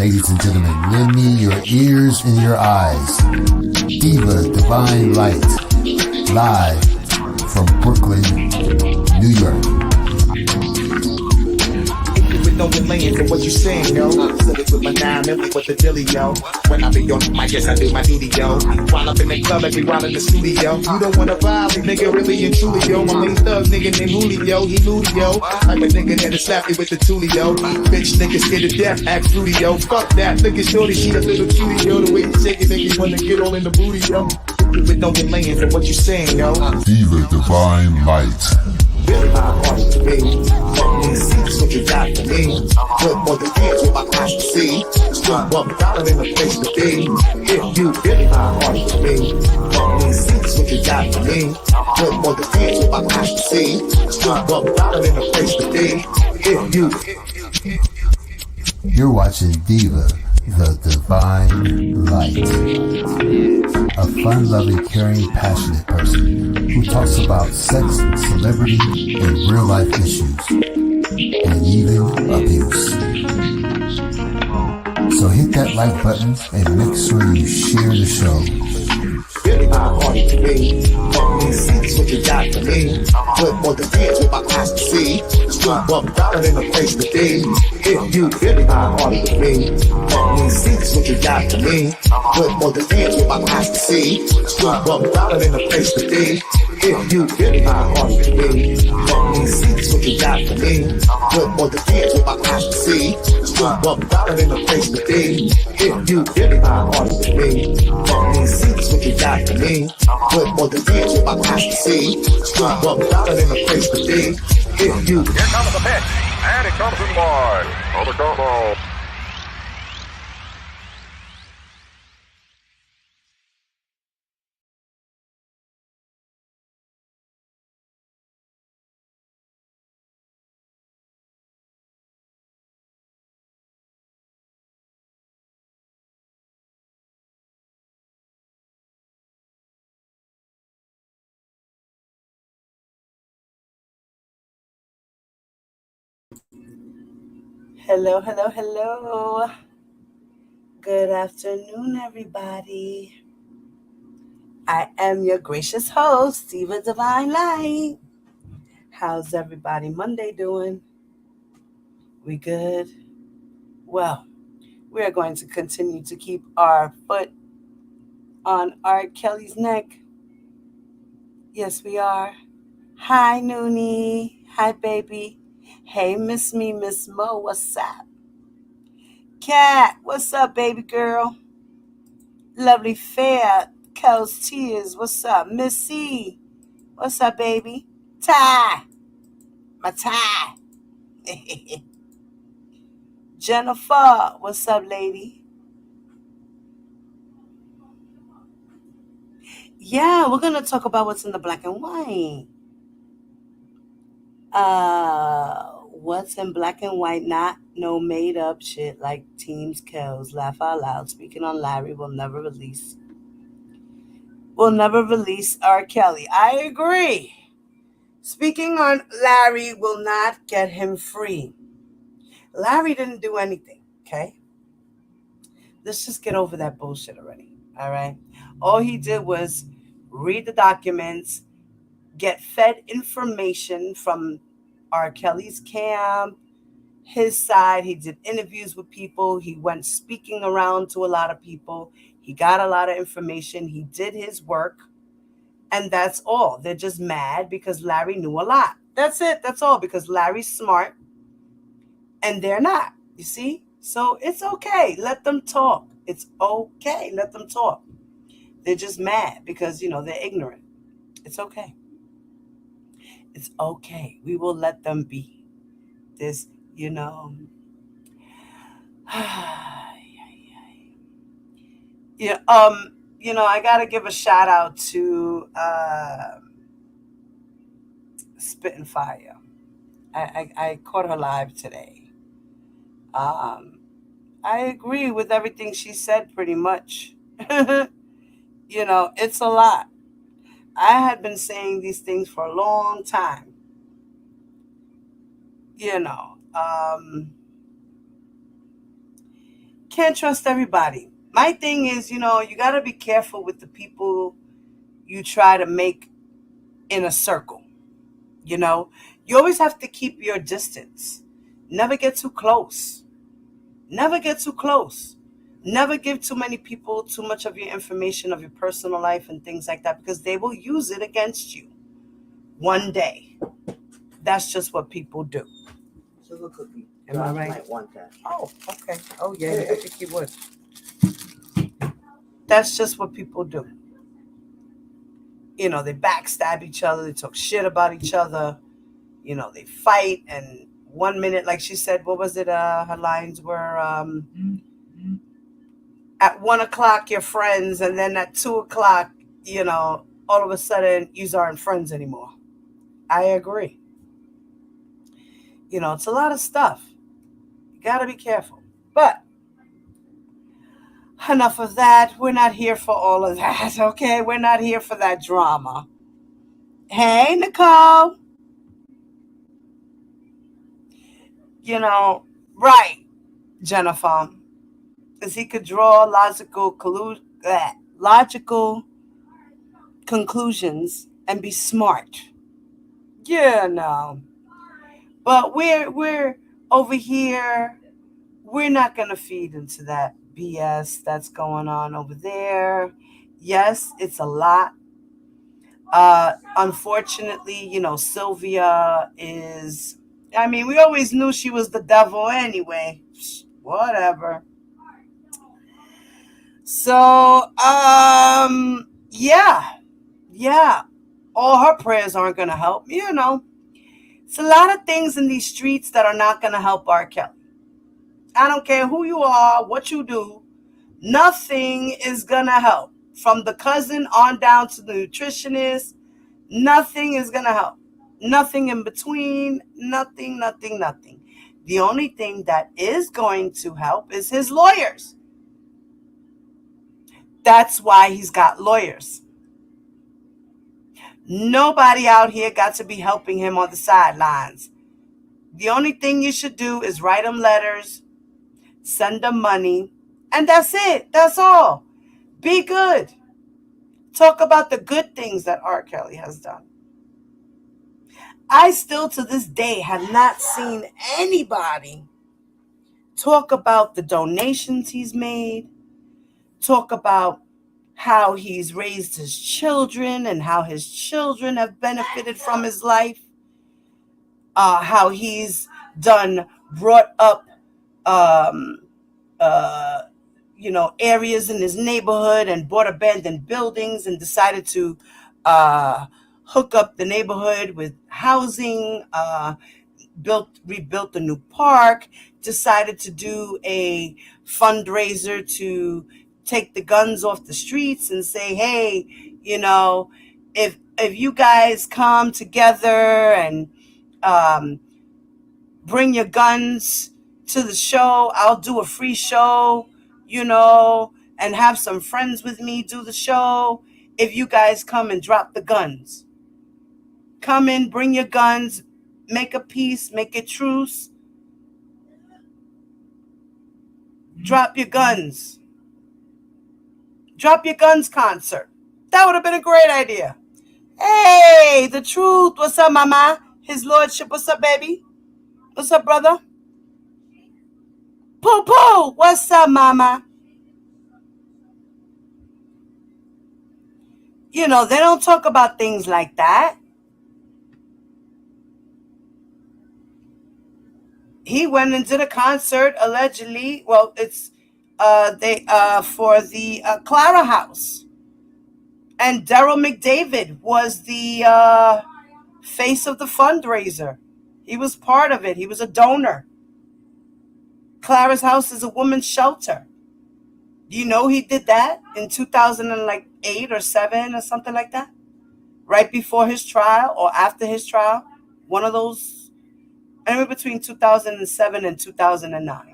Ladies and gentlemen, lend me your ears and your eyes. Diva Divine Light, live from Brooklyn, New York. Know your lane for what you saying, yo. Said it with my 9 million with the dilly, yo. When I be on the mic, yes, I do my duty, yo. While up in the club, like we while in the studio. You don't wanna violate, nigga, really and truly, yo. My main thug, nigga named Julio, he moody, yo. Like a nigga that'll slap me with the toolie, yo. Bitch, nigga scared to death, act fruity, yo. Fuck that, look at shorty, she a little cutie, yo. The way you shake it, make me wanna get all in the booty, yo. With no delaying for what you saying, yo. Diva Divine Light. Really my heart to me. Fucking see that's what you got for me. Put more than hands with my eyes to see. Still $1 in a place to be. If you really my heart to me. Fucking see that's what you got for me. Put more than hands with my eyes to see. Still $1 in a place to be. If you. You're watching Diva, the Divine Light. A fun-loving, caring, passionate person who talks about sex, celebrity, and real-life issues, and even abuse. So hit that like button and make sure you share the show. Really my heart to me. Fucking see that's what you got for me. Put more than hands with my eyes to see. Still $1 in a place to be. If you really my heart to me. Fucking see that's what you got for me. Put more than hands with my eyes to see. Still $1 in a place to be. If you really my heart to me. Fucking see that's what you got for me. Put more than hands with my eyes to see. Still $1 in a place to be. If you really my heart to me. Fucking see that's what you got for me. Put more than hands with my eyes to see. Still $1 in a place to be. If you. Here comes the pitch, and it comes in wide. On the combo. Hello, hello, hello. Good afternoon, everybody. I am your gracious host, Diva Divine Light. How's everybody Monday doing? We good? Well, we are going to continue to keep our foot on R. Kelly's neck. Yes, we are. Hi, Noonie. Hi, baby. Hey, Miss Me, Miss Mo. What's up? Cat, what's up, baby girl? Lovely fair, Kel's tears. What's up, Missy? What's up, baby? Ty, my Ty. Jennifer, what's up, lady? Yeah, we're gonna talk about what's in the black and white. What's in black and white? Not no made up shit like Teams Kells. Laugh out loud. Speaking on Larry, will never release R. Kelly. I agree. Speaking on Larry will not get him free. Larry didn't do anything, okay? Let's just get over that bullshit already, all right? All he did was read the documents, get fed information from R. Kelly's camp, his side. He did interviews with people. He went speaking around to a lot of people. He got a lot of information. He did his work. And that's all. They're just mad because Larry knew a lot. That's it. That's all. Because Larry's smart and they're not. You see? So it's okay. Let them talk. It's okay. Let them talk. They're just mad because, they're ignorant. It's okay. It's okay. We will let them be. This, I gotta give a shout out to Spittin' Fire. I caught her live today. I agree with everything she said pretty much. It's a lot. I had been saying these things for a long time. Can't trust everybody. My thing is, you got to be careful with the people you try to make in a circle. You always have to keep your distance. Never get too close. Never get too close. Never give too many people too much of your information of your personal life and things like that, because they will use it against you one day. That's just what people do. Sugar cookie. Am I right? Might want that. Oh, okay. Oh, yeah, I think you would. That's just what people do. They backstab each other. They talk shit about each other. They fight. And 1 minute, like she said, what was it? Her lines were, at 1 o'clock, you're friends. And then at 2 o'clock, all of a sudden, you aren't friends anymore. I agree. It's a lot of stuff. You got to be careful. But enough of that. We're not here for all of that, okay? We're not here for that drama. Hey, Nicole. Right, Jennifer. Because he could draw logical conclusions and be smart. But we're over here. We're not going to feed into that BS that's going on over there. Yes, it's a lot. Unfortunately, Sylvia is, we always knew she was the devil anyway. Whatever. So, yeah. All her prayers aren't going to help. It's a lot of things in these streets that are not going to help R. Kelly. I don't care who you are, what you do. Nothing is going to help. From the cousin on down to the nutritionist, nothing is going to help. Nothing in between, nothing. The only thing that is going to help is his lawyers. That's why he's got lawyers. Nobody out here got to be helping him on the sidelines. The only thing you should do is write him letters, send them money, and that's it. That's all. Be good. Talk about the good things that R. Kelly has done. I still to this day have not seen anybody talk about the donations he's made, talk about how he's raised his children and how his children have benefited from his life, how he's brought up, areas in his neighborhood and bought abandoned buildings and decided to hook up the neighborhood with housing, rebuilt a new park, decided to do a fundraiser to take the guns off the streets and say, hey, if you guys come together and bring your guns to the show, I'll do a free show, and have some friends with me do the show. If you guys come and drop the guns, come in, bring your guns, make a peace, make a truce, drop your guns. Drop Your Guns concert. That would have been a great idea. Hey, the truth. What's up, mama? His lordship. What's up, baby? What's up, brother? Poo-poo. What's up, mama? They don't talk about things like that. He went and did a concert, allegedly. Well, it's for the Clara House. And Daryl McDavid was the face of the fundraiser. He was part of it. He was a donor. Clara's House is a woman's shelter. He did that in 2008 or 7 or something like that? Right before his trial or after his trial? One of those, anywhere between 2007 and 2009.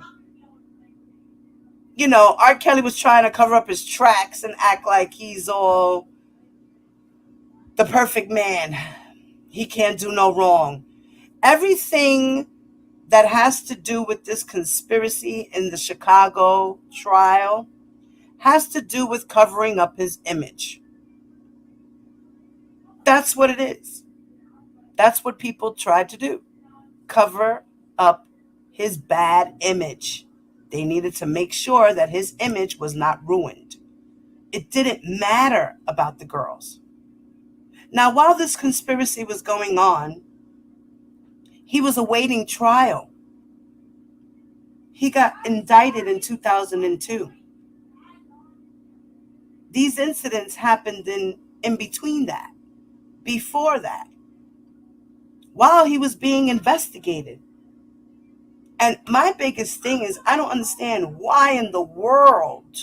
R. Kelly was trying to cover up his tracks and act like he's all the perfect man. He can't do no wrong. Everything that has to do with this conspiracy in the Chicago trial has to do with covering up his image. That's what it is. That's what people tried to do. Cover up his bad image. They needed to make sure that his image was not ruined. It didn't matter about the girls. Now, while this conspiracy was going on, he was awaiting trial. He got indicted in 2002. These incidents happened in between that, before that, while he was being investigated. And my biggest thing is, I don't understand why in the world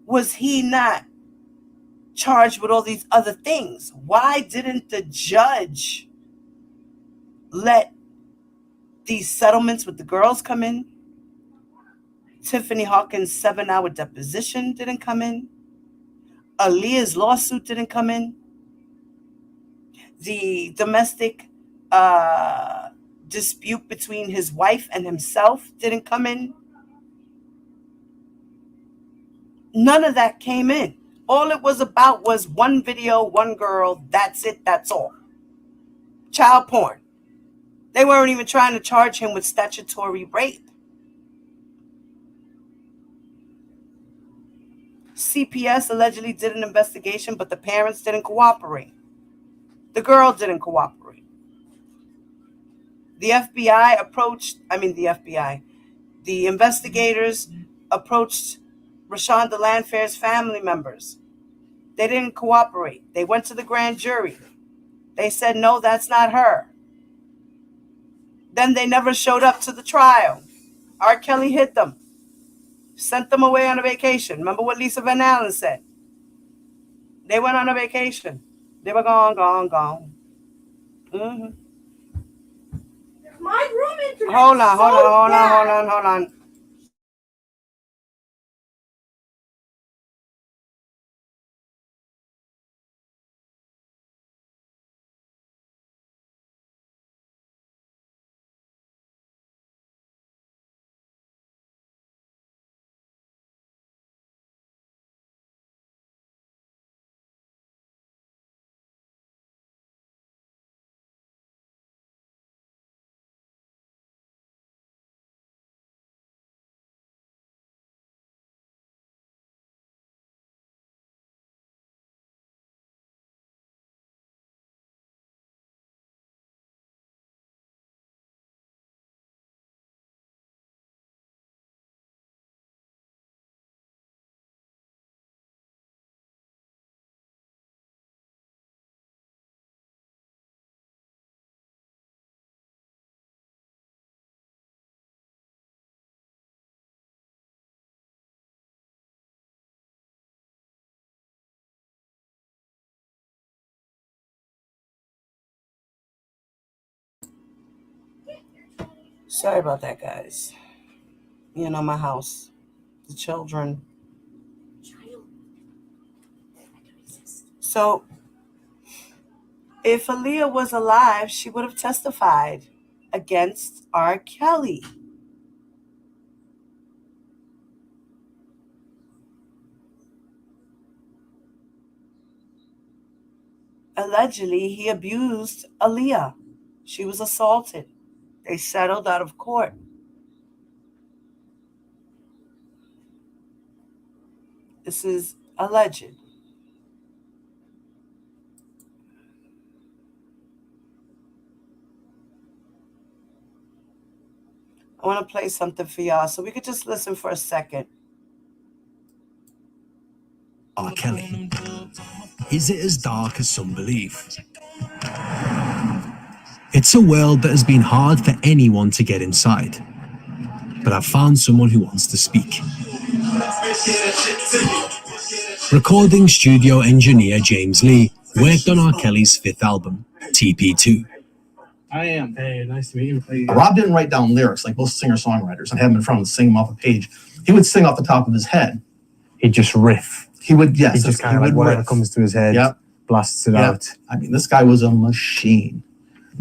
was he not charged with all these other things? Why didn't the judge let these settlements with the girls come in? Tiffany Hawkins' 7-hour deposition didn't come in. Aaliyah's lawsuit didn't come in. The domestic dispute between his wife and himself didn't come in. None of that came in. All it was about was one video, one girl. That's it. That's all. Child porn. They weren't even trying to charge him with statutory rape. CPS allegedly did an investigation, but the parents didn't cooperate. The girl didn't cooperate. The investigators approached Rashonda Landfair's family members. They didn't cooperate. They went to the grand jury. They said, no, that's not her. Then they never showed up to the trial. R. Kelly hit them, sent them away on a vacation. Remember what Lisa Van Allen said? They went on a vacation. They were gone. Mm-hmm. My room internet. Hold on. Sorry about that, guys. You know, my house, the children. So, if Aaliyah was alive, she would have testified against R. Kelly. Allegedly, he abused Aaliyah. She was assaulted. They settled out of court. This is alleged. I want to play something for y'all so we could just listen for a second. R. Kelly. Is it as dark as some believe? It's a world that has been hard for anyone to get inside. But I've found someone who wants to speak. Recording studio engineer James Lee worked on R. Kelly's 5th album, TP2. I am. Hey, nice to meet you. Rob didn't write down lyrics like most singer-songwriters and have them in front of him sing them off a page. He would sing off the top of his head. He'd just riff. He would, yes. He just kind of like whatever comes to his head, yep. blasts it Yep. out. I mean, this guy was a machine.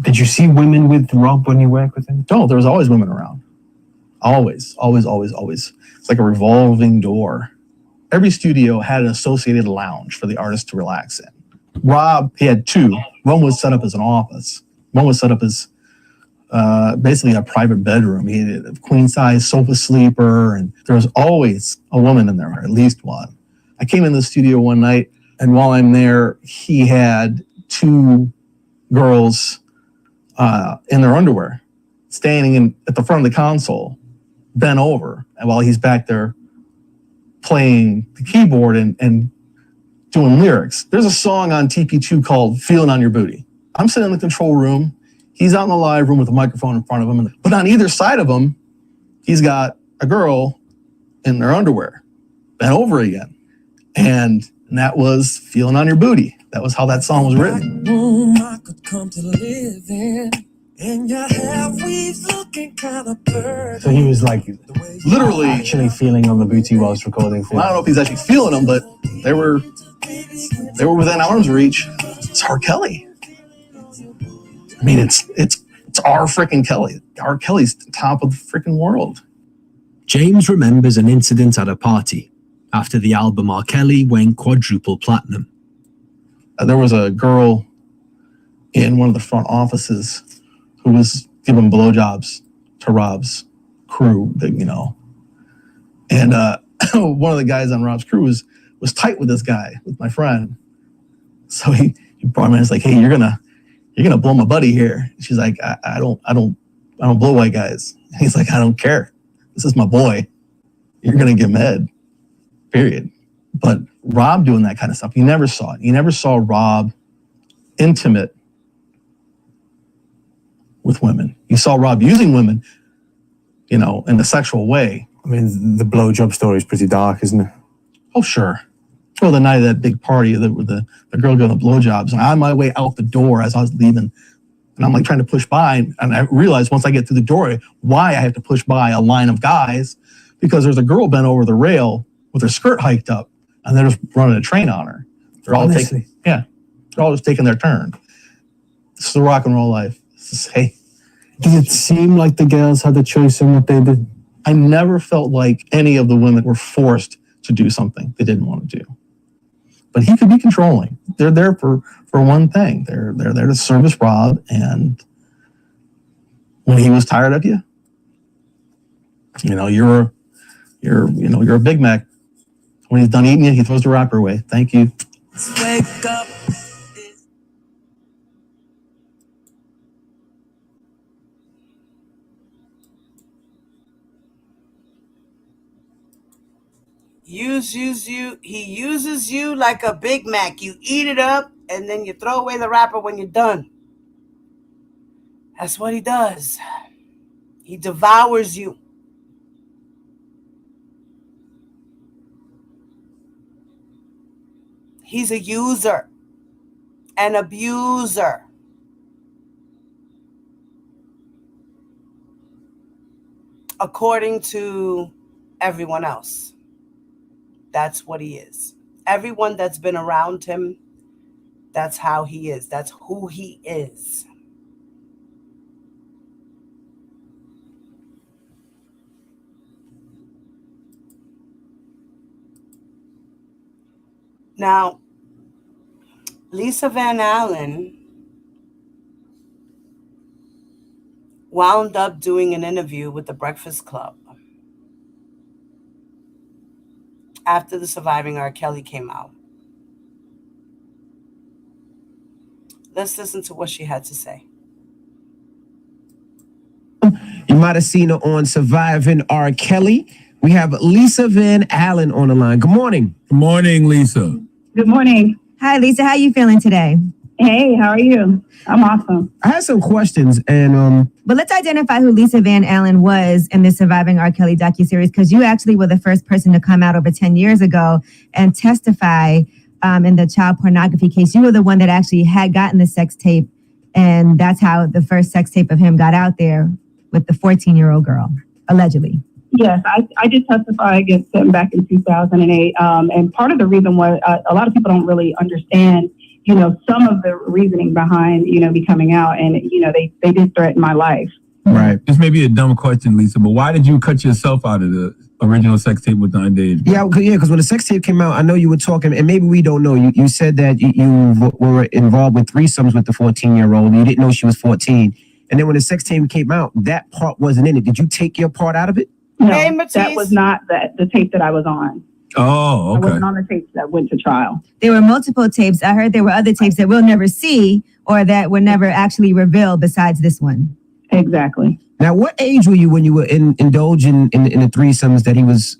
Did you see women with Rob when you worked with him? No, there was always women around. Always. It's like a revolving door. Every studio had an associated lounge for the artist to relax in. Rob, he had two. One was set up as an office. One was set up as basically a private bedroom. He had a queen-size sofa sleeper, and there was always a woman in there, or at least one. I came in the studio one night, and while I'm there, he had two girls in their underwear, standing at the front of the console, bent over, and while he's back there playing the keyboard and doing lyrics. There's a song on TP2 called Feeling on Your Booty. I'm sitting in the control room. He's out in the live room with a microphone in front of him. But on either side of him, he's got a girl in their underwear, bent over again. And that was Feeling on Your Booty. That was how that song was written. I could come to live in. And your half-weeds looking kind of blurred. So he was like Literally actually feeling on the booty whilst recording. I don't know if he's actually feeling them, but they were within arm's reach. It's R. Kelly. I mean, it's R. freaking Kelly. R. Kelly's top of the freaking world. James remembers an incident at a party after the album R. Kelly went quadruple platinum. There was a girl in one of the front offices who was giving blowjobs to Rob's crew, and one of the guys on Rob's crew was tight with this guy, with my friend. So he brought him in. He's like, "Hey, you're gonna blow my buddy here." She's like, "I don't blow white guys." And he's like, "I don't care. This is my boy. You're gonna get med. Period." But Rob doing that kind of stuff, you never saw it. You never saw Rob intimate with women. You saw Rob using women, in a sexual way. I mean, the blowjob story is pretty dark, isn't it? Oh, sure. Well, the night of that big party with the girl giving the blowjobs, and I'm on my way out the door as I was leaving, and I'm like trying to push by, and I realized once I get through the door why I have to push by a line of guys, because there's a girl bent over the rail with her skirt hiked up, and they're just running a train on her. They're all just taking their turn. This is the rock and roll life. Hey, did it seem like the girls had a choice in what they did? I never felt like any of the women were forced to do something they didn't want to do. But he could be controlling. They're there for one thing. They're there to service Rob, and when he was tired of you, you're a Big Mac. When he's done eating you, he throws the wrapper away. Thank you. Wake up. He uses you like a Big Mac. You eat it up and then you throw away the wrapper when you're done. That's what he does. He devours you. He's a user, an abuser. According to everyone else. That's what he is. Everyone that's been around him, that's how he is. That's who he is. Now, Lisa Van Allen wound up doing an interview with the Breakfast Club after the Surviving R. Kelly came out. Let's listen to what she had to say. You might have seen her on Surviving R. Kelly. We have Lisa Van Allen on the line. Good morning. Good morning, Lisa. Good morning. Hi, Lisa. How are you feeling today? Hey, how are you? I'm awesome. I have some questions, but let's identify who Lisa Van Allen was in the Surviving R. Kelly docuseries, because you actually were the first person to come out over 10 years ago and testify in the child pornography case. You were the one that actually had gotten the sex tape, and that's how the first sex tape of him got out there with the 14-year-old girl, allegedly. Yes, I did testify against him back in 2008, and part of the reason why a lot of people don't really understand some of the reasoning behind, me coming out, and, they did threaten my life. Right. This may be a dumb question, Lisa, but why did you cut yourself out of the original sex tape with the underage? Yeah, because when the sex tape came out, I know you were talking, and maybe we don't know. You said that you were involved with threesomes with the 14-year-old. You didn't know she was 14. And then when the sex tape came out, that part wasn't in it. Did you take your part out of it? No, that was not the tape that I was on. Oh, okay. I wasn't on the tapes that went to trial. There were multiple tapes. I heard there were other tapes that we'll never see or that were never actually revealed besides this one. Exactly. Now, what age were you when you were indulging in the threesomes that he was,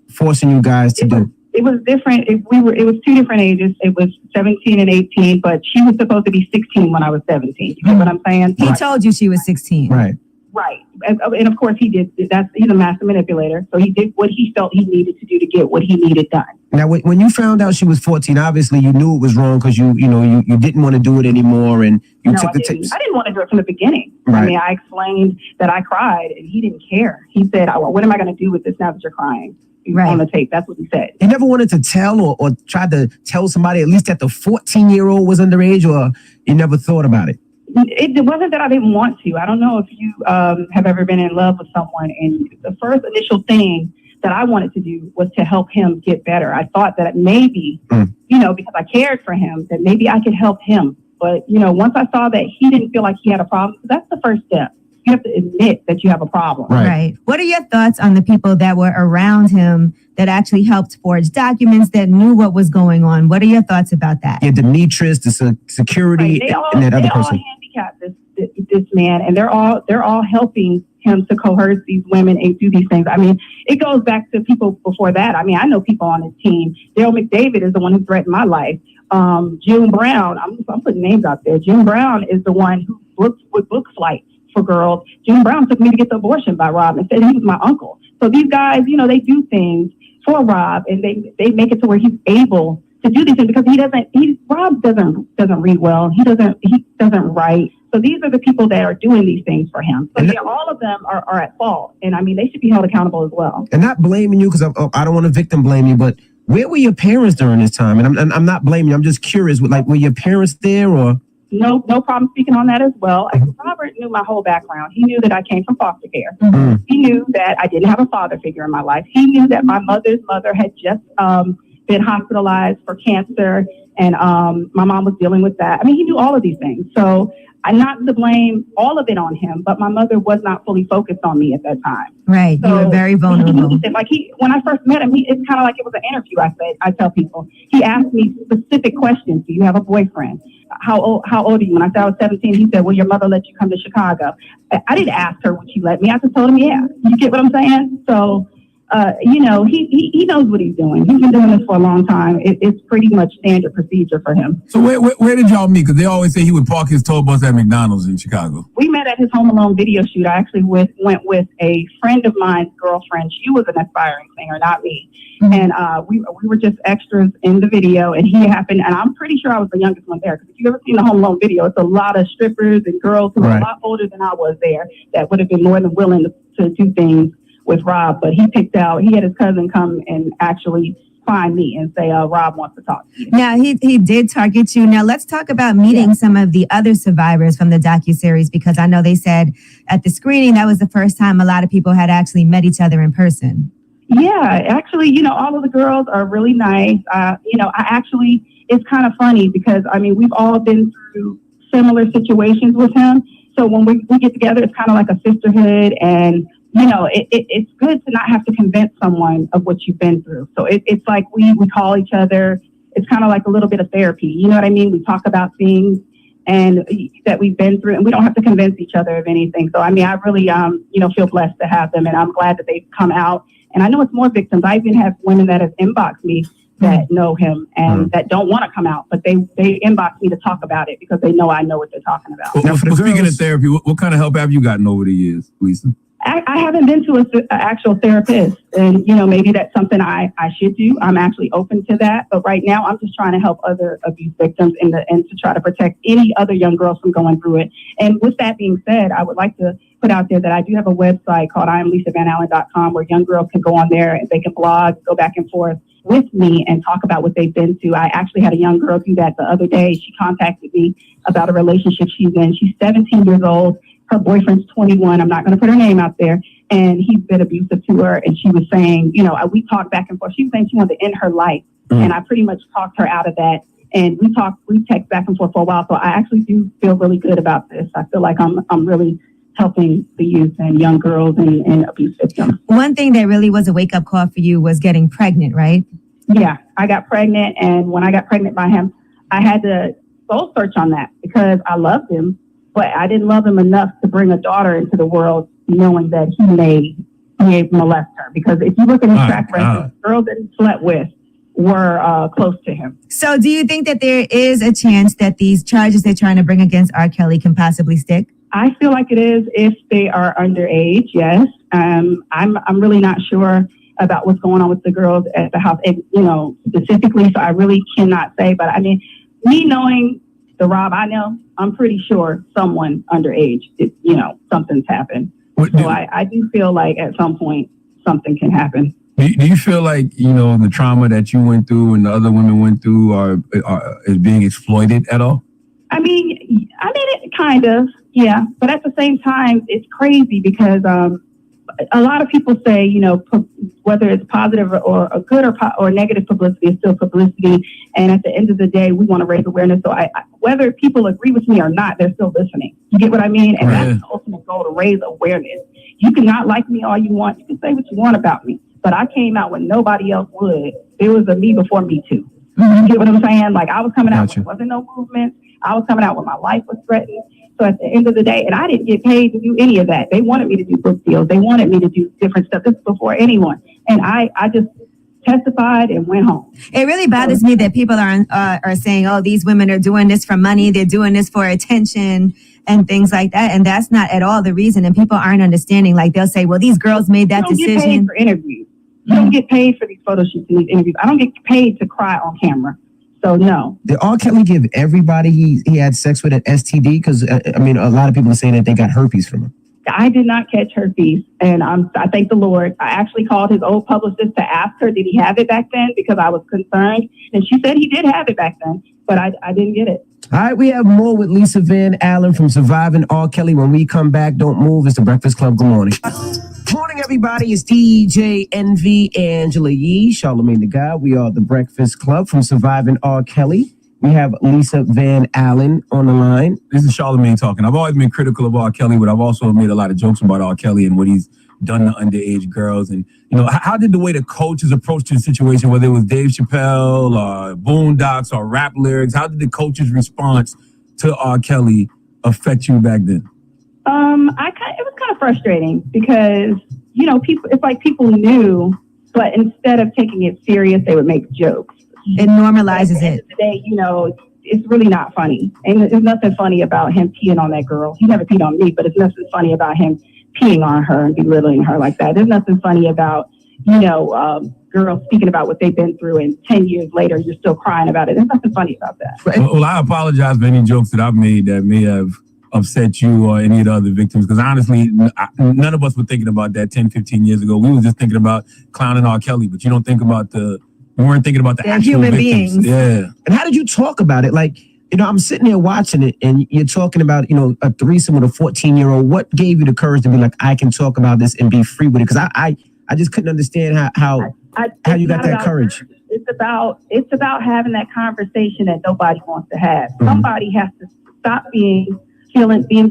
forcing you guys to do? It was different. It was two different ages. It was 17 and 18, but she was supposed to be 16 when I was 17. You know what I'm saying? He told you she was 16. Right. Right. And of course he did. He's a master manipulator. So he did what he felt he needed to do to get what he needed done. Now, when you found out she was 14, obviously you knew it was wrong because you didn't want to do it anymore, and you took the tapes. I didn't want to do it from the beginning. Right. I mean, I explained that I cried, and he didn't care. He said, "What am I going to do with this now that you're crying?" Right. On the tape. That's what he said. You never wanted to tell or tried to tell somebody at least that the 14-year-old was underage, or you never thought about it? It wasn't that I didn't want to. I don't know if you have ever been in love with someone, and the first initial thing that I wanted to do was to help him get better. I thought that maybe, because I cared for him, that maybe I could help him. But, once I saw that he didn't feel like he had a problem, that's the first step. You have to admit that you have a problem. Right. What are your thoughts on the people that were around him that actually helped forge documents, that knew what was going on? What are your thoughts about that? Yeah, Demetrius, the security, and that other person. They all handicapped this man, and they're all helping him to coerce these women and do these things. I mean, it goes back to people before that. I mean, I know people on his team. Daryl McDavid is the one who threatened my life. June Brown, I'm putting names out there. June Brown is the one who would book flights for girls. June Brown took me to get the abortion by Rob and said he was my uncle. So these guys, they do things for Rob, and they make it to where he's able to do these things because Rob doesn't read well. He doesn't write. So these are the people that are doing these things for him. So all of them are at fault. And I mean, they should be held accountable as well. And not blaming you, because I don't want to victim blame you, but where were your parents during this time? And I'm not blaming you. I'm just curious, were your parents there or? No problem speaking on that as well. Robert knew my whole background. He knew that I came from foster care. Mm-hmm. He knew that I didn't have a father figure in my life. He knew that my mother's mother had just been hospitalized for cancer, and my mom was dealing with that. I mean, he knew all of these things. So I'm not to blame all of it on him, but my mother was not fully focused on me at that time. Right. So you were very vulnerable. When I first met him, it's kind of like it was an interview. I tell people, he asked me specific questions. Do you have a boyfriend? How old are you? When I said I was 17, he said, will your mother let you come to Chicago? I didn't ask her would she let me. I just told him, yeah. You get what I'm saying? So, he knows what he's doing. He's been doing this for a long time. It's pretty much standard procedure for him. So where did y'all meet? Because they always say he would park his tour bus at McDonald's in Chicago. We met at his Home Alone video shoot. I actually went with a friend of mine's girlfriend. She was an aspiring singer, not me. Mm-hmm. And we were just extras in the video, and he happened, and I'm pretty sure I was the youngest one there, because if you've ever seen the Home Alone video, it's a lot of strippers and girls who are a lot older than I was there that would have been more than willing to do things with Rob. But he had his cousin come and actually find me and say, Rob wants to talk to you. Now, he did target you. Now, let's talk about meeting some of the other survivors from the docuseries, because I know they said at the screening that was the first time a lot of people had actually met each other in person. Yeah, actually, all of the girls are really nice. It's kind of funny because, I mean, we've all been through similar situations with him. So when we get together, it's kind of like a sisterhood, and it's good to not have to convince someone of what you've been through. So it's like we call each other. It's kind of like a little bit of therapy. You know what I mean? We talk about things and that we've been through, and we don't have to convince each other of anything. So, I mean, I really, feel blessed to have them, and I'm glad that they've come out. And I know it's more victims. I even have women that have inboxed me that know him and that don't want to come out, but they inbox me to talk about it because they know I know what they're talking about. Well, speaking of therapy, what kind of help have you gotten over the years, Lisa? I haven't been to an actual therapist, and maybe that's something I should do. I'm actually open to that, but right now I'm just trying to help other abuse victims and to try to protect any other young girls from going through it. And with that being said, I would like to put out there that I do have a website called IamLisaVanAllen.com where young girls can go on there and they can blog, go back and forth, with me and talk about what they've been through. I actually had a young girl do that the other day. She contacted me about a relationship she's in. She's 17 years old. Her boyfriend's 21. I'm not going to put her name out there. And he's been abusive to her. And she was saying, you know, we talked back and forth. She was saying she wanted to end her life. And I pretty much talked her out of that. And we text back and forth for a while. So I actually do feel really good about this. I feel like I'm really helping the youth and young girls and abuse victims. One thing that really was a wake-up call for you was getting pregnant, right? Yeah, I got pregnant. And when I got pregnant by him, I had to soul search on that because I loved him, but I didn't love him enough to bring a daughter into the world knowing that he may molest her. Because if you look at his track record, girls that he slept with were close to him. So do you think that there is a chance that these charges they're trying to bring against R. Kelly can possibly stick? I feel like it is if they are underage, yes. I'm really not sure about what's going on with the girls at the house, specifically, so I really cannot say. But I mean, me knowing the Rob I know, I'm pretty sure someone underage, something's happened. So I do feel like at some point something can happen. Do you feel like, the trauma that you went through and the other women went through is being exploited at all? I mean, it kind of, yeah. But at the same time, it's crazy because a lot of people say, whether it's positive or a good or negative publicity is still publicity. And at the end of the day, we want to raise awareness. So whether people agree with me or not, they're still listening. You get what I mean? And that's the ultimate goal, to raise awareness. You can not like me all you want. You can say what you want about me. But I came out when nobody else would. There was a me before me too. You get what I'm saying? Like I was coming out when there wasn't no movement. I was coming out when my life was threatened. So at the end of the day, and I didn't get paid to do any of that. They wanted me to do book deals. They wanted me to do different stuff. This is before anyone. And I just testified and went home. It really bothers me that people are saying, oh, these women are doing this for money. They're doing this for attention and things like that. And that's not at all the reason. And people aren't understanding. Like they'll say, well, these girls made that decision. You don't get paid for interviews. You don't get paid for these photo shoots and these interviews. I don't get paid to cry on camera. So no. Did R. Kelly give everybody he had sex with an STD? Because a lot of people are saying that they got herpes from him. I did not catch herpes, and I thank the Lord. I actually called his old publicist to ask her, did he have it back then? Because I was concerned, and she said he did have it back then, but I didn't get it. All right, we have more with Lisa Van Allen from Surviving R. Kelly. When we come back, don't move. It's the Breakfast Club. Good morning. Morning, everybody. It's DJ Envy, Angela Yee, Charlamagne the God. We are the Breakfast Club from Surviving R. Kelly. We have Lisa Van Allen on the line. This is Charlamagne talking. I've always been critical of R. Kelly, but I've also made a lot of jokes about R. Kelly and what he's done to underage girls. And, how did the way the coaches approached the situation, whether it was Dave Chappelle or Boondocks or rap lyrics, how did the coaches' response to R. Kelly affect you back then? It was kind of frustrating because, people knew, but instead of taking it serious, they would make jokes. It normalizes it. Today, it's really not funny. And there's nothing funny about him peeing on that girl. He never peed on me, but it's nothing funny about him peeing on her and belittling her like that. There's nothing funny about, girls speaking about what they've been through, and 10 years later, you're still crying about it. There's nothing funny about that. Well, I apologize for any jokes that I've made that may have upset you or any of the other victims, because honestly, none of us were thinking about that 10, 15 years ago. We were just thinking about clowning R. Kelly, but you don't think about we weren't thinking about the actual human victims. beings. Yeah. And how did you talk about it? Like, I'm sitting there watching it and you're talking about, a threesome with a 14-year-old. What gave you the courage to be like, I can talk about this and be free with it? Because I just couldn't understand how you got that courage. It's about having that conversation that nobody wants to have. Mm-hmm. Somebody has to stop being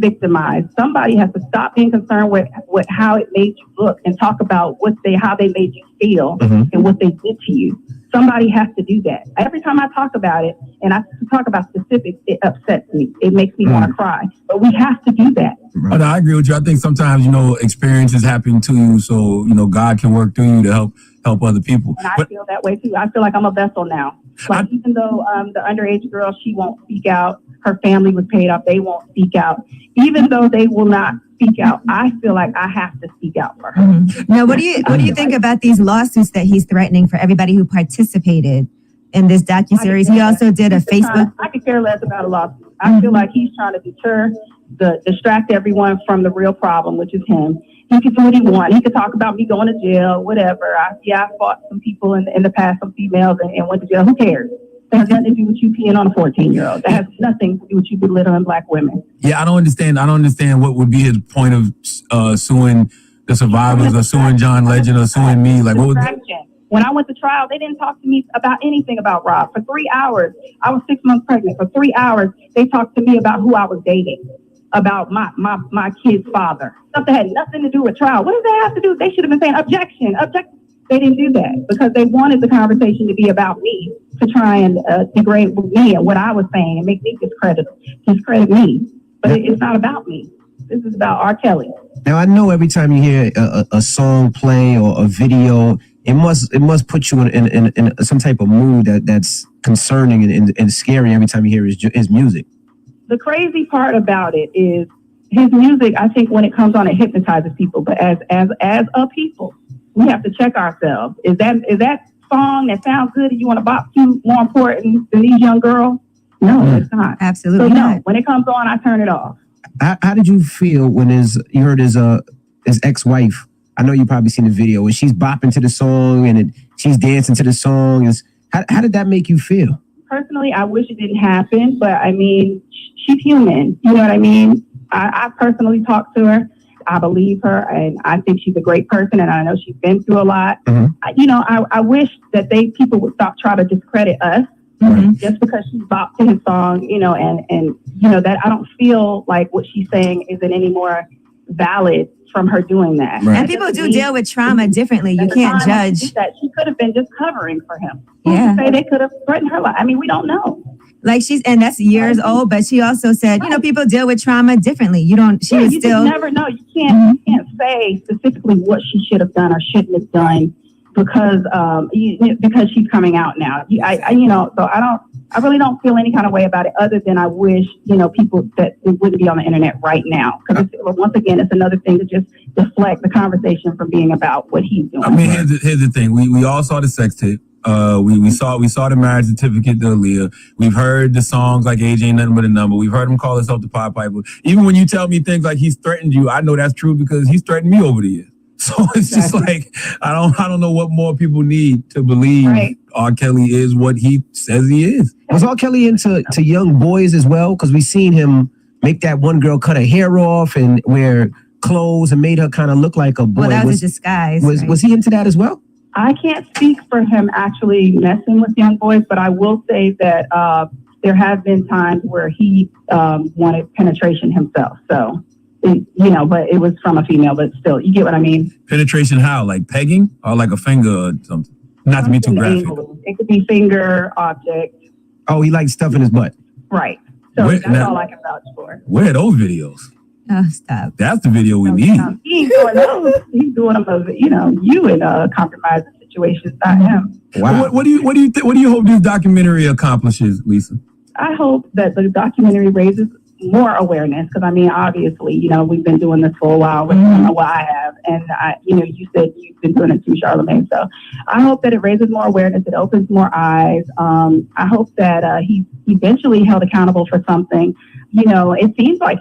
victimized. Somebody has to stop being concerned with how it made you look and talk about how they made you feel and what they did to you. Somebody has to do that. Every time I talk about it, and I talk about specifics, it upsets me. It makes me want to cry. But we have to do that. Right. I agree with you. I think sometimes, experiences happen to you, so, God can work through you to help other people. And I feel that way too. I feel like I'm a vessel now. Like even though the underage girl, she won't speak out. Her family was paid off. They won't speak out. Even though they will not speak out, I feel like I have to speak out for her. Mm-hmm. Now, what do you think about these lawsuits that he's threatening for everybody who participated in this docuseries? He also did a Facebook. I could care less about a lawsuit. I feel like he's trying to deter distract everyone from the real problem, which is him. He could do what he wants. He could talk about me going to jail, whatever. I fought some people in the past, some females, and went to jail. Who cares? That has nothing to do with you peeing on a 14-year-old. That has nothing to do with you belittling black women. Yeah, I don't understand what would be his point of suing the survivors or suing John Legend or suing me. Like, what was that? When I went to trial, they didn't talk to me about anything about Rob. For 3 hours, I was 6 months pregnant. For 3 hours, they talked to me about who I was dating, about my kid's father. Stuff that had nothing to do with trial. What does that have to do? They should have been saying objection. They didn't do that because they wanted the conversation to be about me, to try and degrade me and what I was saying and make me discredit me. But it's not about me. This is about R. Kelly. Now, I know every time you hear a song play or a video, it must put you in some type of mood that's concerning and scary every time you hear his music. The crazy part about it is his music. I think when it comes on, it hypnotizes people. But as a people, we have to check ourselves. Is that song that sounds good and you want to bop to more important than these young girls? No, it's not. Absolutely so not. When it comes on, I turn it off. How did you feel when you heard his ex-wife? I know you probably seen the video where she's bopping to the song and she's dancing to the song. How did that make you feel? Personally, I wish it didn't happen, but I mean, she's human. You know what I mean? I personally talked to her. I believe her, and I think she's a great person, and I know she's been through a lot. Mm-hmm. I wish that people would stop trying to discredit us just because she bopped to his song, and that I don't feel like what she's saying isn't any more valid from her doing that. Right. And people do deal with trauma differently. You can't judge. That she could have been just covering for him. Yeah. Say they could have threatened her life. I mean, we don't know. Like and that's years old, but she also said, people deal with trauma differently. You just never know. You can't say specifically what she should have done or shouldn't have done because she's coming out now. So I really don't feel any kind of way about it other than I wish, people that it wouldn't be on the internet right now. Because once again, it's another thing to just deflect the conversation from being about what he's doing. I mean, here's the thing. We all saw the sex tape. We saw the marriage certificate to Aaliyah. We've heard the songs like Age Ain't Nothing But a Number. We've heard him call himself the Pied Piper. Even when you tell me things like he's threatened you, I know that's true because he's threatened me over the years. So it's just like I don't know what more people need to believe R. Kelly is what he says he is. Was R. Kelly into young boys as well? Because we seen him make that one girl cut her hair off and wear clothes and made her kind of look like a boy. Well, that was a disguise. Was he into that as well? I can't speak for him actually messing with young boys, but I will say that there have been times where he wanted penetration himself. So, but it was from a female, but still, you get what I mean? Penetration how? Like pegging or like a finger or something? Not to be too graphic. It could be finger, object. Oh, he likes stuff in his butt. Right. So that's all I can vouch for. Where are those videos? Oh, stop. That's the video we need. He's doing those. He's doing them of, you in compromising situations, not him. Wow. What do you hope this documentary accomplishes, Lisa? I hope that the documentary raises more awareness because I mean, obviously, we've been doing this for a while. But I know what I have, and you said you've been doing it too, Charlamagne. So I hope that it raises more awareness. It opens more eyes. I hope that he's eventually held accountable for something. It seems like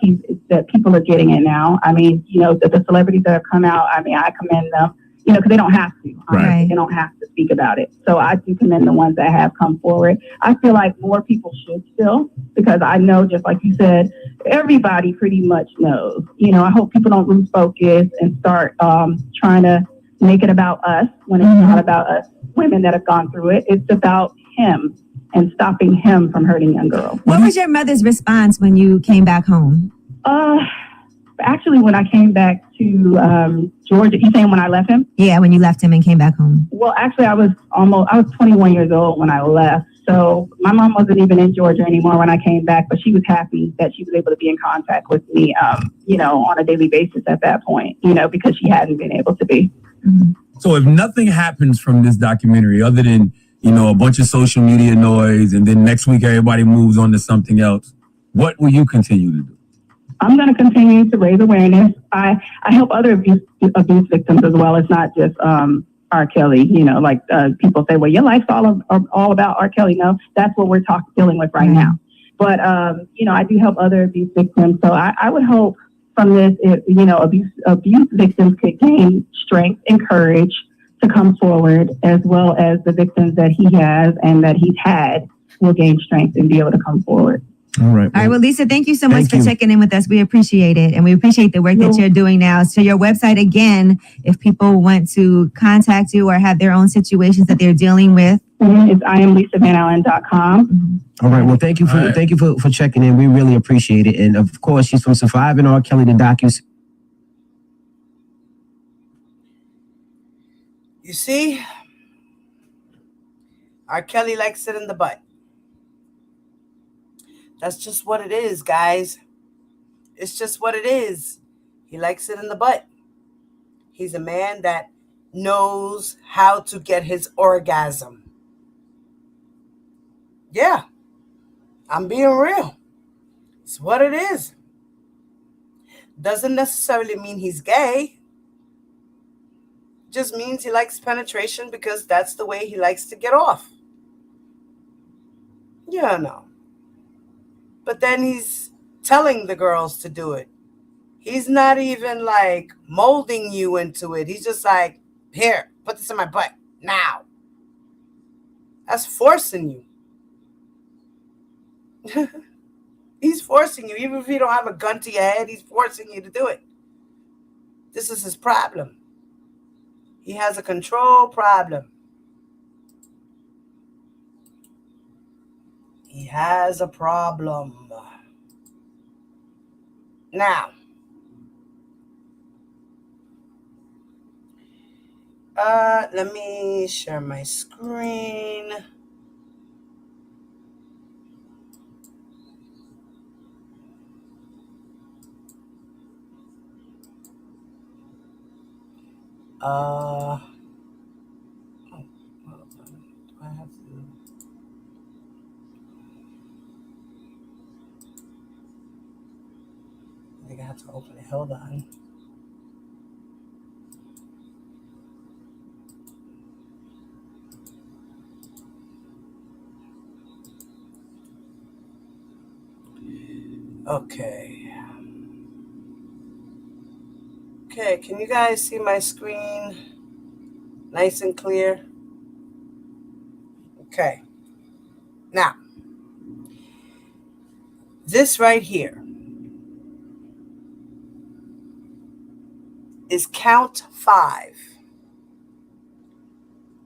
that people are getting it now. I mean, the celebrities that have come out. I mean, I commend them. Because they don't have to. Right. They don't have to speak about it. So I do commend the ones that have come forward. I feel like more people should still, because I know, just like you said, everybody pretty much knows. I hope people don't lose focus and start trying to make it about us when it's not about us women that have gone through it. It's about him and stopping him from hurting young girls. What was your mother's response when you came back home? Actually, when I came back to Georgia, you saying when I left him? Yeah, when you left him and came back home. Well, actually, I was 21 years old when I left. So my mom wasn't even in Georgia anymore when I came back, but she was happy that she was able to be in contact with me, on a daily basis at that point, because she hadn't been able to be. Mm-hmm. So if nothing happens from this documentary other than, a bunch of social media noise and then next week everybody moves on to something else, what will you continue to do? I'm going to continue to raise awareness. I help other abuse victims as well. It's not just R. Kelly. People say, well, your life's all about R. Kelly. No, that's what we're dealing with right now. But, I do help other abuse victims. So I would hope from this, abuse victims could gain strength and courage to come forward, as well as the victims that he has and that he's had will gain strength and be able to come forward. All right. All right. Well, Lisa, thank you so much for checking in with us. We appreciate it. And we appreciate the work that you're doing now. So your website, again, if people want to contact you or have their own situations that they're dealing with. It's IamLisaVanAllen.com. All right. Well, thank you for checking in. We really appreciate it. And of course, she's from Surviving R. Kelly, the docu. You see, R. Kelly likes it in the butt. That's just what it is, guys. It's just what it is. He likes it in the butt. He's a man that knows how to get his orgasm. Yeah, I'm being real. It's what it is. Doesn't necessarily mean he's gay. Just means he likes penetration because that's the way he likes to get off. Yeah, no. But then he's telling the girls to do it. He's not even like molding you into it. He's just like, here, put this in my butt now. That's forcing you. He's forcing you. Even if you don't have a gun to your head, he's forcing you to do it. This is his problem. He has a control problem. He has a problem. Now, let me share my screen. I have to open it. Hold on. Okay. Okay, can you guys see my screen nice and clear? Okay. Now, this right here is count 5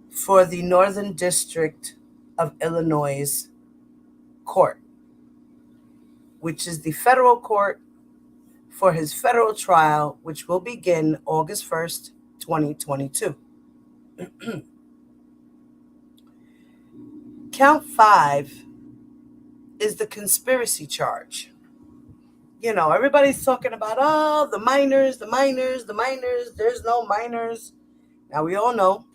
for the Northern District of Illinois Court, which is the federal court for his federal trial, which will begin August 1st, 2022. Count 5 is the conspiracy charge. You know, everybody's talking about, the minors. There's no minors. Now, we all know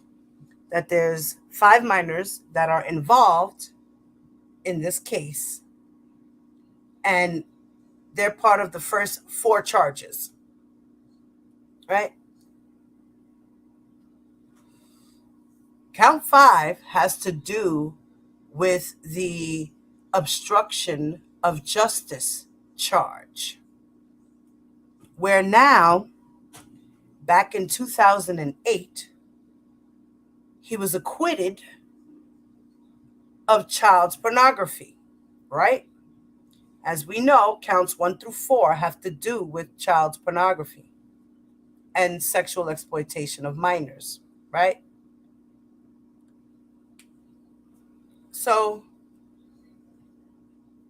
that there's 5 minors that are involved in this case. And they're part of the first 4 charges. Right? Count 5 has to do with the obstruction of justice charge, where now, back in 2008, he was acquitted of child pornography, right? As we know, counts 1 through 4 have to do with child pornography and sexual exploitation of minors, right? So,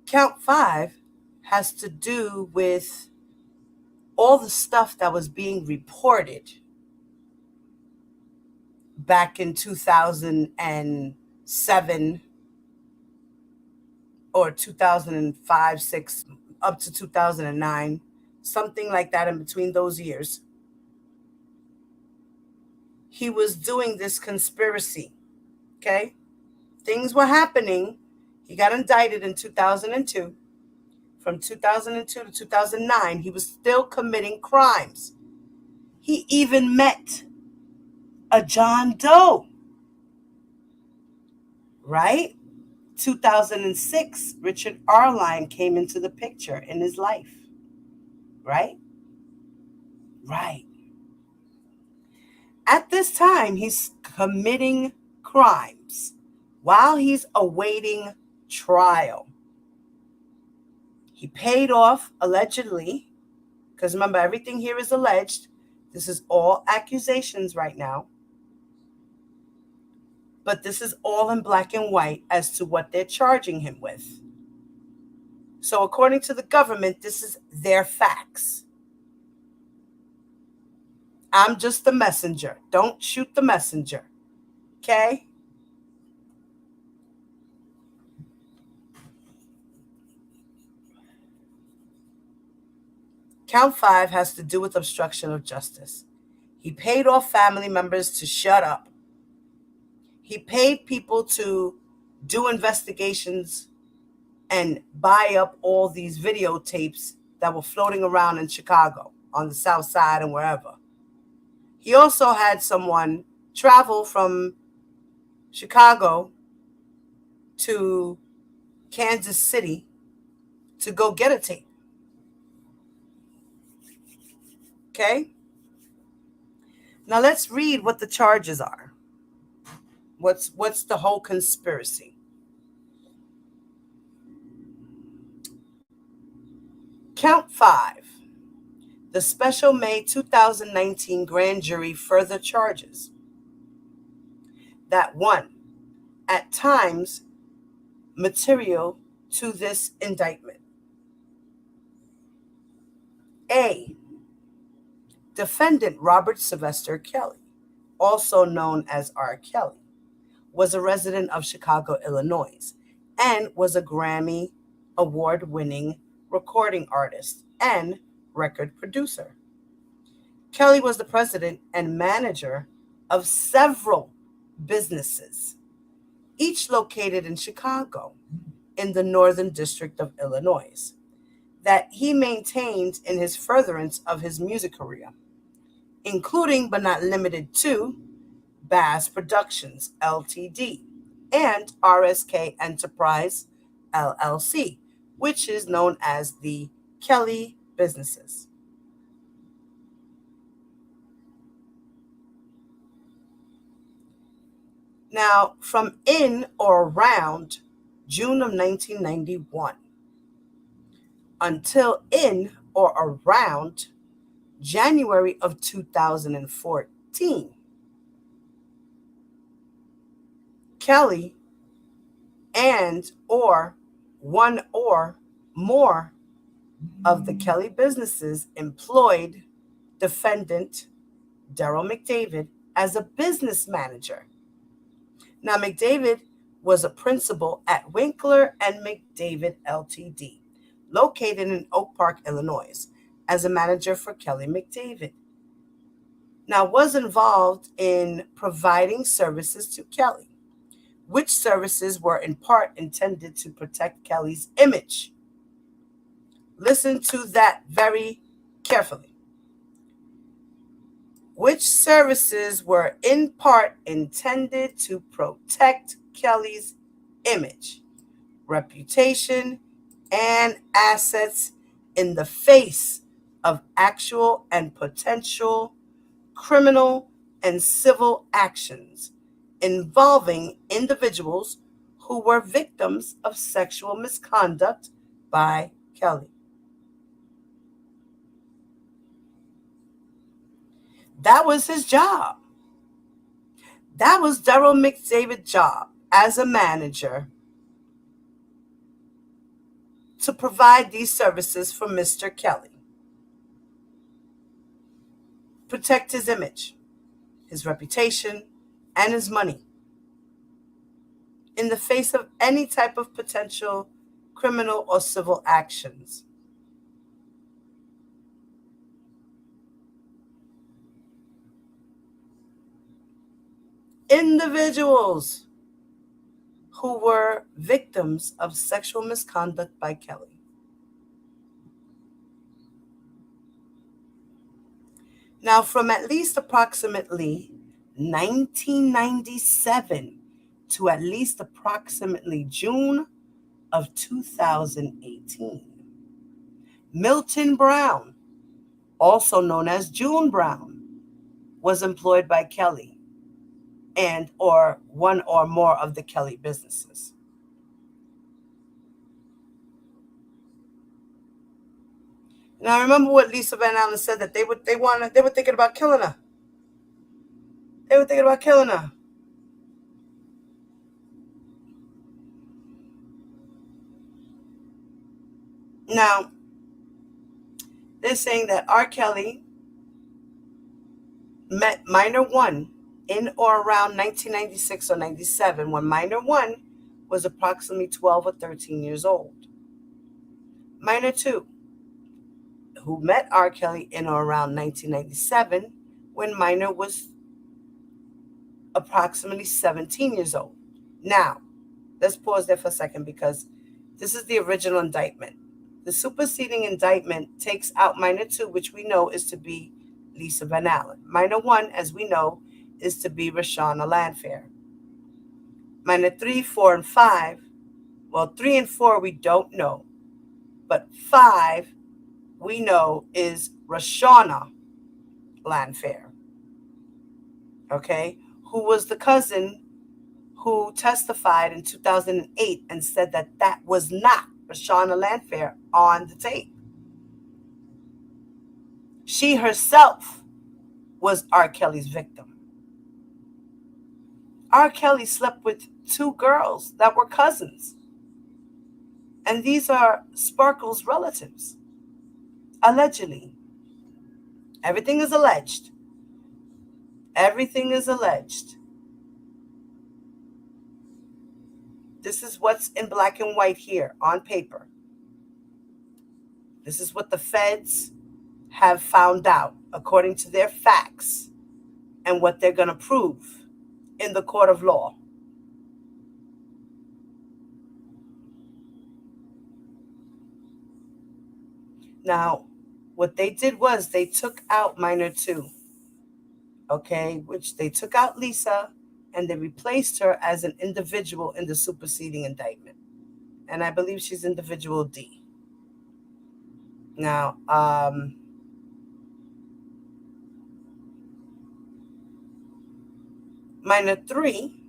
count 5 has to do with all the stuff that was being reported back in 2007 or 2005, 6, up to 2009, something like that in between those years. He was doing this conspiracy, okay? Things were happening. He got indicted in 2002. From 2002 to 2009, he was still committing crimes. He even met a John Doe, right? 2006, Richard Arline came into the picture in his life. Right? Right. At this time, he's committing crimes while he's awaiting trial. He paid off, allegedly, because remember, everything here is alleged. This is all accusations right now. But this is all in black and white as to what they're charging him with. So according to the government, this is their facts. I'm just the messenger. Don't shoot the messenger. Okay? Count 5 has to do with obstruction of justice. He paid off family members to shut up. He paid people to do investigations and buy up all these videotapes that were floating around in Chicago, on the South Side and wherever. He also had someone travel from Chicago to Kansas City to go get a tape. Okay? Now let's read what the charges are. What's the whole conspiracy? Count 5. The special May 2019 grand jury further charges that 1, at times material to this indictment. A. Defendant Robert Sylvester Kelly, also known as R. Kelly, was a resident of Chicago, Illinois, and was a Grammy award-winning recording artist and record producer. Kelly was the president and manager of several businesses, each located in Chicago, in the Northern District of Illinois, that he maintained in his furtherance of his music career, including but not limited to Bass Productions, Ltd., and RSK Enterprise, LLC, which is known as the Kelly Businesses. Now, from in or around June of 1991 until in or around January of 2014, Kelly and or one or more of the Kelly businesses employed defendant Daryl McDavid as a business manager. Now, McDavid was a principal at Winkler and McDavid Ltd., located in Oak Park, Illinois, as a manager for Kelly McDavid. Now, was involved in providing services to Kelly, which services were in part intended to protect Kelly's image. Listen to that very carefully. Which services were in part intended to protect Kelly's image, reputation, and assets in the face of actual and potential criminal and civil actions involving individuals who were victims of sexual misconduct by Kelly. That was his job. That was Daryl McDavid's job as a manager to provide these services for Mr. Kelly. Protect his image, his reputation, and his money in the face of any type of potential criminal or civil actions. Individuals who were victims of sexual misconduct by Kelly. Now, from at least approximately 1997 to at least approximately June of 2018. Milton Brown, also known as June Brown, was employed by Kelly and or one or more of the Kelly businesses. Now, remember what Lisa Van Allen said, that they were thinking about killing her. They were thinking about killing her. Now, they're saying that R. Kelly met Minor One in or around 1996 or 97, when Minor One was approximately 12 or 13 years old. Minor Two, who met R. Kelly in or around 1997, when Minor was approximately 17 years old. Now, let's pause there for a second, because this is the original indictment. The superseding indictment takes out Minor Two, which we know is to be Lisa Van Allen. Minor One, as we know, is to be Rashana Landfair. Minor 3, 4, and 5, well, 3 and 4 we don't know, but 5 we know is Rashana Landfair, okay, who was the cousin who testified in 2008 and said that that was not Rashana Landfair on the tape. She herself was R. Kelly's victim. R. Kelly slept with 2 girls that were cousins. And these are Sparkle's relatives. Allegedly. Everything is alleged. Everything is alleged. This is what's in black and white here on paper. This is what the feds have found out according to their facts and what they're going to prove in the court of law. Now, what they did was they took out Minor Two, okay, which they took out Lisa, and they replaced her as an individual in the superseding indictment. And I believe she's individual D. Now, Minor 3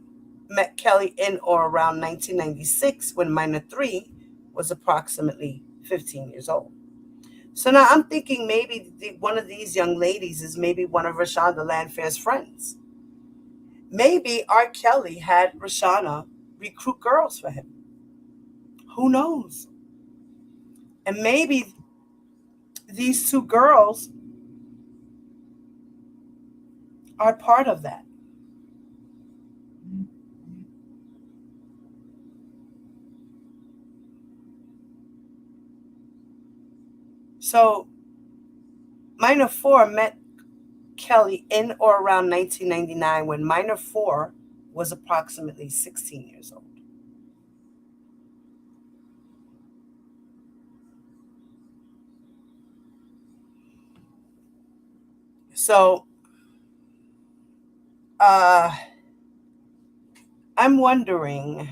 met Kelly in or around 1996, when Minor 3 was approximately 15 years old. So now I'm thinking maybe one of these young ladies is maybe one of Rashonda Landfair's friends. Maybe R. Kelly had Rashana recruit girls for him. Who knows? And maybe these 2 girls are part of that. So, Minor 4 met Kelly in or around 1999, when Minor 4 was approximately 16 years old. So, I'm wondering,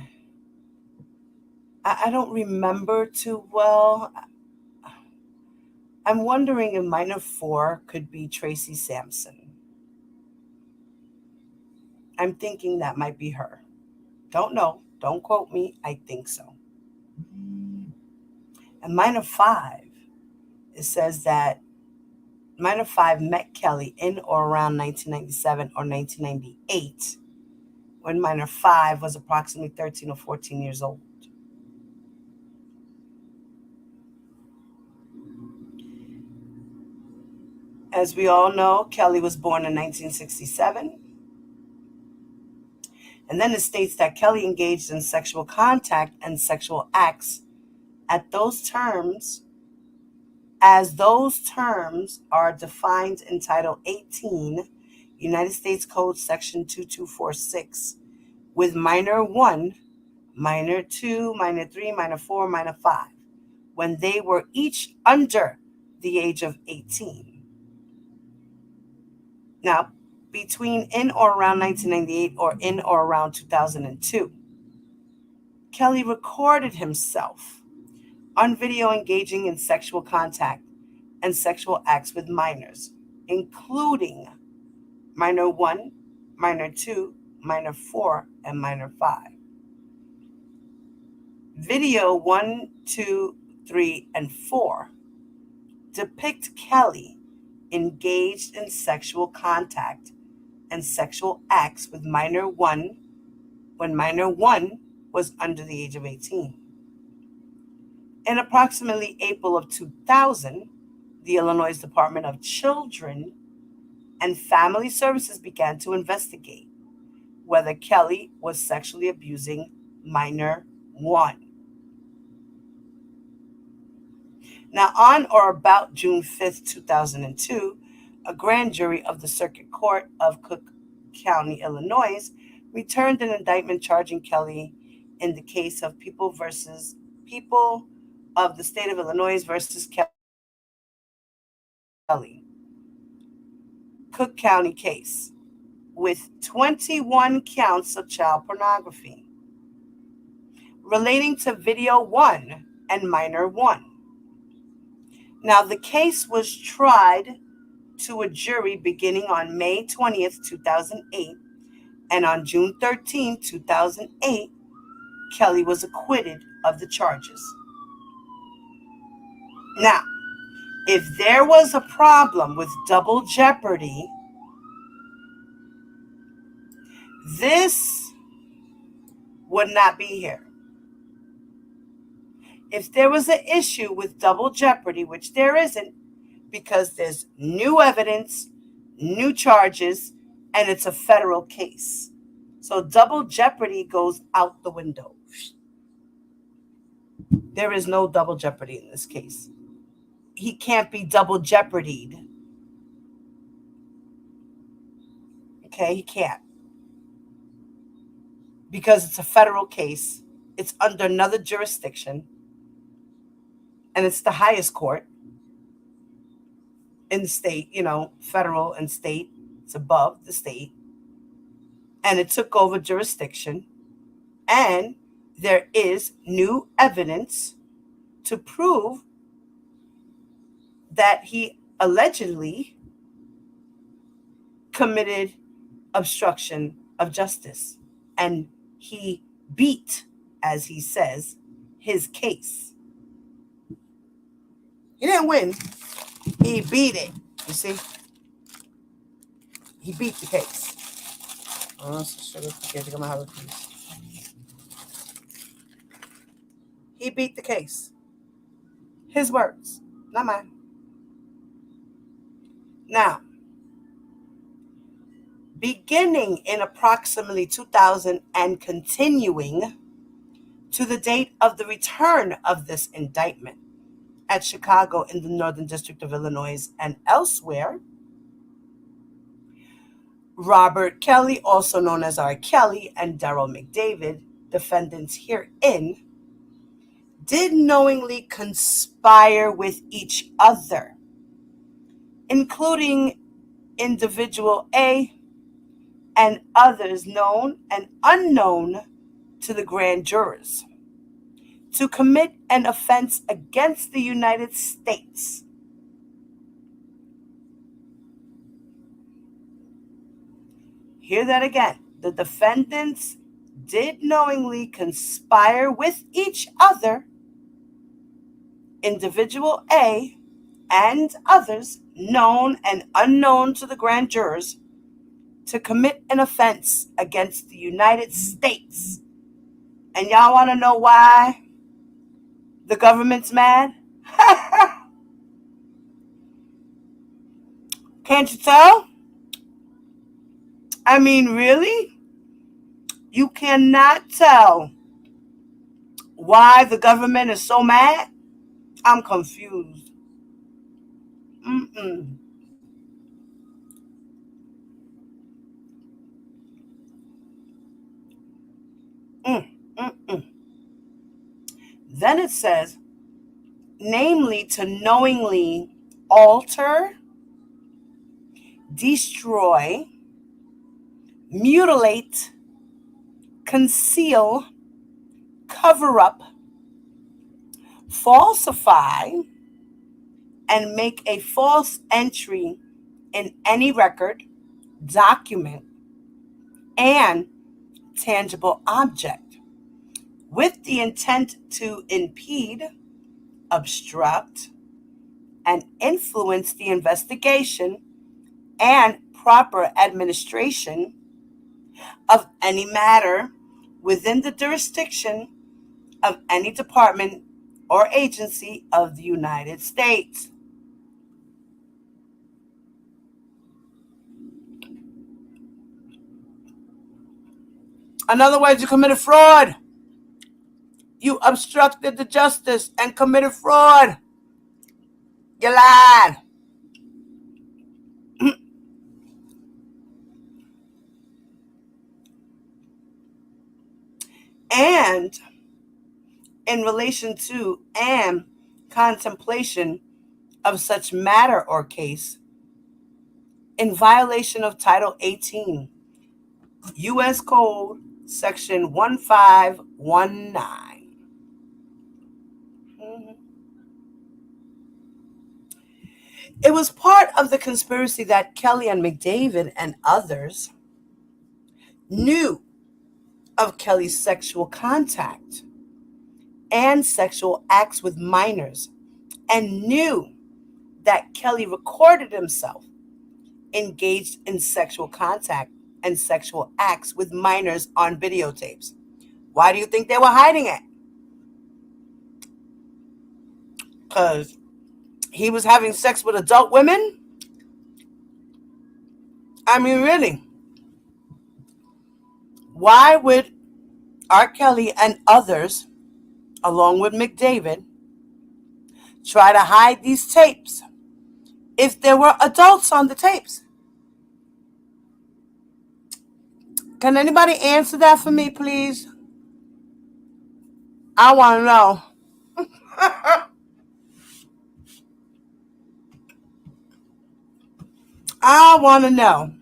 I don't remember too well. I'm wondering if Minor 4 could be Tracy Sampson. I'm thinking that might be her. Don't know. Don't quote me. I think so. And Minor 5, it says that Minor 5 met Kelly in or around 1997 or 1998, when Minor 5 was approximately 13 or 14 years old. As we all know, Kelly was born in 1967. And then it states that Kelly engaged in sexual contact and sexual acts at those terms, as those terms are defined in Title 18, United States Code Section 2246, with Minor 1, Minor 2, Minor 3, Minor 4, Minor 5, when they were each under the age of 18. Now, between in or around 1998 or in or around 2002, Kelly recorded himself on video engaging in sexual contact and sexual acts with minors, including minor 1, minor 2, minor 4, and minor 5. Video 1, 2, 3, and 4 depict Kelly engaged in sexual contact and sexual acts with minor 1 when minor 1 was under the age of 18. In approximately April of 2000, the Illinois Department of Children and Family Services began to investigate whether Kelly was sexually abusing minor 1. Now, on or about June 5th, 2002, a grand jury of the Circuit Court of Cook County, Illinois, returned an indictment charging Kelly in the case of People of the State of Illinois versus Kelly, Cook County case, with 21 counts of child pornography relating to video 1 and minor 1. Now, the case was tried to a jury beginning on May 20th, 2008, and on June 13, 2008, Kelly was acquitted of the charges. Now, if there was a problem with double jeopardy, this would not be here. If there was an issue with double jeopardy, which there isn't, because there's new evidence, new charges, and it's a federal case. So double jeopardy goes out the window. There is no double jeopardy in this case. He can't be double jeopardied. Okay, he can't. Because it's a federal case. It's under another jurisdiction. And it's the highest court in the state, federal and state. It's above the state. And it took over jurisdiction. And there is new evidence to prove that he allegedly committed obstruction of justice. And he beat, as he says, his case. He didn't win. He beat it. You see? He beat the case. He beat the case. His words, not mine. Now, beginning in approximately 2000 and continuing to the date of the return of this indictment at Chicago in the Northern District of Illinois and elsewhere, Robert Kelly, also known as R. Kelly, and Daryl McDavid, defendants herein, did knowingly conspire with each other, including individual A and others known and unknown to the grand jurors, to commit an offense against the United States. Hear that again. The defendants did knowingly conspire with each other, individual A and others known and unknown to the grand jurors, to commit an offense against the United States. And y'all want to know why the government's mad? Can't you tell? I mean, really? You cannot tell why the government is so mad? I'm confused. Then it says, namely to knowingly alter, destroy, mutilate, conceal, cover up, falsify, and make a false entry in any record, document, and tangible object with the intent to impede, obstruct, and influence the investigation and proper administration of any matter within the jurisdiction of any department or agency of the United States. In other words, you committed fraud. You obstructed the justice and committed fraud. You lied. And in relation to and contemplation of such matter or case, in violation of Title 18, U.S. Code, Section 1519. It was part of the conspiracy that Kelly and McDavid and others knew of Kelly's sexual contact and sexual acts with minors, and knew that Kelly recorded himself engaged in sexual contact and sexual acts with minors on videotapes. Why do you think they were hiding it? Because he was having sex with adult women? I mean, really. Why would R. Kelly and others, along with McDavid, try to hide these tapes if there were adults on the tapes? Can anybody answer that for me, please? I want to know. I want to know.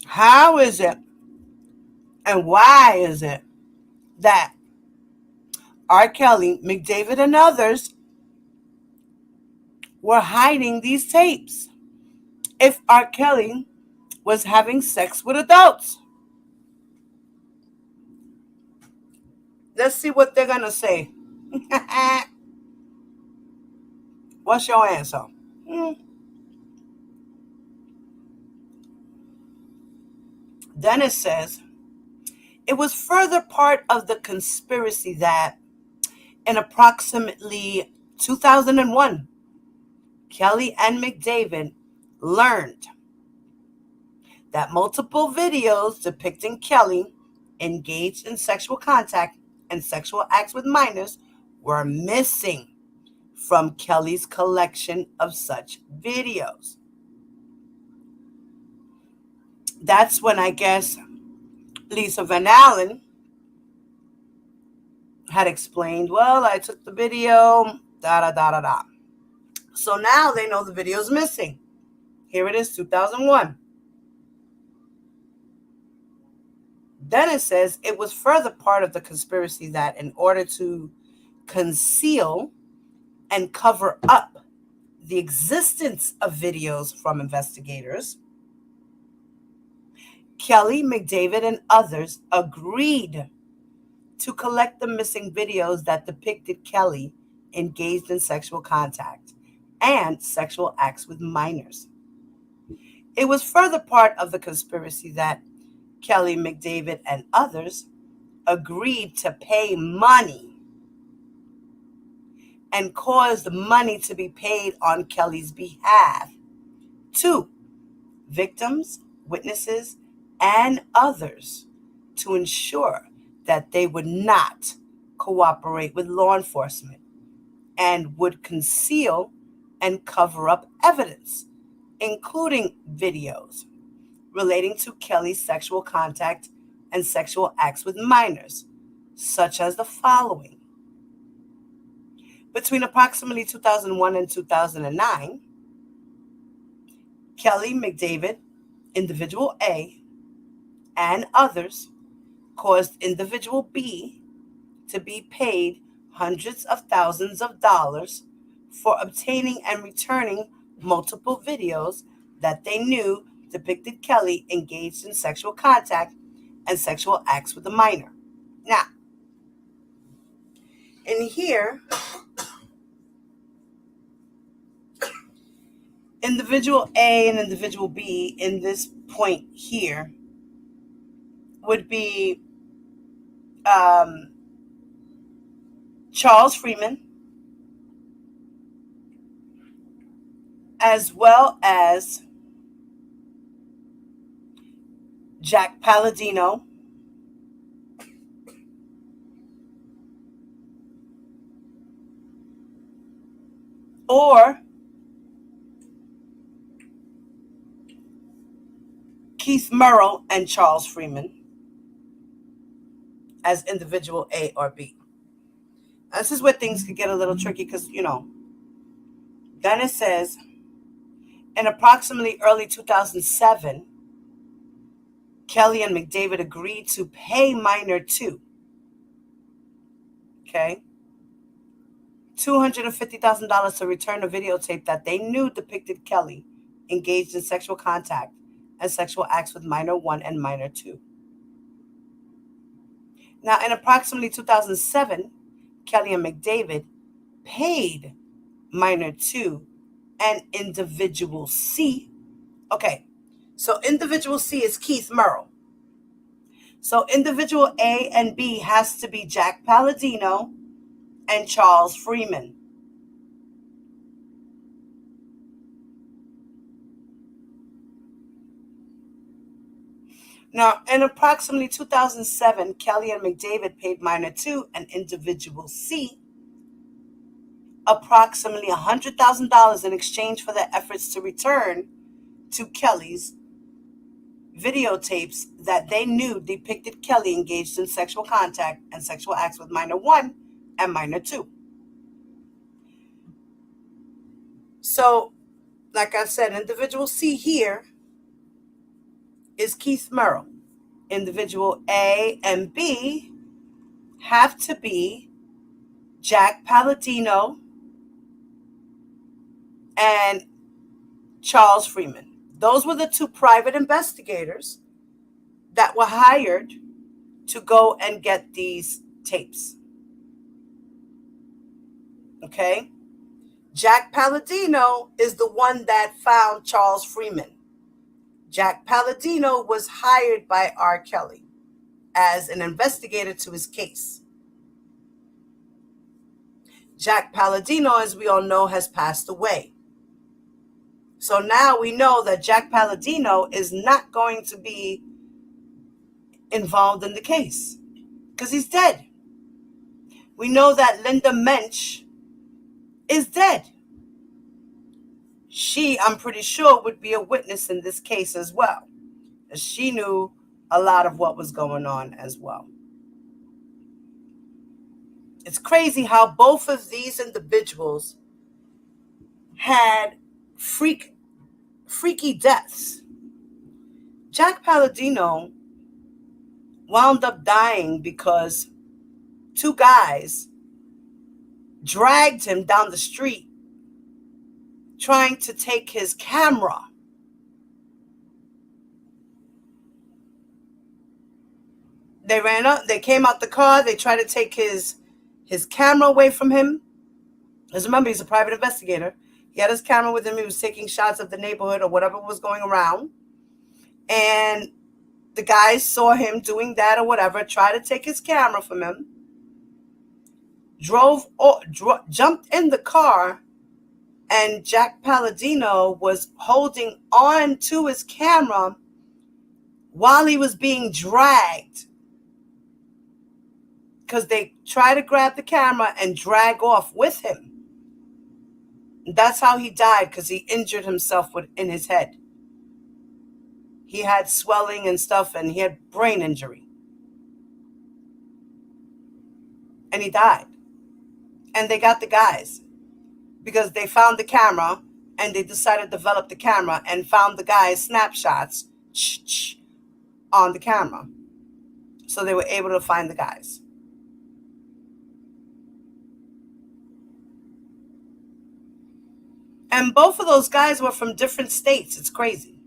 How is it and why is it that R. Kelly, McDavid, and others were hiding these tapes if R. Kelly was having sex with adults? Let's see what they're going to say. What's your answer? Then it says, it was further part of the conspiracy that in approximately 2001, Kelly and McDavid learned that multiple videos depicting Kelly engaged in sexual contact and sexual acts with minors were missing from Kelly's collection of such videos. That's when I guess Lisa Van Allen had explained, well, I took the video, da-da-da-da-da. So now they know the video's missing. Here it is, 2001. Then it says it was further part of the conspiracy that in order to conceal and cover up the existence of videos from investigators, Kelly, McDavid, and others agreed to collect the missing videos that depicted Kelly engaged in sexual contact and sexual acts with minors. It was further part of the conspiracy that Kelly, McDavid, and others agreed to pay money and caused money to be paid on Kelly's behalf to victims, witnesses, and others to ensure that they would not cooperate with law enforcement and would conceal and cover up evidence, including videos relating to Kelly's sexual contact and sexual acts with minors, such as the following. Between approximately 2001 and 2009, Kelly, McDavid, individual A, and others caused individual B to be paid hundreds of thousands of dollars for obtaining and returning multiple videos that they knew depicted Kelly engaged in sexual contact and sexual acts with a minor. Now, in here, individual A and individual B in this point here would be Charles Freeman, as well as Jack Palladino, or Keith Murrow and Charles Freeman as individual A or B. Now, this is where things could get a little tricky because, then it says, in approximately early 2007, Kelly and McDavid agreed to pay minor 2, okay, $250,000 to return a videotape that they knew depicted Kelly engaged in sexual contact and sexual acts with minor 1 and minor 2. Now, in approximately 2007, Kelly and McDavid paid minor 2 and individual C. Okay, so individual C is Keith Murrow. So individual A and B has to be Jack Palladino and Charles Freeman. Now, in approximately 2007, Kelly and McDavid paid minor 2 and individual C approximately $100,000 in exchange for their efforts to return to Kelly's videotapes that they knew depicted Kelly engaged in sexual contact and sexual acts with minor 1 and minor 2. So, like I said, individual C here is Keith Murrow. Individual A and B have to be Jack Palladino and Charles Freeman. Those were the 2 private investigators that were hired to go and get these tapes. Okay? Jack Palladino is the one that found Charles Freeman. Jack Palladino was hired by R. Kelly as an investigator to his case. Jack Palladino, as we all know, has passed away. So now we know that Jack Palladino is not going to be involved in the case because he's dead. We know that Linda Mensch is dead. She, I'm pretty sure, would be a witness in this case as well. She knew a lot of what was going on as well. It's crazy how both of these individuals had freaky deaths. Jack Palladino wound up dying because 2 guys dragged him down the street trying to take his camera. They ran up, they came out the car, they tried to take his camera away from him. Because remember, he's a private investigator. He had his camera with him. He was taking shots of the neighborhood or whatever was going around. And the guys saw him doing that or whatever, tried to take his camera from him, jumped in the car, and Jack Palladino was holding on to his camera while he was being dragged. Because they tried to grab the camera and drag off with him. That's how he died, because he injured himself in his head. He had swelling and stuff, and he had brain injury. And he died. And they got the guys because they found the camera, and they decided to develop the camera and found the guy's snapshots on the camera. So they were able to find the guys. And both of those guys were from different states. It's crazy.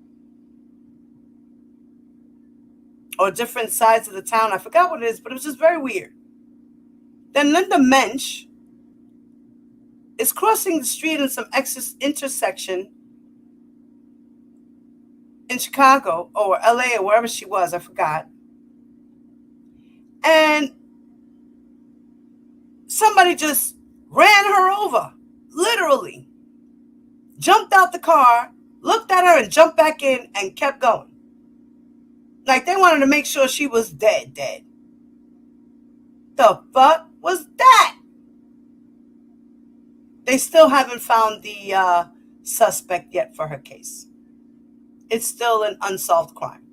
Or different sides of the town. I forgot what it is, but it was just very weird. Then Linda Mensch is crossing the street in some intersection in Chicago or LA or wherever she was. I forgot. And somebody just ran her over. Literally. Jumped out the car, looked at her and jumped back in and kept going. Like they wanted to make sure she was dead. The fuck was that? They still haven't found the suspect yet for her case. It's still an unsolved crime.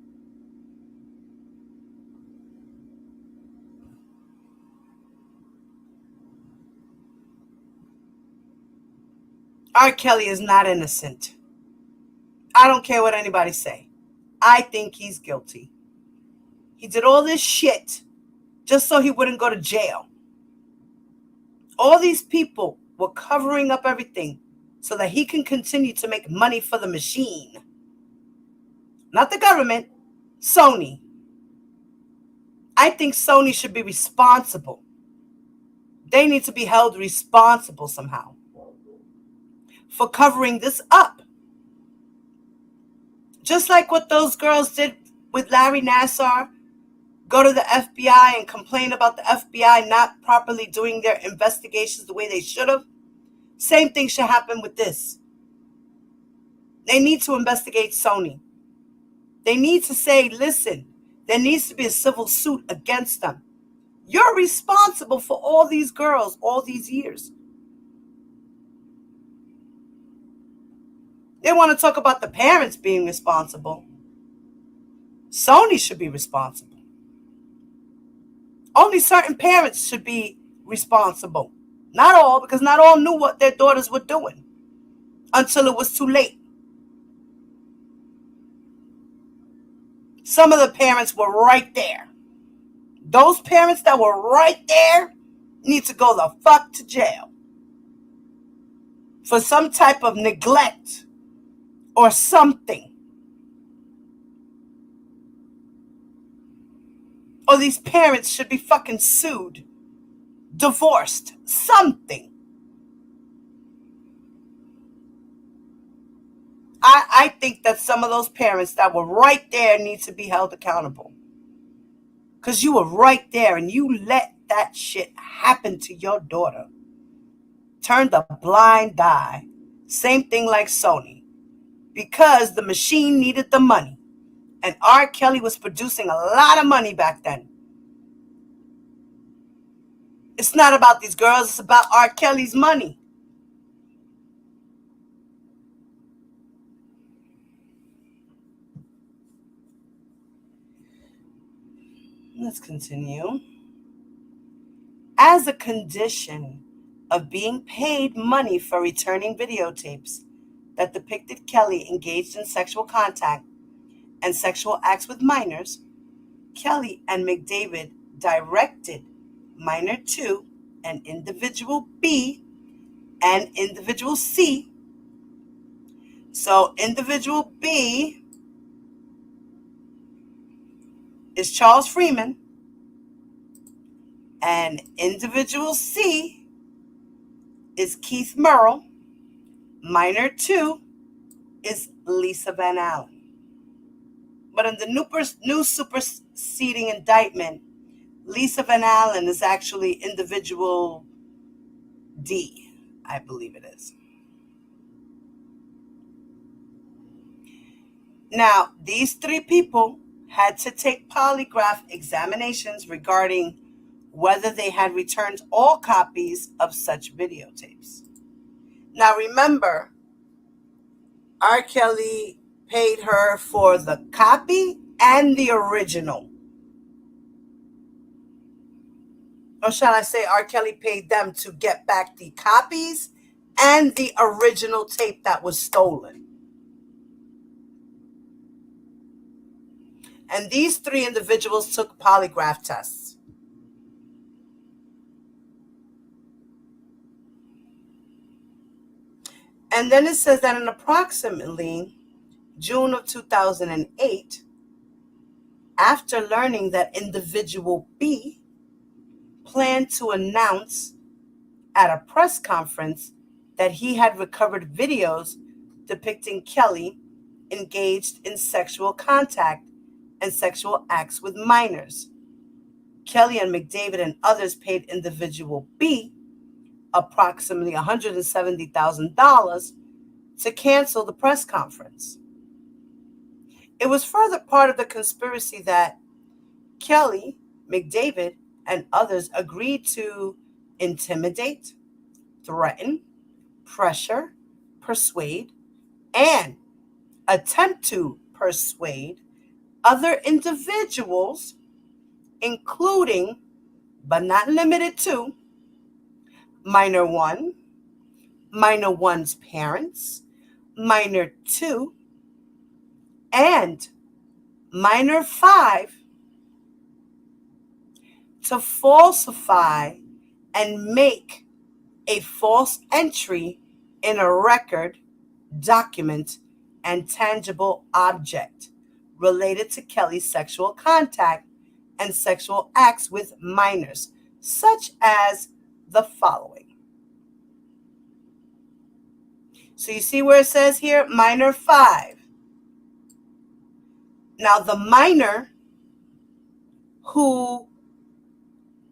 R. Kelly is not innocent. I don't care what anybody say. I think he's guilty. He did all this shit just so he wouldn't go to jail. All these people were covering up everything so that he can continue to make money for the machine. Not the government, Sony. I think Sony should be responsible. They need to be held responsible somehow for covering this up. Just like what those girls did with Larry Nassar, go to the FBI and complain about the FBI not properly doing their investigations the way they should have. Same thing should happen with this. They need to investigate Sony. They need to say, listen, there needs to be a civil suit against them. You're responsible for all these girls all these years. They want to talk about the parents being responsible. Sony should be responsible. Only certain parents should be responsible. Not all, because not all knew what their daughters were doing until it was too late. Some of the parents were right there. Those parents that were right there need to go the fuck to jail for some type of neglect or something. Or these parents should be fucking sued, divorced, something. I think that some of those parents that were right there need to be held accountable. Because you were right there and you let that shit happen to your daughter. Turned a blind eye. Same thing like Sony. Because the machine needed the money. And R. Kelly was producing a lot of money back then. It's not about these girls. It's about R. Kelly's money. Let's continue. As a condition of being paid money for returning videotapes that depicted Kelly engaged in sexual contact and sexual acts with minors, Kelly and McDavid directed Minor 2 and Individual B and Individual C. So Individual B is Charles Freeman, and Individual C is Keith Merrill. Minor 2 is Lisa Van Allen. But in the new superseding indictment, Lisa Van Allen is actually Individual D, I believe it is. Now, these three people had to take polygraph examinations regarding whether they had returned all copies of such videotapes. Now, remember, R. Kelly paid her for the copy and the original. Or shall I say R. Kelly paid them to get back the copies and the original tape that was stolen. And these 3 individuals took polygraph tests. And then it says that in approximately June of 2008, after learning that individual B planned to announce at a press conference that he had recovered videos depicting Kelly engaged in sexual contact and sexual acts with minors, Kelly and McDavid and others paid individual B approximately $170,000 to cancel the press conference. It was further part of the conspiracy that Kelly, McDavid, and others agreed to intimidate, threaten, pressure, persuade, and attempt to persuade other individuals, including, but not limited to, minor 1, minor 1's parents, minor 2, and minor 5 to falsify and make a false entry in a record, document, and tangible object related to Kelly's sexual contact and sexual acts with minors, such as the following. So you see where it says here, minor 5. Now the minor who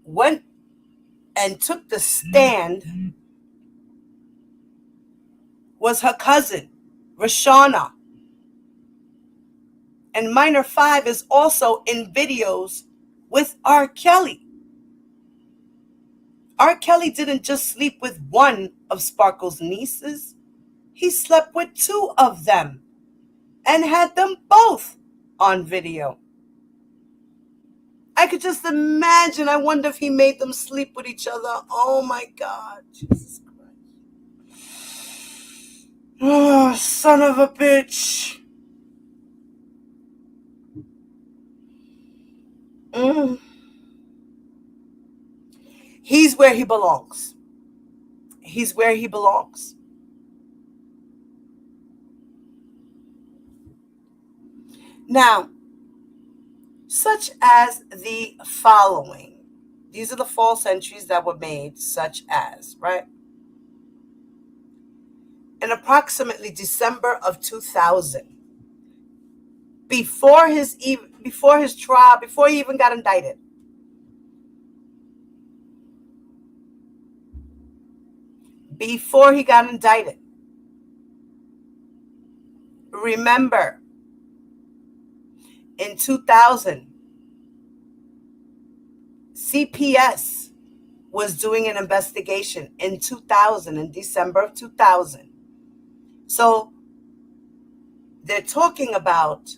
went and took the stand was her cousin, Rashana. And minor 5 is also in videos with R. Kelly. R. Kelly didn't just sleep with one of Sparkle's nieces. He slept with 2 of them and had them both on video. I could just imagine. I wonder if he made them sleep with each other. Oh my God. Jesus Christ. Oh, son of a bitch. He's where he belongs. He's where he belongs. Now, such as the following. These are the false entries that were made, such as, right? In approximately December of 2000, before his trial, before he even got indicted, remember, in 2000, CPS was doing an investigation in 2000, in December of 2000. So they're talking about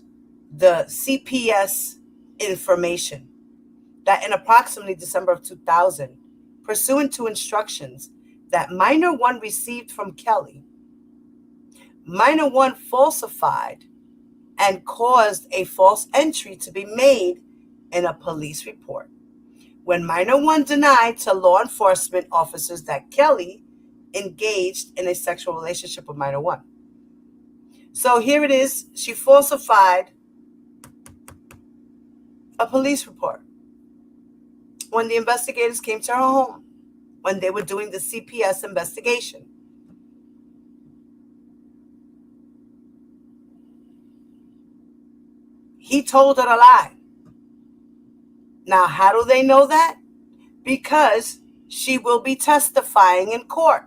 the CPS information that in approximately December of 2000, pursuant to instructions that minor 1 received from Kelly, minor 1 falsified and caused a false entry to be made in a police report when minor 1 denied to law enforcement officers that Kelly engaged in a sexual relationship with minor 1. So here it is. She falsified a police report when the investigators came to her home, when they were doing the CPS investigation. He told her to lie. Now, how do they know that? Because she will be testifying in court.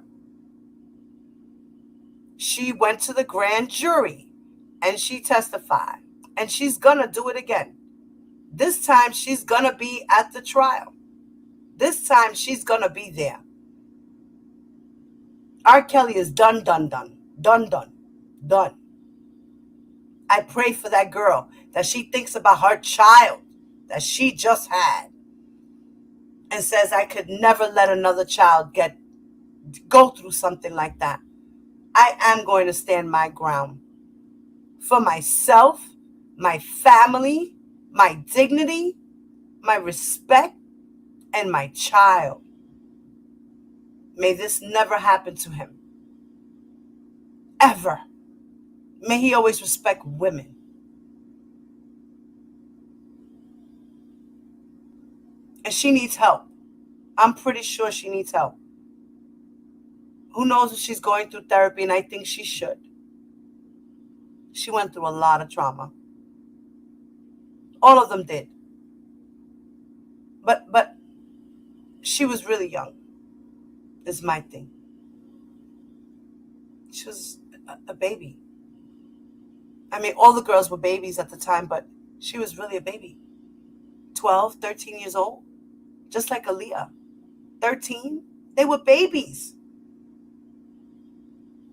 She went to the grand jury and she testified. And she's going to do it again. This time she's going to be at the trial. This time she's going to be there. R. Kelly is done. I pray for that girl that she thinks about her child that she just had and says, I could never let another child go through something like that. I am going to stand my ground for myself, my family, my dignity, my respect, and my child. May this never happen to him. Ever. May he always respect women. And she needs help. I'm pretty sure she needs help. Who knows if she's going through therapy, and I think she should. She went through a lot of trauma. All of them did. But she was really young, is my thing. She was a baby. I mean, all the girls were babies at the time, but she was really a baby. 12, 13 years old, just like Aaliyah. 13, they were babies.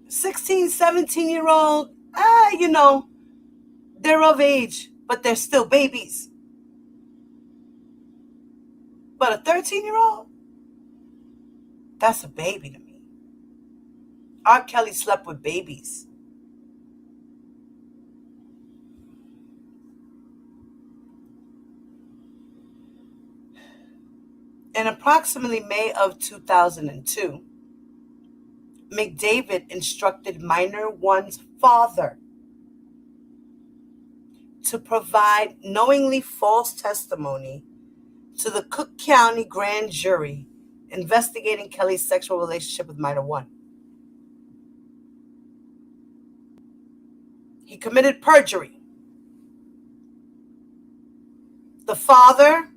16, 17-year-old, they're of age, but they're still babies. But a 13-year-old, that's a baby to me. R. Kelly slept with babies. In approximately May of 2002, McDavid instructed minor one's father to provide knowingly false testimony to the Cook County grand jury investigating Kelly's sexual relationship with minor one. He committed perjury. The father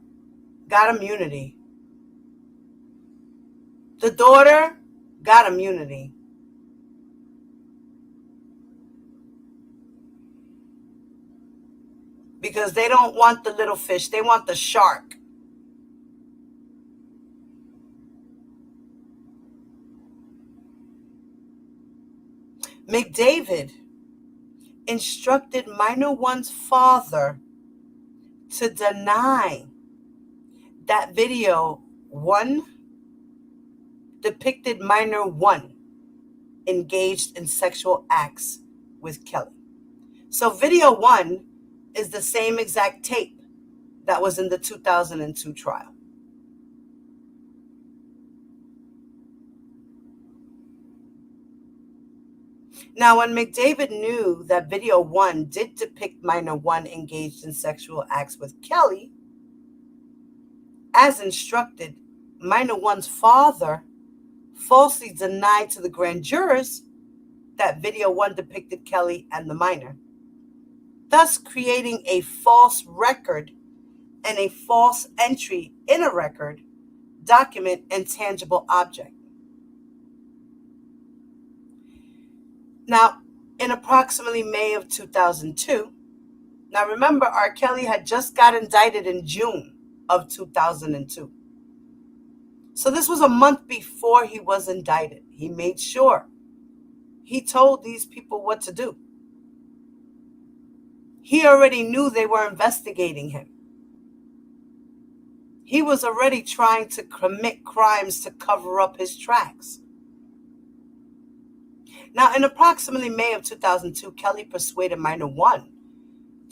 got immunity. The daughter got immunity. Because they don't want the little fish, they want the shark. McDavid instructed minor one's father to deny that video one depicted minor one engaged in sexual acts with Kelly. So video one is the same exact tape that was in the 2002 trial. Now, when McDavid knew that video one did depict minor one engaged in sexual acts with Kelly, as instructed, minor one's father falsely denied to the grand jurors that video one depicted Kelly and the minor, thus creating a false record and a false entry in a record, document, and tangible object. Now, in approximately May of 2002, now remember, R. Kelly had just got indicted in June of 2002. So this was a month before he was indicted. He made sure he told these people what to do. He already knew they were investigating him. He was already trying to commit crimes to cover up his tracks. Now, in approximately May of 2002, Kelly persuaded minor one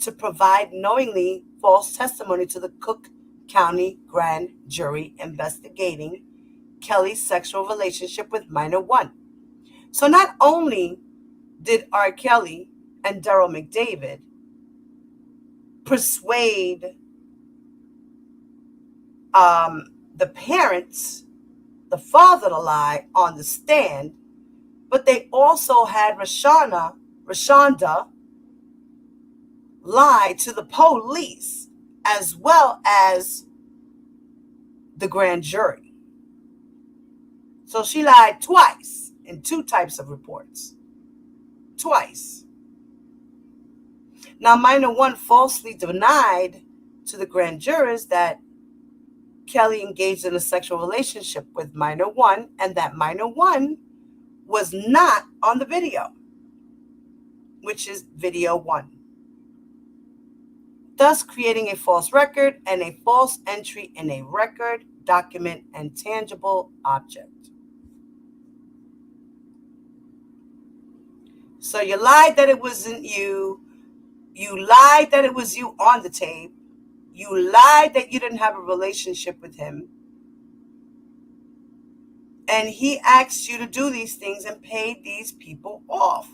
to provide knowingly false testimony to the Cook County grand jury investigating Kelly's sexual relationship with minor one. So not only did R. Kelly and Daryl McDavid persuade the parents, the father, to lie on the stand, but they also had Rashonda lie to the police as well as the grand jury. So she lied twice in two types of reports. Twice. Now, minor one falsely denied to the grand jurors that Kelly engaged in a sexual relationship with minor one and that minor one was not on the video, which is video one, thus creating a false record and a false entry in a record, document, and tangible object. So you lied that it wasn't you. You lied that it was you on the tape. You lied that you didn't have a relationship with him. And he asked you to do these things and paid these people off.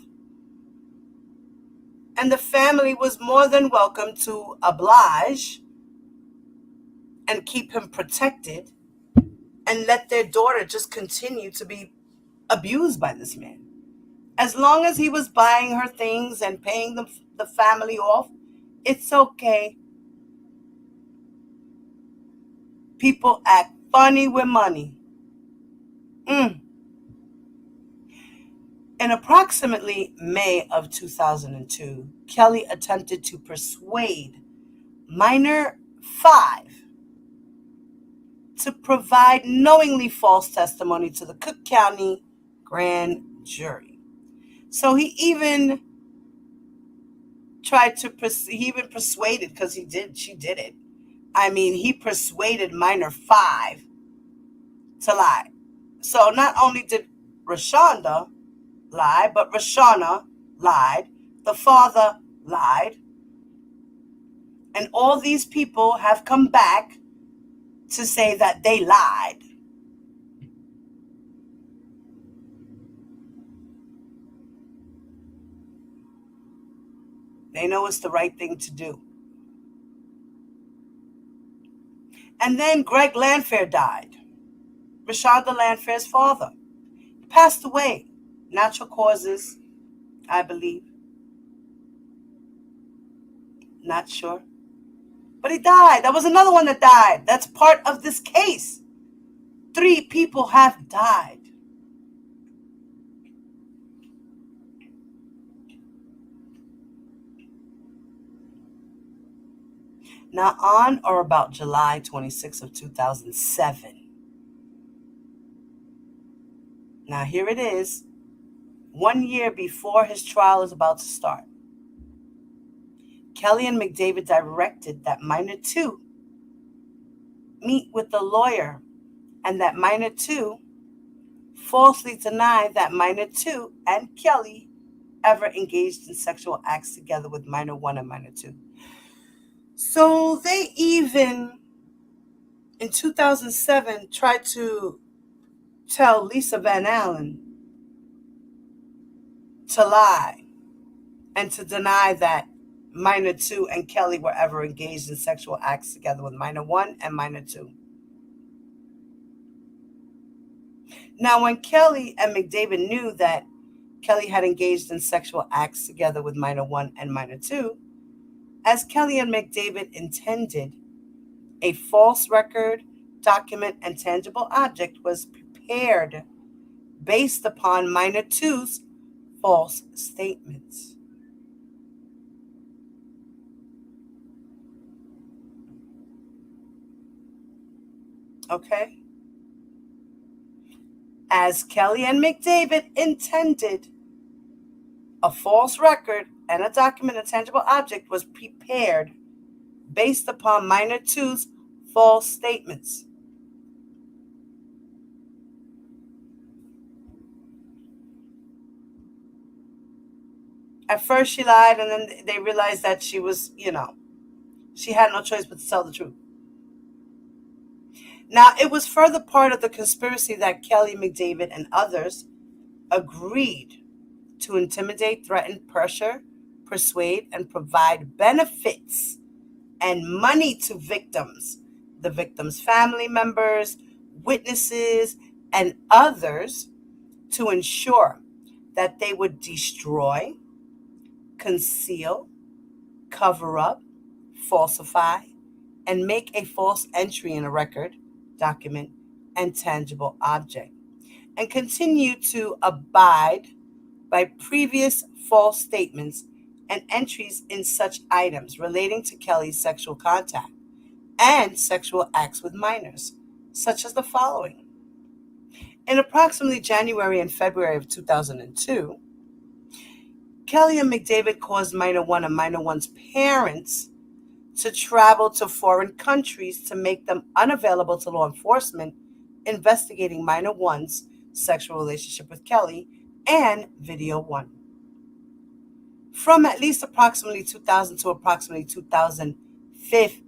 And the family was more than welcome to oblige and keep him protected and let their daughter just continue to be abused by this man. As long as he was buying her things and paying the family off, it's okay. People act funny with money. In approximately May of 2002, Kelly attempted to persuade minor 5 to provide knowingly false testimony to the Cook County grand jury. So he even tried to, he even persuaded, because she did it. I mean, he persuaded minor 5 to lie. So not only did Rashonda lie, but Rashana lied, the father lied, and all these people have come back to say that they lied. They know it's the right thing to do. And then Greg Landfair died. Rashonda Landfair's father. He passed away. Natural causes, I believe. Not sure. But he died. That was another one that died. That's part of this case. 3 people have died. Now, on or about July 26th of 2007. Now, here it is. 1 year before his trial is about to start. Kelly and McDavid directed that minor 2 meet with the lawyer, and that minor 2 falsely denied that minor 2 and Kelly ever engaged in sexual acts together with minor 1 and minor 2. So they even, in 2007, tried to tell Lisa Van Allen to lie and to deny that minor 2 and Kelly were ever engaged in sexual acts together with minor 1 and minor 2. Now, when Kelly and McDavid knew that Kelly had engaged in sexual acts together with minor 1 and minor 2, as Kelly and McDavid intended, a false record, document, and tangible object was prepared based upon minor 2's false statements. Okay? As Kelly and McDavid intended, a false record and a document, a tangible object, was prepared based upon minor 2's false statements. At first she lied, and then they realized that she was, she had no choice but to tell the truth. Now, it was further part of the conspiracy that Kelly, McDavid, and others agreed to intimidate, threaten, pressure, persuade, and provide benefits and money to victims, the victims' family members, witnesses, and others, to ensure that they would destroy, conceal, cover up, falsify, and make a false entry in a record, document, and tangible object, and continue to abide by previous false statements and entries in such items relating to Kelly's sexual contact and sexual acts with minors, such as the following. In approximately January and February of 2002, Kelly and McDavid caused minor 1 and minor 1's parents to travel to foreign countries to make them unavailable to law enforcement investigating minor 1's sexual relationship with Kelly and video 1. From at least approximately 2000 to approximately 2015,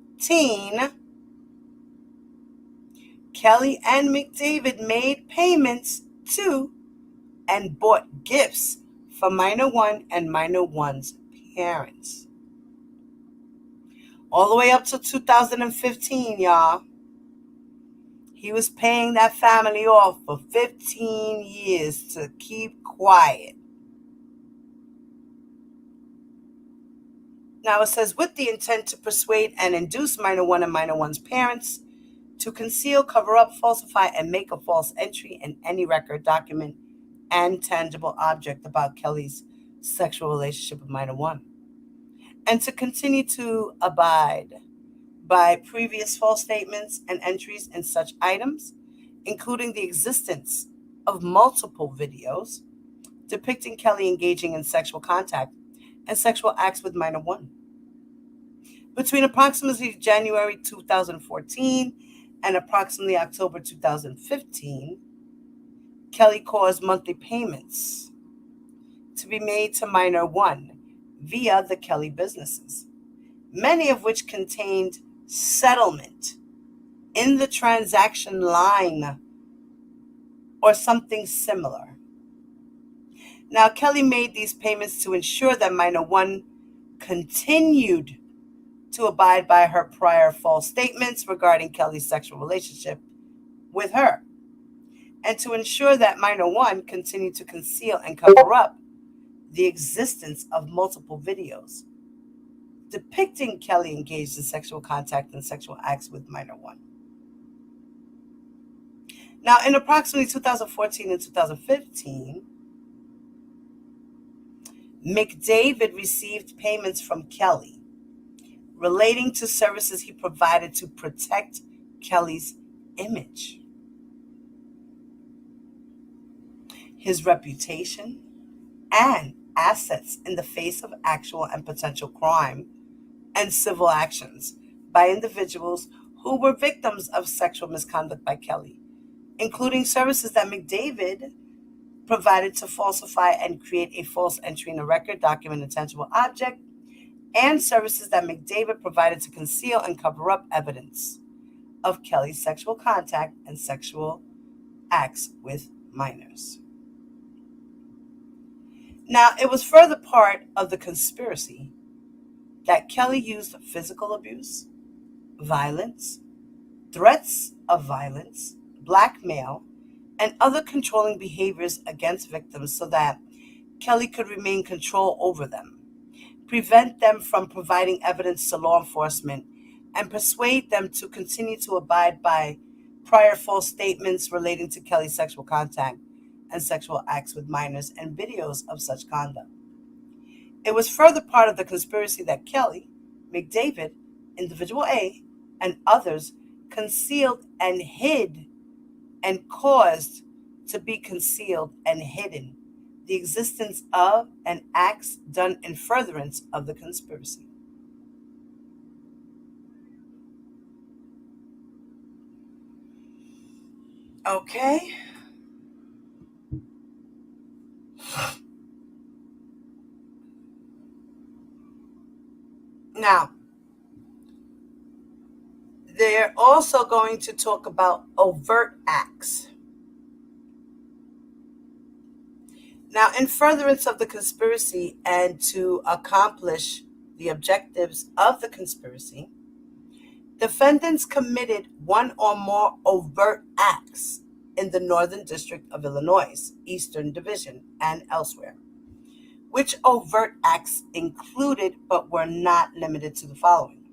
Kelly and McDavid made payments to and bought gifts for minor one and minor one's parents. All the way up to 2015, y'all. He was paying that family off for 15 years to keep quiet. Now it says, with the intent to persuade and induce minor one and minor one's parents to conceal, cover up, falsify, and make a false entry in any record, document, and tangible object about Kelly's sexual relationship with minor one, and to continue to abide by previous false statements and entries in such items, including the existence of multiple videos depicting Kelly engaging in sexual contact and sexual acts with minor one. Between approximately January 2014 and approximately October 2015, Kelly caused monthly payments to be made to minor one via the Kelly businesses, many of which contained settlement in the transaction line or something similar. Now, Kelly made these payments to ensure that minor one continued to abide by her prior false statements regarding Kelly's sexual relationship with her, and to ensure that minor one continued to conceal and cover up the existence of multiple videos depicting Kelly engaged in sexual contact and sexual acts with minor one. Now, in approximately 2014 and 2015, McDavid received payments from Kelly relating to services he provided to protect Kelly's image, his reputation, and assets in the face of actual and potential crime and civil actions by individuals who were victims of sexual misconduct by Kelly, including services that McDavid provided to falsify and create a false entry in a record, document, and tangible object, and services that McDavid provided to conceal and cover up evidence of Kelly's sexual contact and sexual acts with minors. Now, it was further part of the conspiracy that Kelly used physical abuse, violence, threats of violence, blackmail, and other controlling behaviors against victims so that Kelly could remain control over them, prevent them from providing evidence to law enforcement, and persuade them to continue to abide by prior false statements relating to Kelly's sexual contact and sexual acts with minors and videos of such conduct. It was further part of the conspiracy that Kelly, McDavid, Individual A, and others concealed and hid and caused to be concealed and hidden the existence of and acts done in furtherance of the conspiracy. Okay. Now, they're also going to talk about overt acts. Now, in furtherance of the conspiracy and to accomplish the objectives of the conspiracy, defendants committed one or more overt acts in the Northern District of Illinois, Eastern Division, and elsewhere, which overt acts included but were not limited to the following.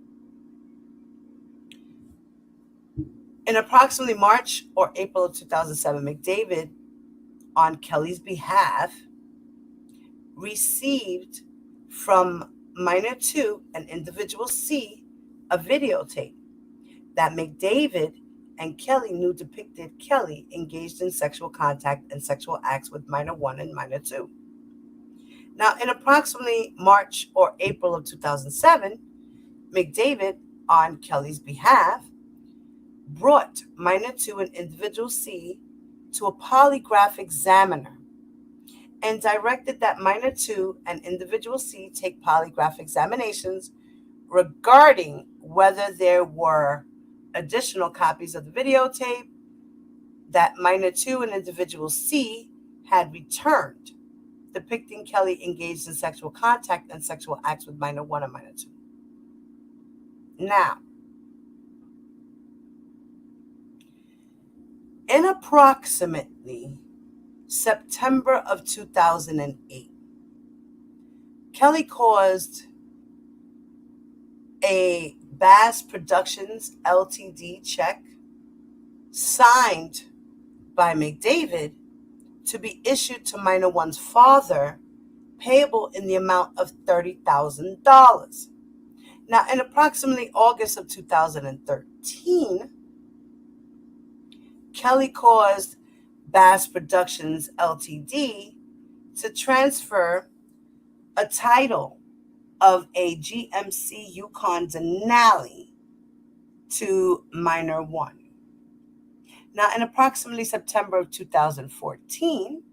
In approximately March or April of 2007, McDavid, on Kelly's behalf, received from minor 2 and individual C a videotape that McDavid and Kelly knew depicted Kelly engaged in sexual contact and sexual acts with minor 1 and minor 2. Now, in approximately March or April of 2007, McDavid, on Kelly's behalf, brought minor 2 and individual C to a polygraph examiner and directed that minor 2 and individual C take polygraph examinations regarding whether there were additional copies of the videotape that minor 2 and individual C had returned, depicting Kelly engaged in sexual contact and sexual acts with minor 1 and minor 2. Now, in approximately September of 2008, Kelly caused a Bass Productions Ltd check signed by McDavid to be issued to minor 1's father, payable in the amount of $30,000. Now, in approximately August of 2013, Kelly caused Bass Productions Ltd to transfer a title of a GMC Yukon Denali to minor 1. Now, in approximately September of 2014,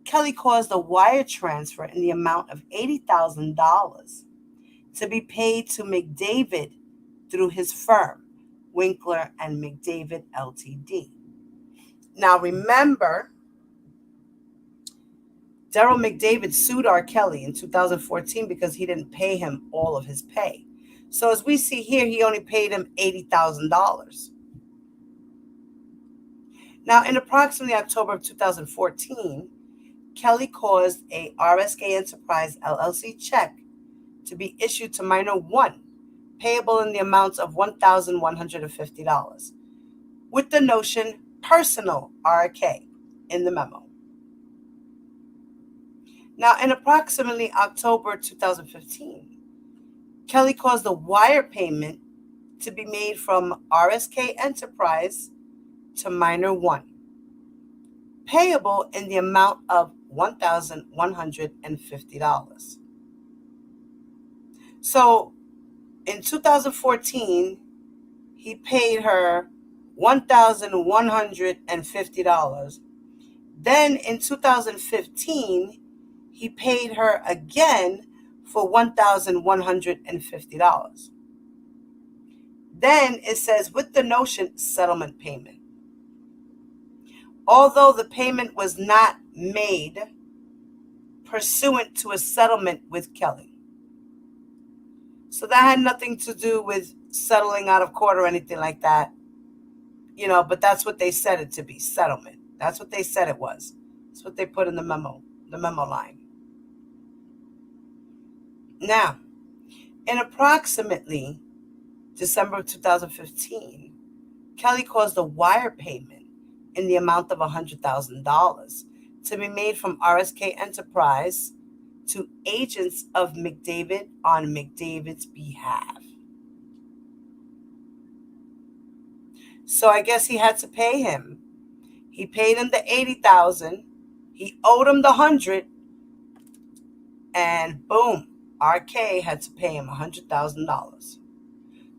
Kelly caused a wire transfer in the amount of $80,000 to be paid to McDavid through his firm, Winkler and McDavid Ltd. Now, remember, Daryl McDavid sued R. Kelly in 2014 because he didn't pay him all of his pay. So as we see here, he only paid him $80,000. Now, in approximately October of 2014, Kelly caused a RSK Enterprise LLC check to be issued to minor 1, payable in the amounts of $1,150, with the notion personal RK in the memo. Now, in approximately October 2015, Kelly caused a wire payment to be made from RSK Enterprise to minor 1, payable in the amount of $1,150. So in 2014, he paid her $1,150. Then in 2015, he paid her again for $1,150. Then it says, with the notion settlement payment. Although the payment was not made pursuant to a settlement with Kelly. So that had nothing to do with settling out of court or anything like that. You know, but that's what they said it to be, settlement. That's what they said it was. That's what they put in the memo line. Now, in approximately December of 2015, Kelly caused a wire payment in the amount of $100,000 to be made from RSK Enterprise to agents of McDavid on McDavid's behalf. So I guess he had to pay him. He paid him the $80,000. He owed him the $100,000, and boom, RK had to pay him $100,000.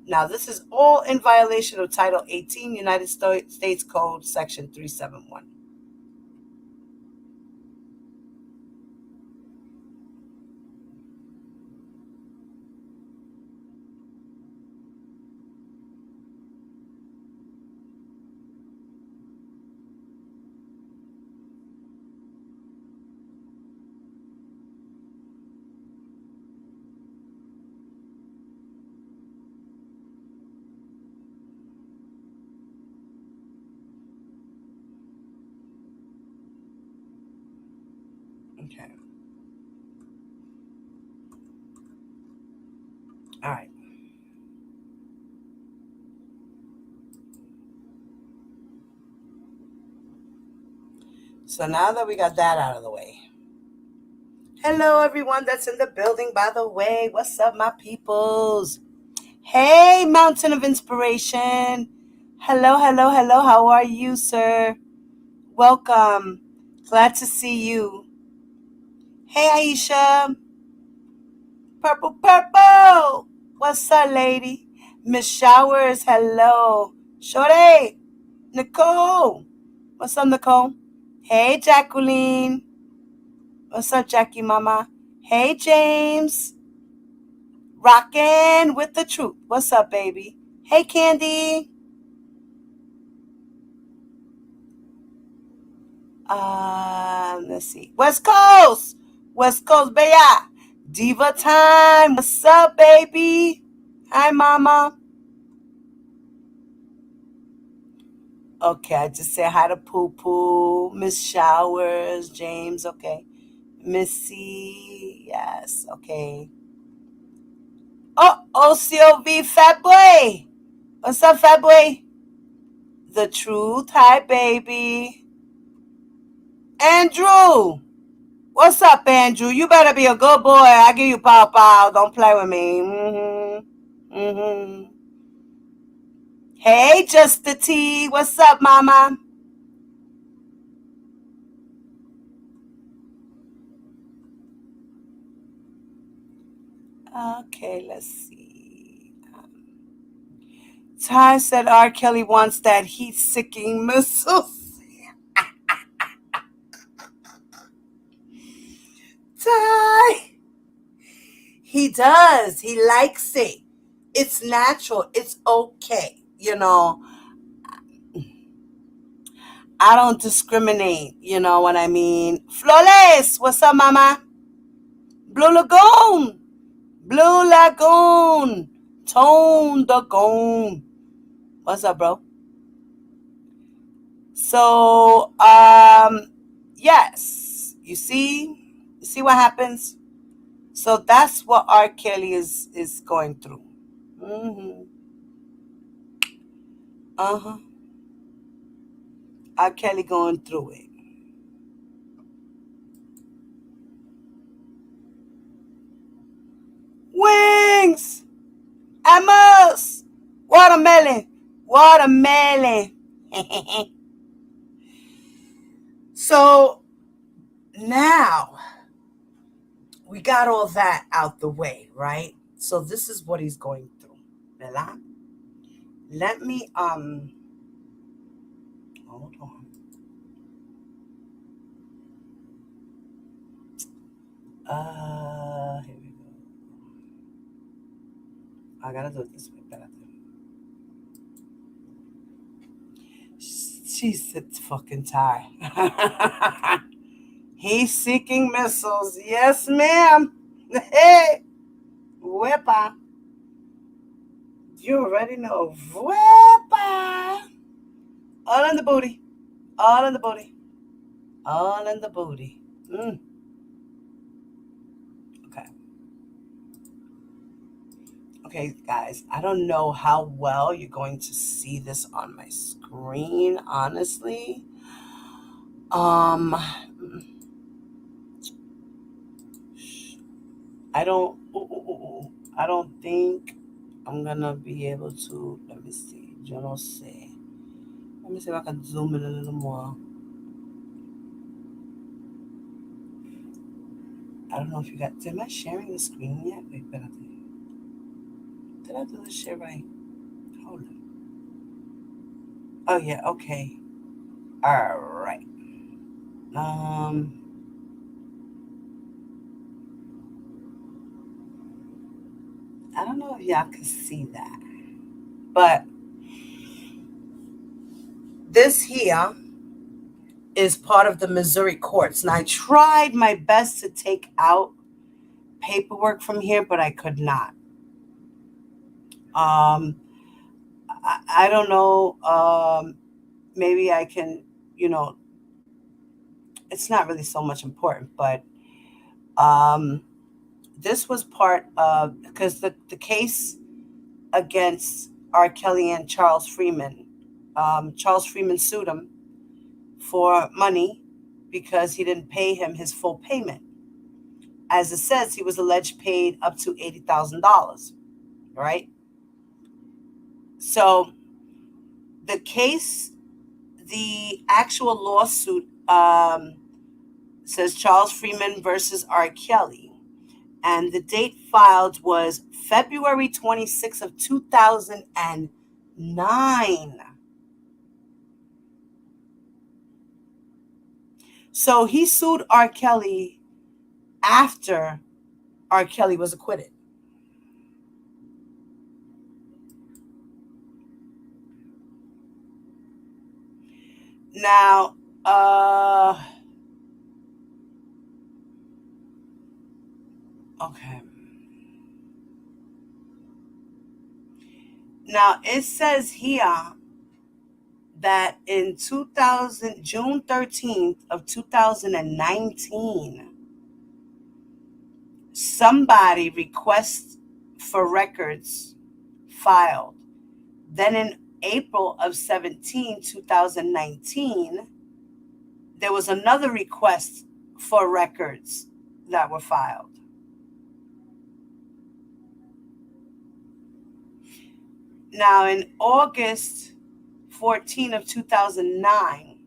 Now, this is all in violation of Title 18, United States Code, Section 371. Okay. All right. So now that we got that out of the way. Hello, everyone that's in the building, by the way. What's up, my peoples? Hey, Mountain of Inspiration. Hello, hello, hello. How are you, sir? Welcome. Glad to see you. Hey, Aisha. Purple, purple. What's up, lady? Miss Showers, hello. Shorty. Nicole. What's up, Nicole? Hey, Jacqueline. What's up, Jackie Mama? Hey, James. Rockin' with the truth. What's up, baby? Hey, Candy. Let's see. West Coast, Baya. Diva time. What's up, baby? Hi, mama. Okay, I just said hi to Poo Poo, Miss Showers, James. Okay, Missy. Yes. Okay. Oh, OCOV, Fat Boy. What's up, Fat Boy? The truth. Hi, baby. Andrew. What's up, Andrew? You better be a good boy. I give you pow pow. Don't play with me. Hey, Just the T. What's up, mama? Okay, let's see. Ty said R. Kelly wants that heat-seeking missile. Ty. He does. He likes it. It's natural. It's okay. You know, I don't discriminate. You know what I mean? Flores, what's up, mama? Blue Lagoon. Blue Lagoon. Tone the Goon. What's up, bro? So, yes. You see what happens? So that's what R. Kelly is going through. R. Kelly going through it. Wings! Amos! Watermelon! So now we got all that out the way, right? So this is what he's going through. ¿Verdad? Let me hold on. Here we go. I gotta do it this way. She's fucking tired. He's seeking missiles. Yes, ma'am. Hey, wepa. You already know. Wepa. All in the booty. All in the booty. All in the booty. Okay. Okay, guys. I don't know how well you're going to see this on my screen, honestly. I don't think I'm gonna be able to. Let me see. Yo no sé. Let me see if I can zoom in a little more. I don't know if you got. Am I sharing the screen yet? Wait, did I do this shit right? Hold on. Oh yeah. Okay. All right. I don't know if y'all can see that, but this here is part of the Missouri courts. And I tried my best to take out paperwork from here, but I could not. I don't know. Maybe I can, it's not really so much important, but this was part of, because the case against R. Kelly and Charles Freeman, Charles Freeman sued him for money because he didn't pay him his full payment. As it says, he was alleged paid up to $80,000, right? So the case, the actual lawsuit says Charles Freeman versus R. Kelly. And the date filed was February 26th of 2009. So he sued R. Kelly after R. Kelly was acquitted. Now, okay. Now it says here that in June 13th of 2019, somebody requests for records filed. Then in April of 2019, there was another request for records that were filed. Now in August 14 of 2009,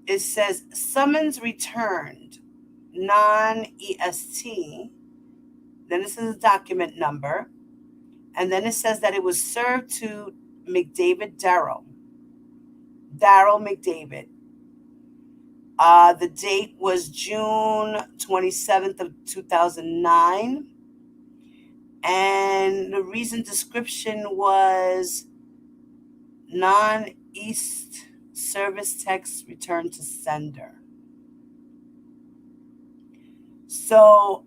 it says summons returned, non-EST. Then this is a document number. And then it says that it was served to Daryl McDavid. The date was June 27th of 2009. And the reason description was non-East service text returned to sender. So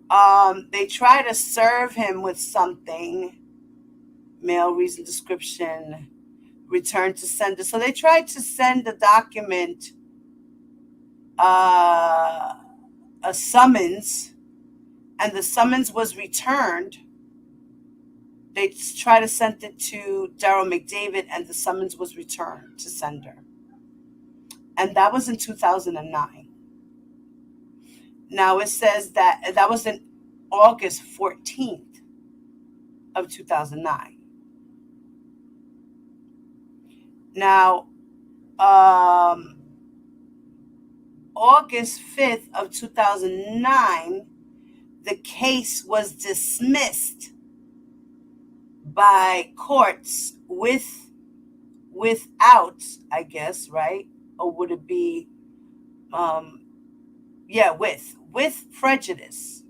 they try to serve him with something. Mail reason description return to sender. So they tried to send the document a summons, and the summons was returned. They tried to send it to Daryl McDavid, and the summons was returned to sender. And that was in 2009. Now it says that was in August 14th of 2009. Now, August 5th of 2009, the case was dismissed by courts without, I guess, right? Or would it be, with prejudice.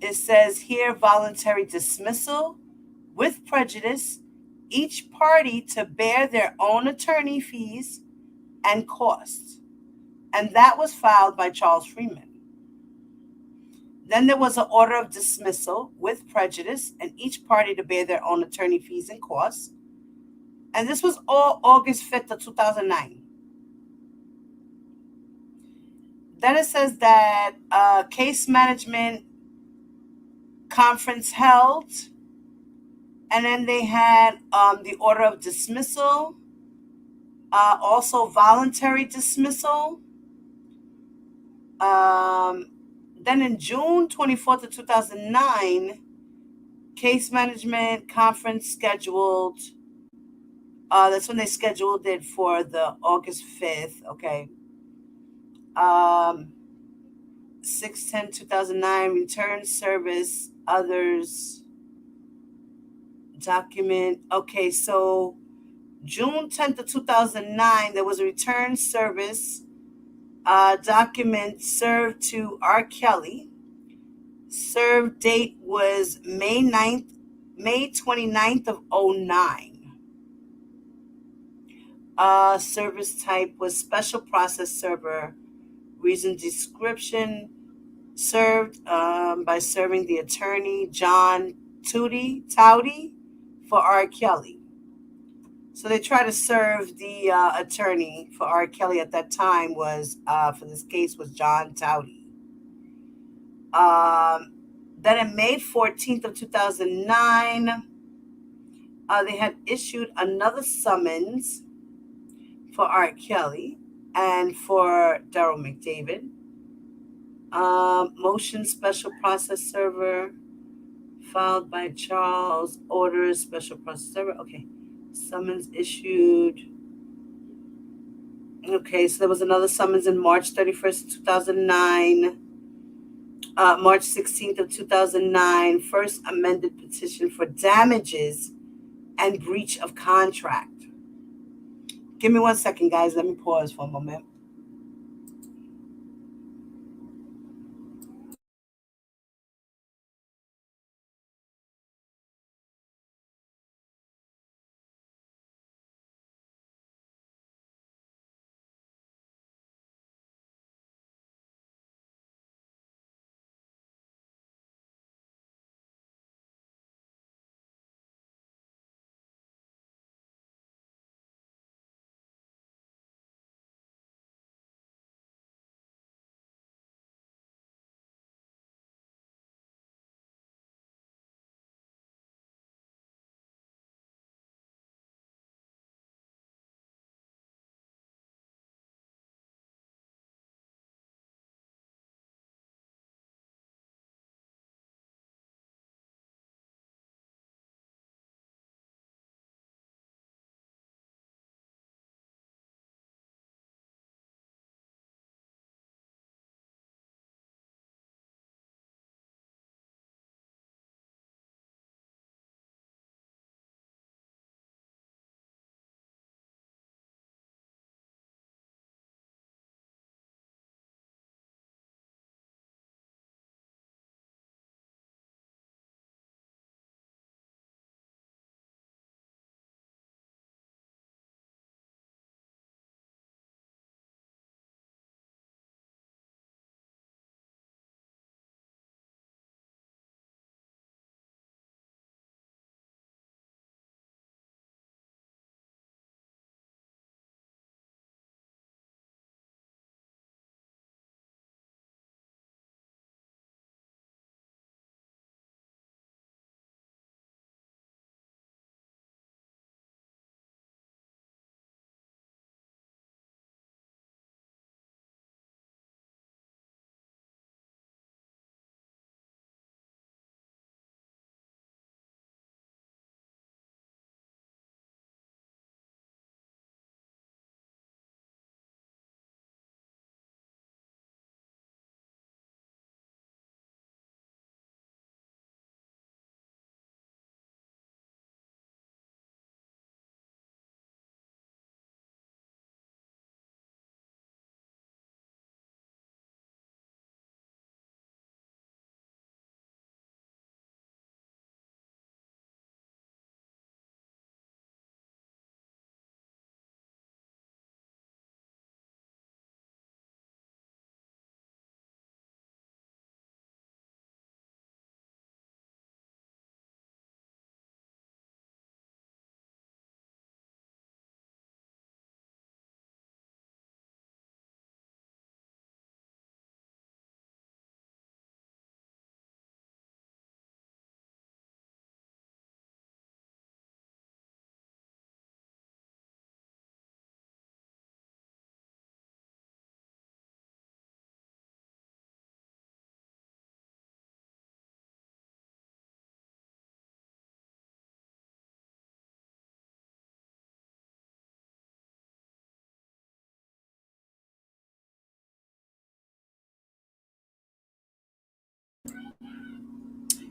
It says here, voluntary dismissal with prejudice, each party to bear their own attorney fees and costs. And that was filed by Charles Freeman. Then there was an order of dismissal with prejudice, and each party to bear their own attorney fees and costs. And this was all August 5th of 2009. Then it says that case management conference held, and then they had the order of dismissal, also voluntary dismissal. Then in June 24th of 2009, case management conference scheduled. That's when they scheduled it for the August 5th. Okay. 6/10/2009, return service, others, document. Okay, so June 10th of 2009, there was a return service document served to R. Kelly. Served date was May 29th of 2009. Service type was special process server. Reason description, served by serving the attorney John Towdy for R. Kelly. So they try to serve the attorney for R. Kelly at that time was, for this case, was John Towdy. Then on May 14th of 2009, they had issued another summons for R. Kelly and for Daryl McDavid. Motion special process server filed by Charles, orders special process server. Okay. Summons issued. Okay, so there was another summons in March 31st, 2009. March 16th of 2009, first amended petition for damages and breach of contract. Give me 1 second, guys. Let me pause for a moment.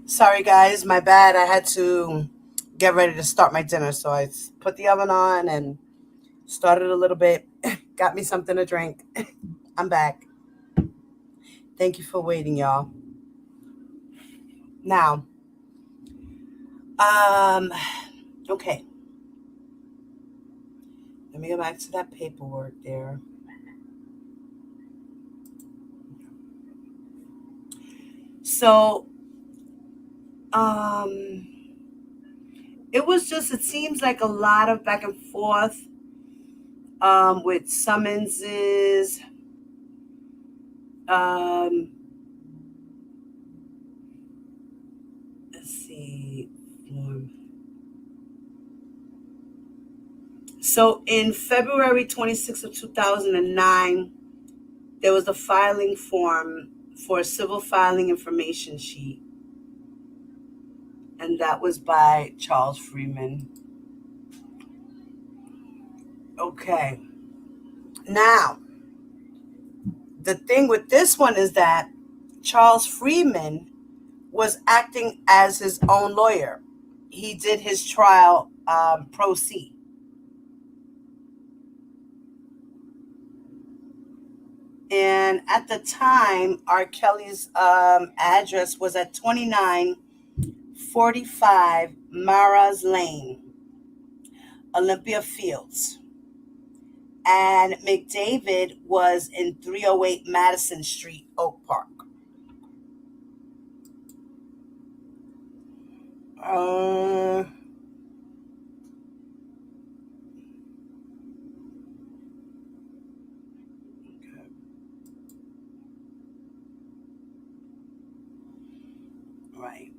Sorry, guys, my bad. I had to get ready to start my dinner, so I put the oven on and started a little bit. Got me something to drink. I'm back. Thank you for waiting, y'all. Now, okay. Let me go back to that paperwork there. So, it seems like a lot of back and forth with summonses. Let's see. So in February 26th of 2009, there was a filing form for a civil filing information sheet. And that was by Charles Freeman. Okay. Now, the thing with this one is that Charles Freeman was acting as his own lawyer. He did his trial pro se. And at the time, R. Kelly's address was at 2945 Maras Lane, Olympia Fields. And McDavid was in 308 Madison Street, Oak Park. Right.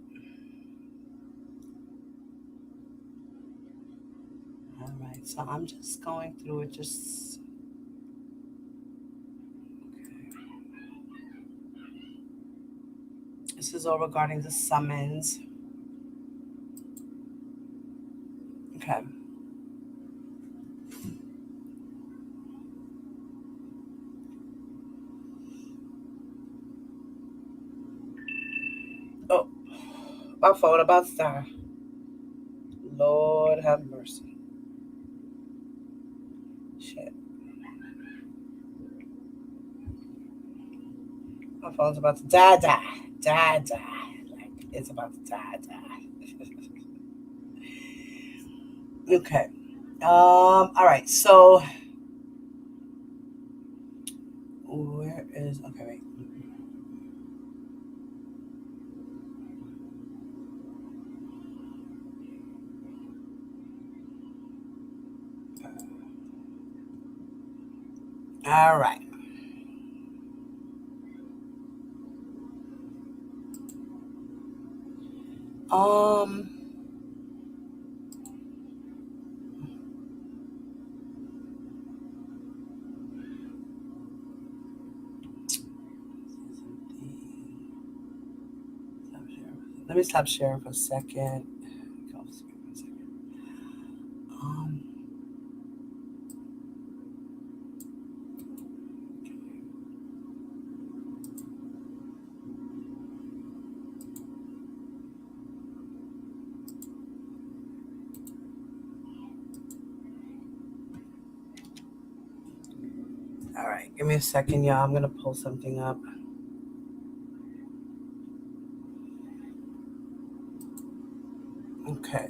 All right. So I'm just going through it. Just. Okay. This is all regarding the summons. Okay. Oh, my phone about to die. Lord have mercy. Shit. My phone's about to die. Like, it's about to die. Okay. All right. So, where is, okay, wait. All right. Let me stop sharing for a second. All right, give me a second, y'all. I'm gonna pull something up. Okay.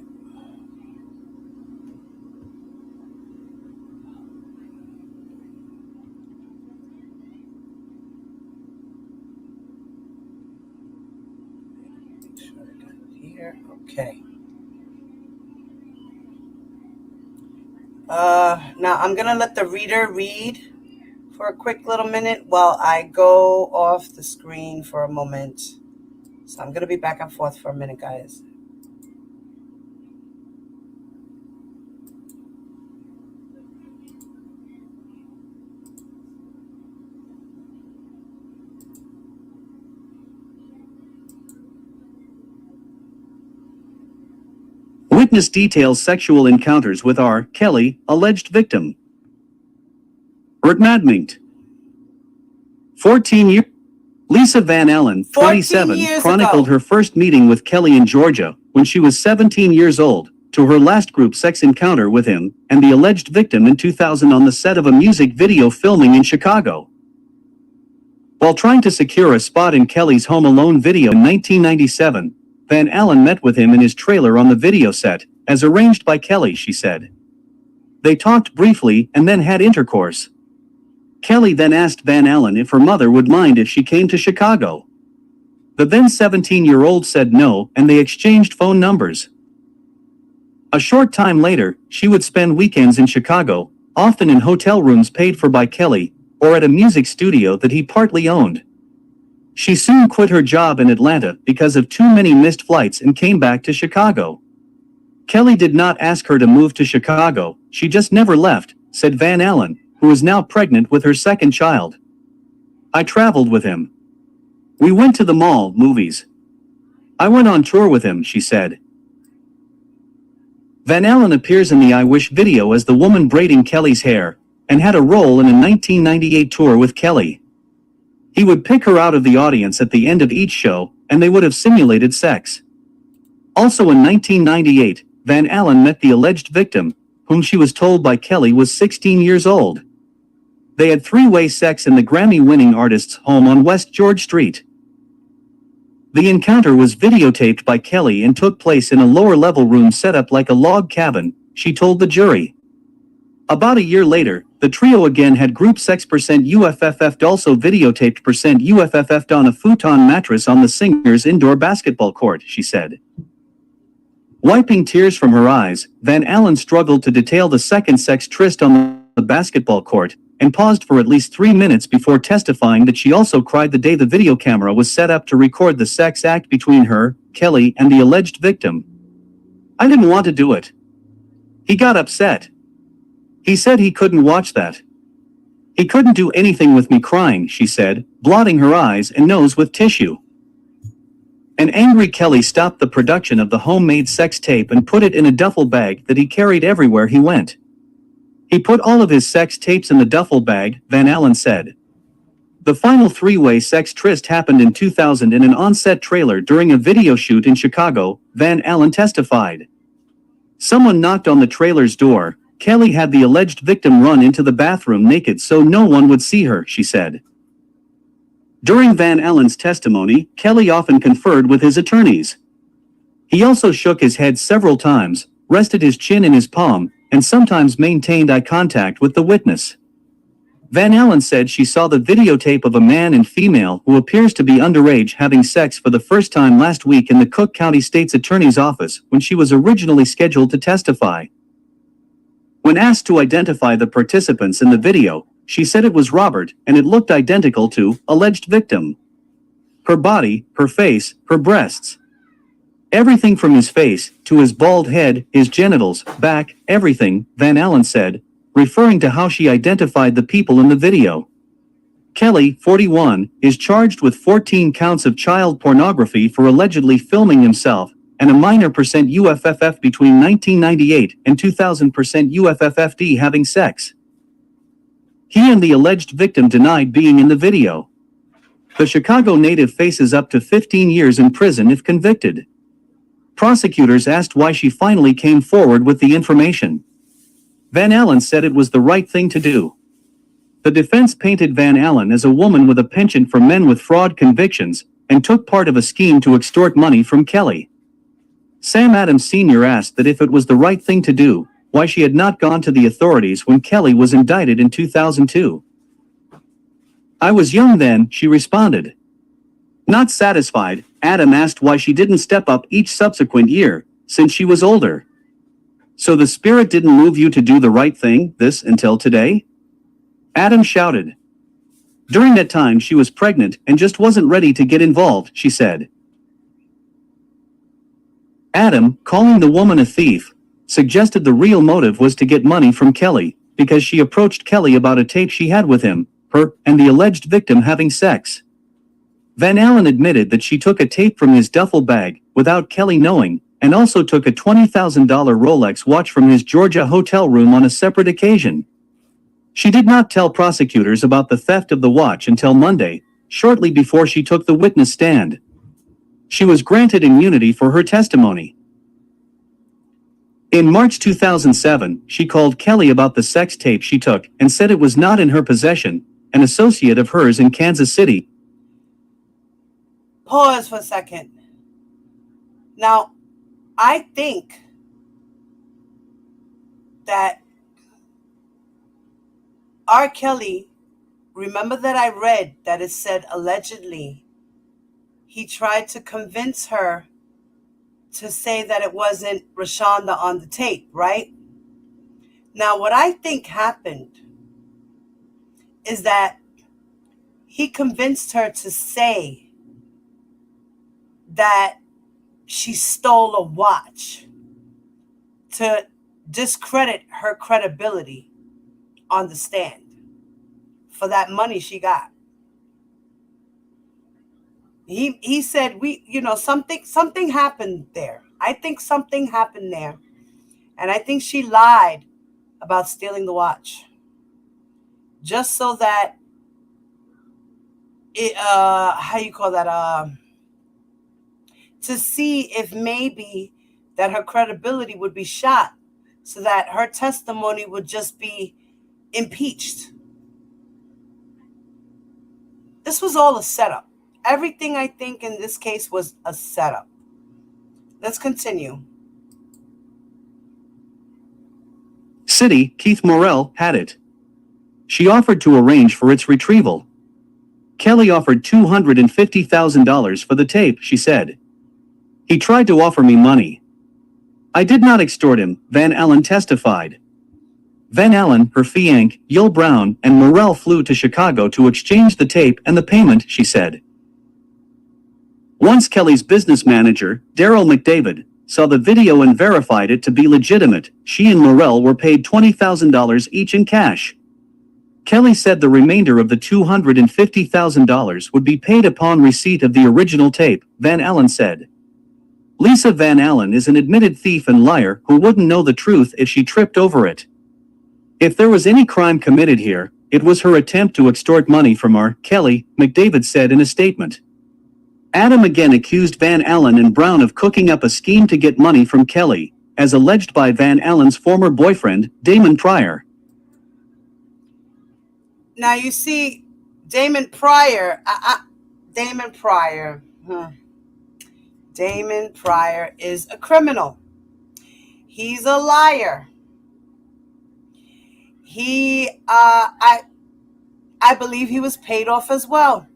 Make sure I got it here. Okay. Now I'm gonna let the reader read for a quick little minute while I go off the screen for a moment. So I'm gonna be back and forth for a minute, guys. Witness details sexual encounters with R. Kelly, alleged victim. Rick Madmingt. 14 years. Lisa Van Allen, 27, years chronicled ago. her first meeting with Kelly in Georgia when she was 17 years old, to her last group sex encounter with him and the alleged victim in 2000 on the set of a music video filming in Chicago. While trying to secure a spot in Kelly's Home Alone video in 1997, Van Allen met with him in his trailer on the video set, as arranged by Kelly, she said. They talked briefly and then had intercourse. Kelly then asked Van Allen if her mother would mind if she came to Chicago. The then 17-year-old said no, and they exchanged phone numbers. A short time later, she would spend weekends in Chicago, often in hotel rooms paid for by Kelly, or at a music studio that he partly owned. She soon quit her job in Atlanta because of too many missed flights and came back to Chicago. Kelly did not ask her to move to Chicago, she just never left, said Van Allen, who is now pregnant with her second child. I traveled with him. We went to the mall, movies. I went on tour with him, she said. Van Allen appears in the I Wish video as the woman braiding Kelly's hair, and had a role in a 1998 tour with Kelly. He would pick her out of the audience at the end of each show, and they would have simulated sex. Also in 1998, Van Allen met the alleged victim, whom she was told by Kelly was 16 years old. They had three-way sex in the Grammy-winning artist's home on West George Street. The encounter was videotaped by Kelly and took place in a lower-level room set up like a log cabin, she told the jury. About a year later, the trio again had group sex. UFFF'd also videotaped UFFF'd on a futon mattress on the singer's indoor basketball court, she said. Wiping tears from her eyes, Van Allen struggled to detail the second sex tryst on the basketball court, and paused for at least 3 minutes before testifying that she also cried the day the video camera was set up to record the sex act between her, Kelly, and the alleged victim. I didn't want to do it. He got upset. He said he couldn't watch that. He couldn't do anything with me crying, she said, blotting her eyes and nose with tissue. An angry Kelly stopped the production of the homemade sex tape and put it in a duffel bag that he carried everywhere he went. He put all of his sex tapes in the duffel bag, Van Allen said. The final three-way sex tryst happened in 2000 in an on-set trailer during a video shoot in Chicago, Van Allen testified. Someone knocked on the trailer's door. Kelly had the alleged victim run into the bathroom naked so no one would see her, she said. During Van Allen's testimony, Kelly often conferred with his attorneys. He also shook his head several times, rested his chin in his palm, and sometimes maintained eye contact with the witness. Van Allen said she saw the videotape of a man and female who appears to be underage having sex for the first time last week in the Cook County State's Attorney's office when she was originally scheduled to testify. When asked to identify the participants in the video, she said it was Robert and it looked identical to alleged victim. Her body, her face, her breasts. Everything from his face to his bald head, his genitals, back, everything, Van Allen said, referring to how she identified the people in the video. Kelly, 41, is charged with 14 counts of child pornography for allegedly filming himself, and a minor UFFF between 1998 and 2000 UFFFD having sex. He and the alleged victim denied being in the video. The Chicago native faces up to 15 years in prison if convicted. Prosecutors asked why she finally came forward with the information. Van Allen said it was the right thing to do. The defense painted Van Allen as a woman with a penchant for men with fraud convictions and took part of a scheme to extort money from Kelly. Sam Adams Sr. asked that if it was the right thing to do, why she had not gone to the authorities when Kelly was indicted in 2002. I was young then, she responded. Not satisfied, Adam asked why she didn't step up each subsequent year, since she was older. So the spirit didn't move you to do the right thing, this until today? Adam shouted. During that time she was pregnant and just wasn't ready to get involved, she said. Adam, calling the woman a thief, suggested the real motive was to get money from Kelly, because she approached Kelly about a tape she had with him, her, and the alleged victim having sex. Van Allen admitted that she took a tape from his duffel bag, without Kelly knowing, and also took a $20,000 Rolex watch from his Georgia hotel room on a separate occasion. She did not tell prosecutors about the theft of the watch until Monday. shortly before she took the witness stand. She was granted immunity for her testimony. In March 2007, she called Kelly about the sex tape she took and said it was not in her possession. An associate of hers in Kansas City. Pause for a second. Now, I think that R. Kelly, remember that I read that it said allegedly he tried to convince her to say that it wasn't Rashonda on the tape, right? Now, what I think happened is that he convinced her to say that she stole a watch to discredit her credibility on the stand for that money she got. He said something happened there. I think something happened there. And I think she lied about stealing the watch. Just so that to see if maybe that her credibility would be shot, so that her testimony would just be impeached. This was all a setup. Everything I think in this case was a setup. Let's continue. City, Keith Morrell, had it. She offered to arrange for its retrieval. Kelly offered $250,000 for the tape, she said. He tried to offer me money. I did not extort him, Van Allen testified. Van Allen, her fiancé, Yul Brown, and Morrell flew to Chicago to exchange the tape and the payment, she said. Once Kelly's business manager, Daryl McDavid, saw the video and verified it to be legitimate, she and Morrell were paid $20,000 each in cash. Kelly said the remainder of the $250,000 would be paid upon receipt of the original tape, Van Allen said. Lisa Van Allen is an admitted thief and liar who wouldn't know the truth if she tripped over it. If there was any crime committed here, it was her attempt to extort money from her, Kelly, McDavid said in a statement. Adam again accused Van Allen and Brown of cooking up a scheme to get money from Kelly, as alleged by Van Allen's former boyfriend, Damon Pryor. Now you see, Damon Pryor is a criminal. He's a liar. I believe he was paid off as well.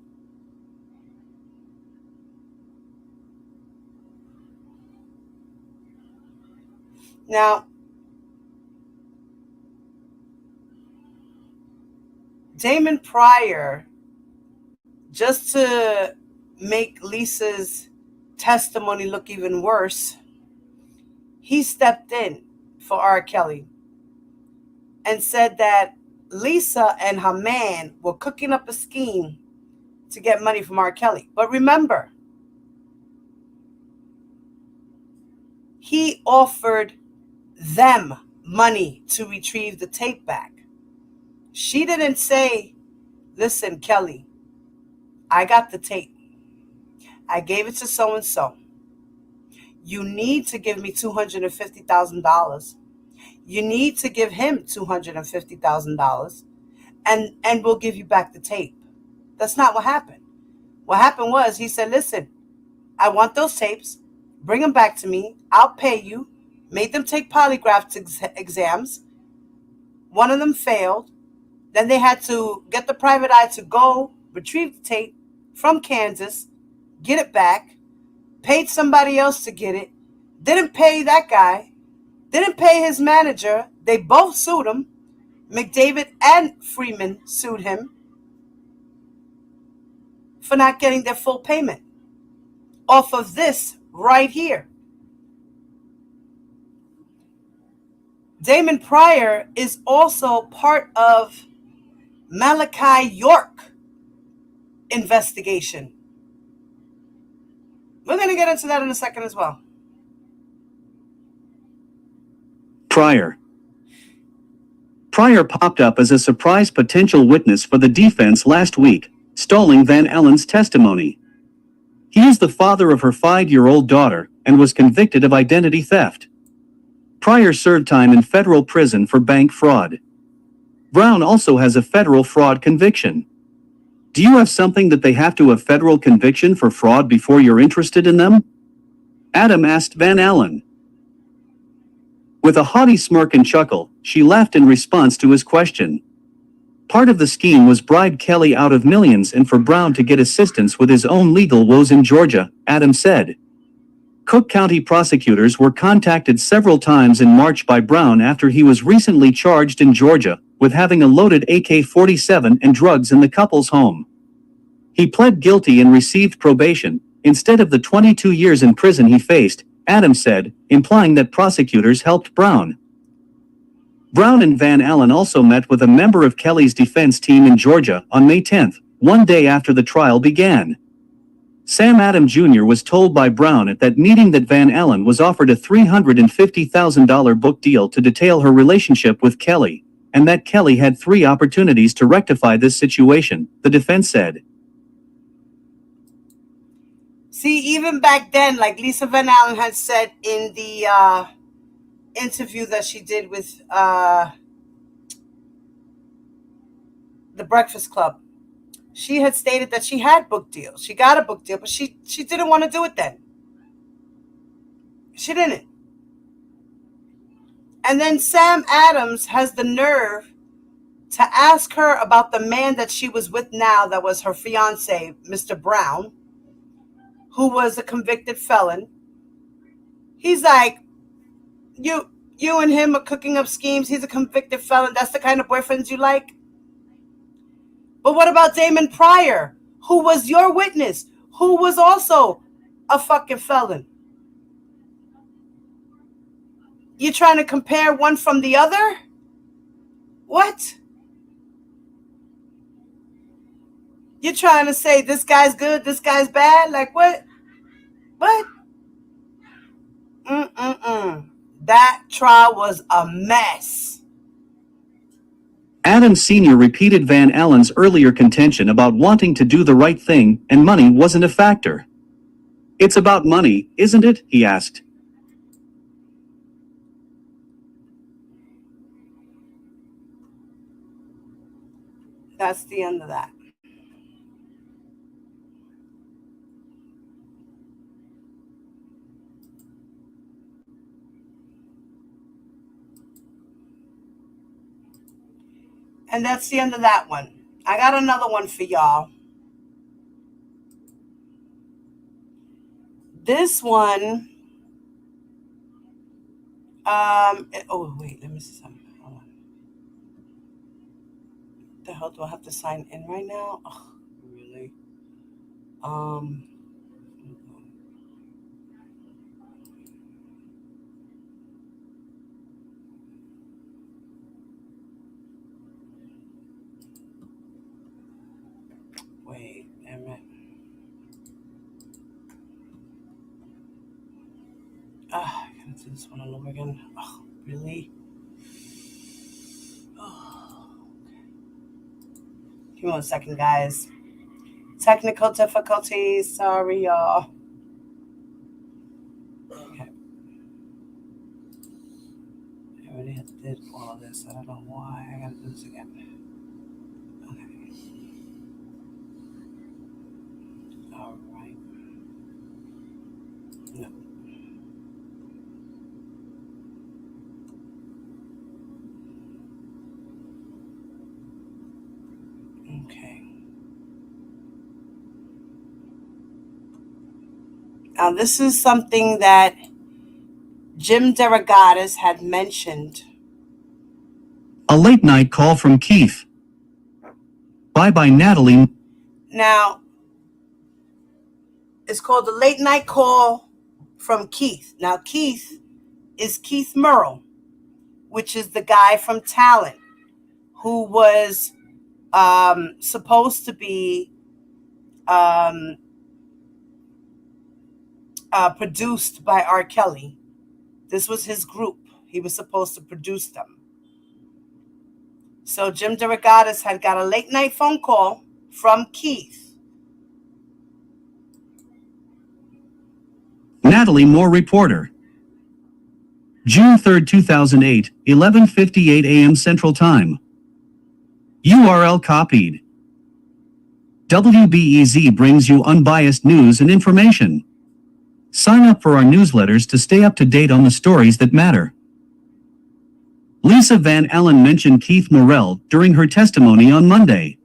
Now, Damon Pryor, just to make Lisa's testimony look even worse, he stepped in for R. Kelly and said that Lisa and her man were cooking up a scheme to get money from R. Kelly. But remember, he offered them money to retrieve the tape back. She didn't say, listen, Kelly, I got the tape. I gave it to so-and-so. You need to give me $250,000. You need to give him $250,000, and we'll give you back the tape. That's not what happened. What happened was he said, listen, I want those tapes. Bring them back to me. I'll pay you. Made them take polygraph exams. One of them failed. Then they had to get the private eye to go retrieve the tape from Kansas, get it back, paid somebody else to get it, didn't pay that guy, didn't pay his manager. They both sued him. McDavid and Freeman sued him for not getting their full payment off of this right here. Damon Pryor is also part of Malachi York investigation. We're going to get into that in a second as well. Pryor popped up as a surprise potential witness for the defense last week, stalling Van Allen's testimony. He is the father of her 5-year-old daughter and was convicted of identity theft. Pryor served time in federal prison for bank fraud. Brown also has a federal fraud conviction. Do you have something that they have to have federal conviction for fraud before you're interested in them? Adam asked Van Allen. With a haughty smirk and chuckle, she laughed in response to his question. Part of the scheme was bribe Kelly out of millions and for Brown to get assistance with his own legal woes in Georgia, Adam said. Cook County prosecutors were contacted several times in March by Brown after he was recently charged in Georgia with having a loaded AK-47 and drugs in the couple's home. He pled guilty and received probation, instead of the 22 years in prison he faced, Adam said, implying that prosecutors helped Brown. Brown and Van Allen also met with a member of Kelly's defense team in Georgia on May 10th, one day after the trial began. Sam Adam Jr. was told by Brown at that meeting that Van Allen was offered a $350,000 book deal to detail her relationship with Kelly, and that Kelly had 3 opportunities to rectify this situation, the defense said. See, even back then, like Lisa Van Allen had said in the interview that she did with the Breakfast Club, she had stated that she had book deals. She got a book deal, but she didn't want to do it then. She didn't. And then Sam Adams has the nerve to ask her about the man that she was with now, that was her fiance, Mr. Brown, who was a convicted felon. He's like, you and him are cooking up schemes. He's a convicted felon. That's the kind of boyfriends you like? But what about Damon Pryor, who was your witness, who was also a fucking felon? You trying to compare one from the other? What? You're trying to say this guy's good, this guy's bad? Like what? What? That trial was a mess. Adam Sr. repeated Van Allen's earlier contention about wanting to do the right thing and money wasn't a factor. It's about money, isn't it? He asked. That's the end of that. And that's the end of that one. I got another one for y'all. This one, oh wait, let me see something. Hold on. The hell do I have to sign in right now? Oh, really? Wait, damn it. I gotta do this one all over again. Oh, really? Oh. Give me 1 second, guys. Technical difficulties. Sorry, y'all. Okay. I already did all of this. I don't know why I gotta do this again. Okay. All right. No. Okay. Now, this is something that Jim DeRogatis had mentioned. A late night call from Keith. Bye-bye, Natalie. Now, it's called the late night call from Keith. Now, Keith is Keith Murrell, which is the guy from Talent, who was supposed to be produced by R. Kelly. This was his group. He was supposed to produce them. So Jim DeRogatis had got a late night phone call from Keith. Natalie Moore, reporter. June 3, 2008, 11:58 a.m. Central Time. URL copied. WBEZ brings you unbiased news and information. Sign up for our newsletters to stay up to date on the stories that matter. Lisa Van Allen mentioned Keith Morrell during her testimony on Monday.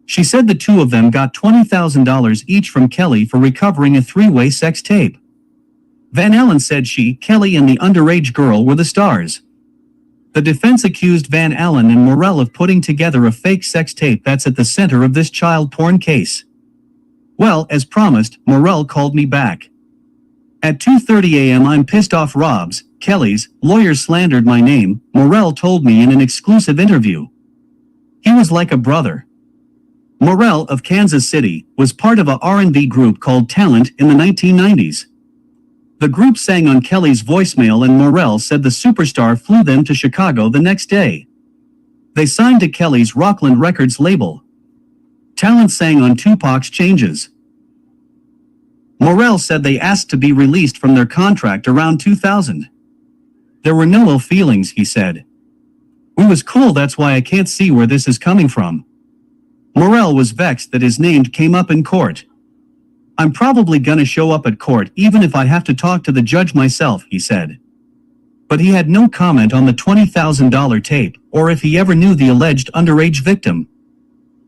She said the two of them got $20,000 each from Kelly for recovering a three-way sex tape. Van Allen said she, Kelly, and the underage girl were the stars. The defense accused Van Allen and Morrell of putting together a fake sex tape that's at the center of this child porn case. Well, as promised, Morrell called me back. At 2:30 a.m. I'm pissed off. Rob's, Kelly's, lawyer slandered my name, Morrell told me in an exclusive interview. He was like a brother. Morrell, of Kansas City, was part of a R&B group called Talent in the 1990s. The group sang on Kelly's voicemail and Morrell said the superstar flew them to Chicago the next day. They signed to Kelly's Rockland Records label. Talent sang on Tupac's Changes. Morrell said they asked to be released from their contract around 2000. There were no ill feelings, he said. We was cool, that's why I can't see where this is coming from. Morrell was vexed that his name came up in court. I'm probably gonna show up at court even if I have to talk to the judge myself, he said. But he had no comment on the $20,000 tape or if he ever knew the alleged underage victim.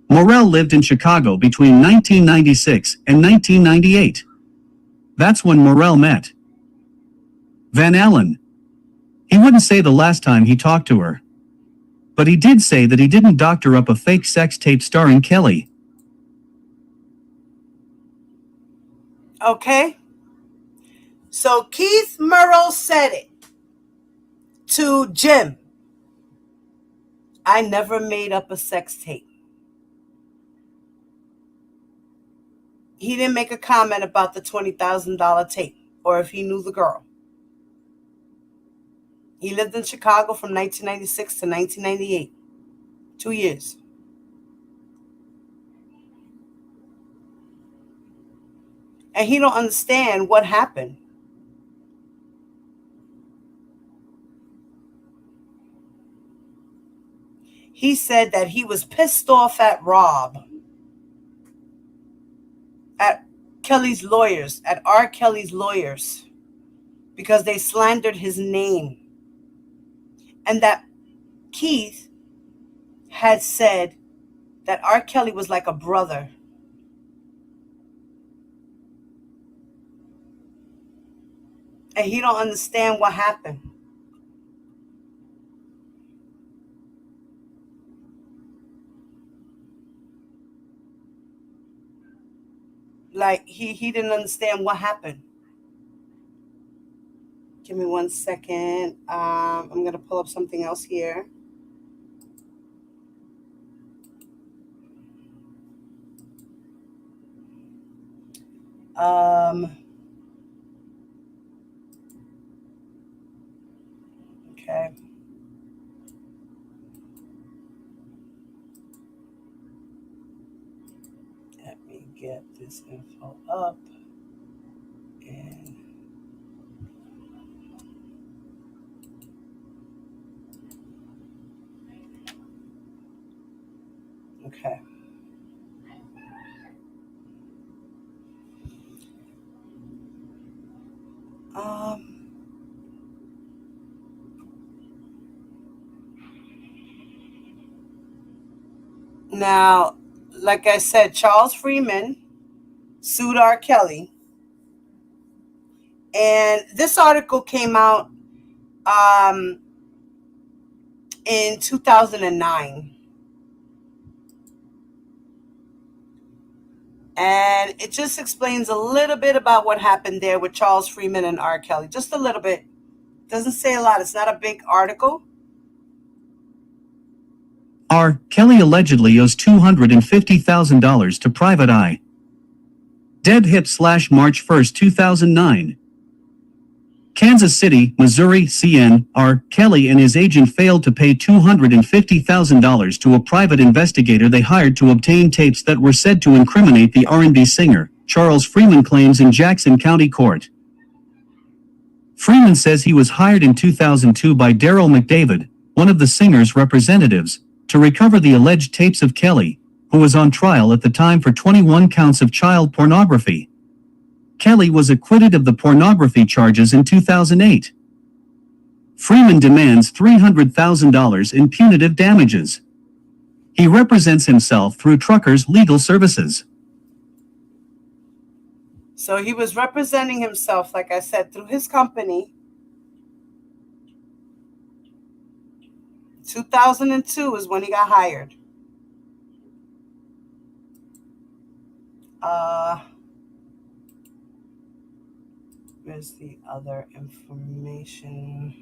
Morrell lived in Chicago between 1996 and 1998. That's when Morrell met Van Allen. He wouldn't say the last time he talked to her. But he did say that he didn't doctor up a fake sex tape starring Kelly. Okay? So Keith Morrell said it to Jim. I never made up a sex tape. He didn't make a comment about the $20,000 tape or if he knew the girl. He lived in Chicago from 1996 to 1998. 2 years. And he don't understand what happened. He said that he was pissed off at Rob, at Kelly's lawyers, at R. Kelly's lawyers, because they slandered his name. And that Keith had said that R. Kelly was like a brother. And he don't understand what happened. Like, he didn't understand what happened. Give me 1 second. I'm going to pull up something else here. Okay. Let me get this info up. And okay. Now, like I said, Charles Freeman sued R. Kelly. And this article came out in 2009. And it just explains a little bit about what happened there with Charles Freeman and R. Kelly. Just a little bit. Doesn't say a lot. It's not a big article. R. Kelly allegedly owes $250,000 to Private Eye. Dead Hip / March 1, 2009. Kansas City, Missouri, CN, R. Kelly and his agent failed to pay $250,000 to a private investigator they hired to obtain tapes that were said to incriminate the R&B singer, Charles Freeman claims in Jackson County Court. Freeman says he was hired in 2002 by Daryl McDavid, one of the singer's representatives, to recover the alleged tapes of Kelly, who was on trial at the time for 21 counts of child pornography. Kelly was acquitted of the pornography charges in 2008. Freeman demands $300,000 in punitive damages. He represents himself through Truckers Legal Services. So he was representing himself, like I said, through his company. 2002 is when he got hired. Where's the other information?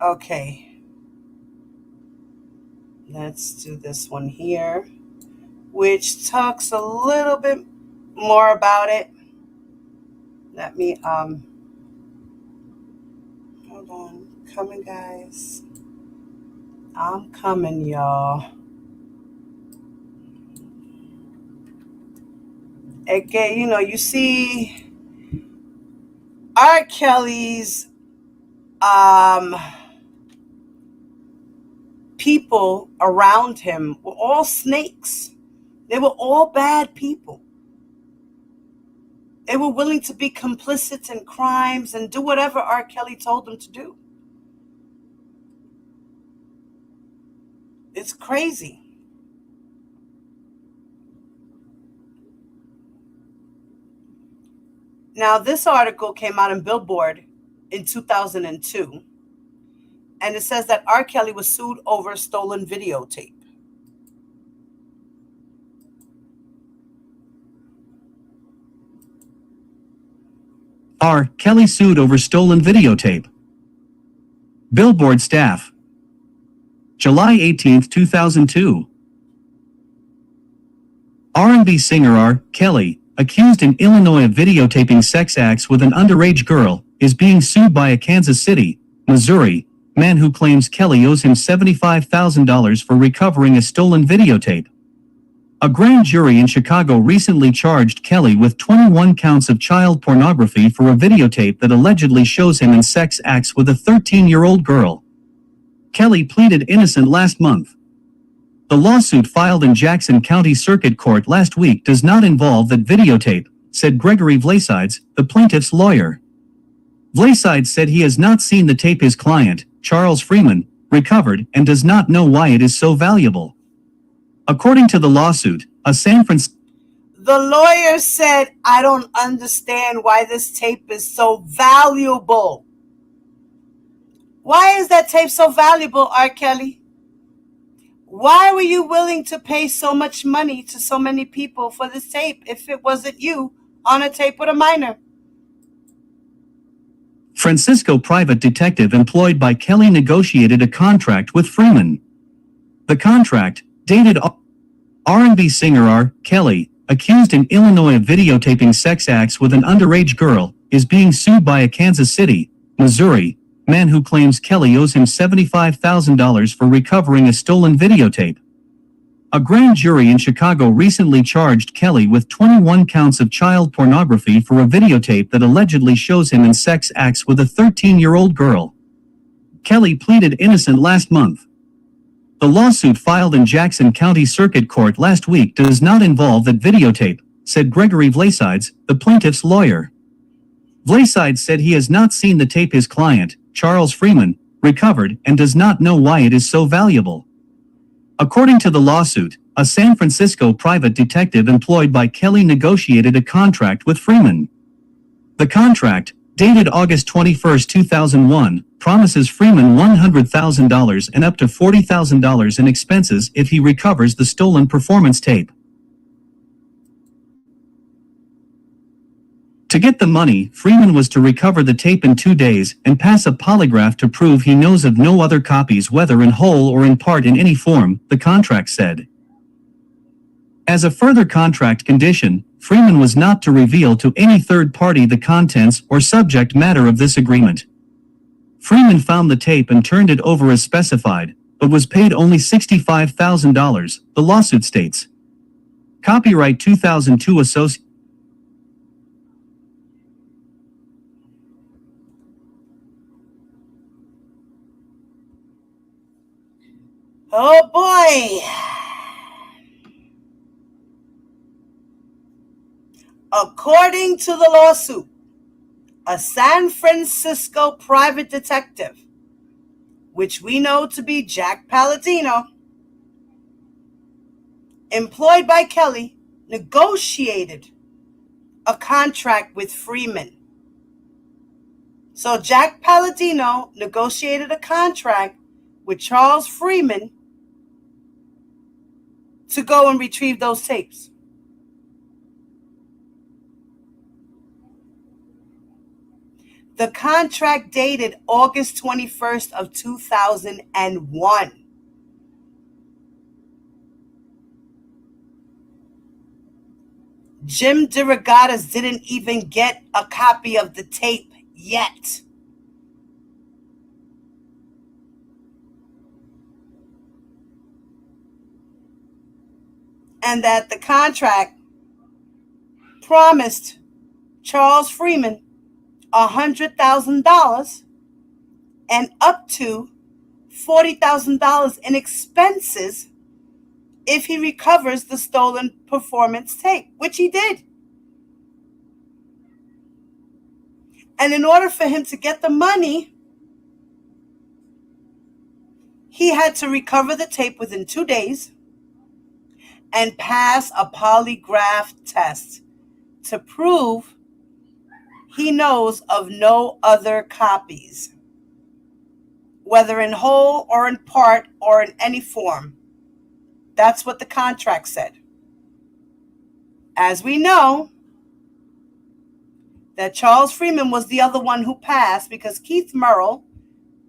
Okay. Let's do this one here, which talks a little bit more about it. Let me, hold on. Coming, guys. I'm coming, y'all. Again, you know, you see R. Kelly's people around him were all snakes. They were all bad people. They were willing to be complicit in crimes and do whatever R. Kelly told them to do. It's crazy. Now, this article came out in Billboard in 2002, and it says that R. Kelly was sued over stolen videotape. R. Kelly sued over stolen videotape. Billboard staff. July 18, 2002. R&B singer R. Kelly, accused in Illinois of videotaping sex acts with an underage girl, is being sued by a Kansas City, Missouri, man who claims Kelly owes him $75,000 for recovering a stolen videotape. A grand jury in Chicago recently charged Kelly with 21 counts of child pornography for a videotape that allegedly shows him in sex acts with a 13-year-old girl. Kelly pleaded innocent last month. The lawsuit filed in Jackson County Circuit Court last week does not involve that videotape, said Gregory Vlasides, the plaintiff's lawyer. Vlasides said he has not seen the tape his client, Charles Freeman, recovered and does not know why it is so valuable. According to the lawsuit, a San Francisco... The lawyer said, I don't understand why this tape is so valuable. Why is that tape so valuable, R. Kelly? Why were you willing to pay so much money to so many people for this tape if it wasn't you on a tape with a minor? Francisco private detective employed by Kelly negotiated a contract with Freeman. The contract, dated R&B singer R. Kelly, accused in Illinois of videotaping sex acts with an underage girl, is being sued by a Kansas City, Missouri, man who claims Kelly owes him $75,000 for recovering a stolen videotape. A grand jury in Chicago recently charged Kelly with 21 counts of child pornography for a videotape that allegedly shows him in sex acts with a 13-year-old girl. Kelly pleaded innocent last month. The lawsuit filed in Jackson County Circuit Court last week does not involve that videotape, said Gregory Vlasides, the plaintiff's lawyer. Vlasides said he has not seen the tape his client, Charles Freeman, recovered and does not know why it is so valuable. According to the lawsuit, a San Francisco private detective employed by Kelly negotiated a contract with Freeman. The contract, dated August 21, 2001, promises Freeman $100,000 and up to $40,000 in expenses if he recovers the stolen performance tape. To get the money, Freeman was to recover the tape in 2 days and pass a polygraph to prove he knows of no other copies whether in whole or in part in any form, the contract said. As a further contract condition, Freeman was not to reveal to any third party the contents or subject matter of this agreement. Freeman found the tape and turned it over as specified, but was paid only $65,000, the lawsuit states. Copyright 2002 Association. Oh boy. According to the lawsuit, a San Francisco private detective, which we know to be Jack Palladino, employed by Kelly, negotiated a contract with Freeman. So Jack Palladino negotiated a contract with Charles Freeman to go and retrieve those tapes. The contract dated August 21st of 2001. Jim DeRogatis didn't even get a copy of the tape yet. And that the contract promised Charles Freeman $100,000 and up to $40,000 in expenses if he recovers the stolen performance tape, which he did. And in order for him to get the money, he had to recover the tape within 2 days and pass a polygraph test to prove he knows of no other copies, whether in whole or in part or in any form. That's what the contract said. As we know, that Charles Freeman was the other one who passed because Keith Merrill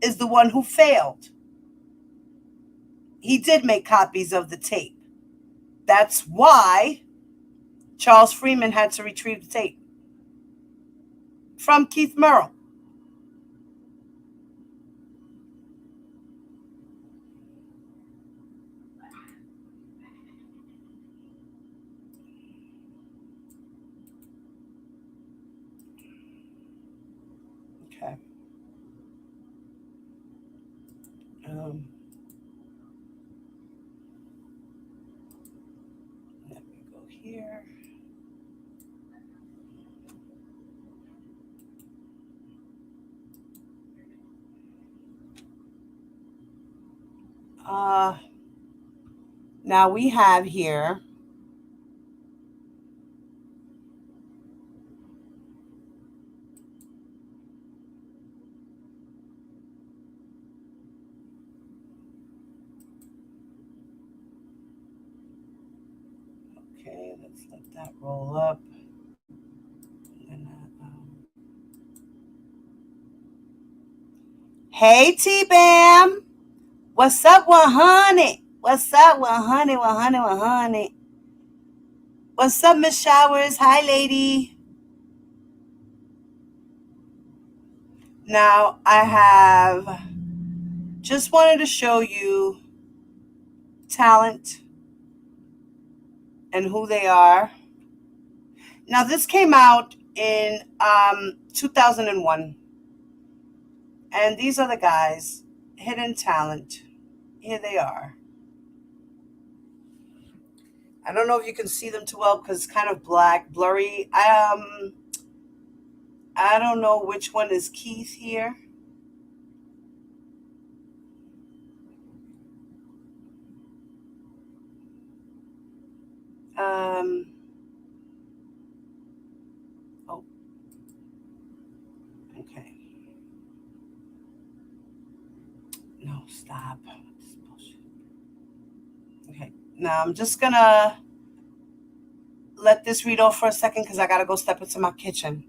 is the one who failed. He did make copies of the tape. That's why Charles Freeman had to retrieve the tape from Keith Merrill. Okay. Let me go here. Now we have here okay, let's let that roll up. Hey T-Bam, what's up 100? What's up 100, 100, 100? What's up Miss Showers? Hi lady. Now I have just wanted to show you talent and who they are. Now this came out in 2001. And these are the guys, hidden talent. Here they are. I don't know if you can see them too well because it's kind of black, blurry. I don't know which one is Keith here. Oh. Okay. No, stop. Okay, now I'm just gonna let this read off for a second because I gotta go step into my kitchen.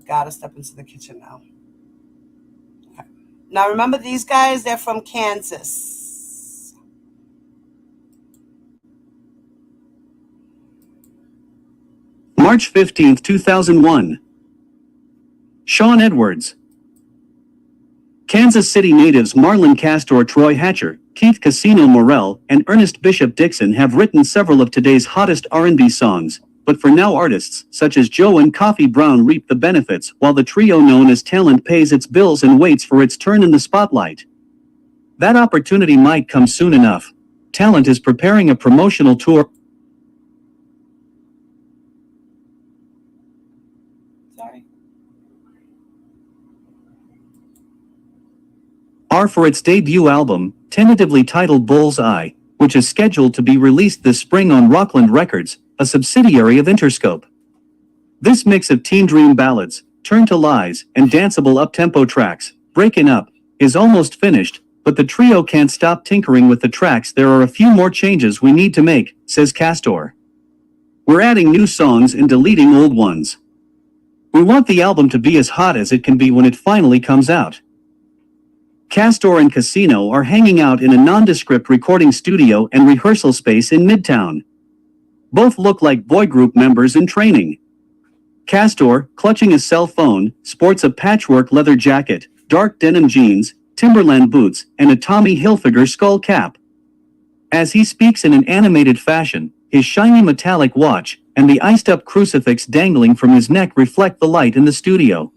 Gotta step into the kitchen now. Okay. Now remember these guys, they're from Kansas. March 15, 2001. Sean Edwards. Kansas City natives Marlon Castor, Troy Hatcher, Keith Casino Morrell, and Ernest Bishop Dixon have written several of today's hottest R&B songs, but for now artists such as Joe and Coffee Brown reap the benefits while the trio known as Talent pays its bills and waits for its turn in the spotlight. That opportunity might come soon enough. Talent is preparing a promotional tour for its debut album, tentatively titled Bullseye, which is scheduled to be released this spring on Rockland Records, a subsidiary of Interscope. This mix of teen dream ballads, Turn to Lies, and danceable up-tempo tracks, Breakin' Up, is almost finished, but the trio can't stop tinkering with the tracks. There are a few more changes we need to make, says Castor. We're adding new songs and deleting old ones. We want the album to be as hot as it can be when it finally comes out. Castor and Casino are hanging out in a nondescript recording studio and rehearsal space in Midtown. Both look like boy group members in training. Castor, clutching a cell phone, sports a patchwork leather jacket, dark denim jeans, Timberland boots, and a Tommy Hilfiger skull cap. As he speaks in an animated fashion, his shiny metallic watch and the iced-up crucifix dangling from his neck reflect the light in the studio.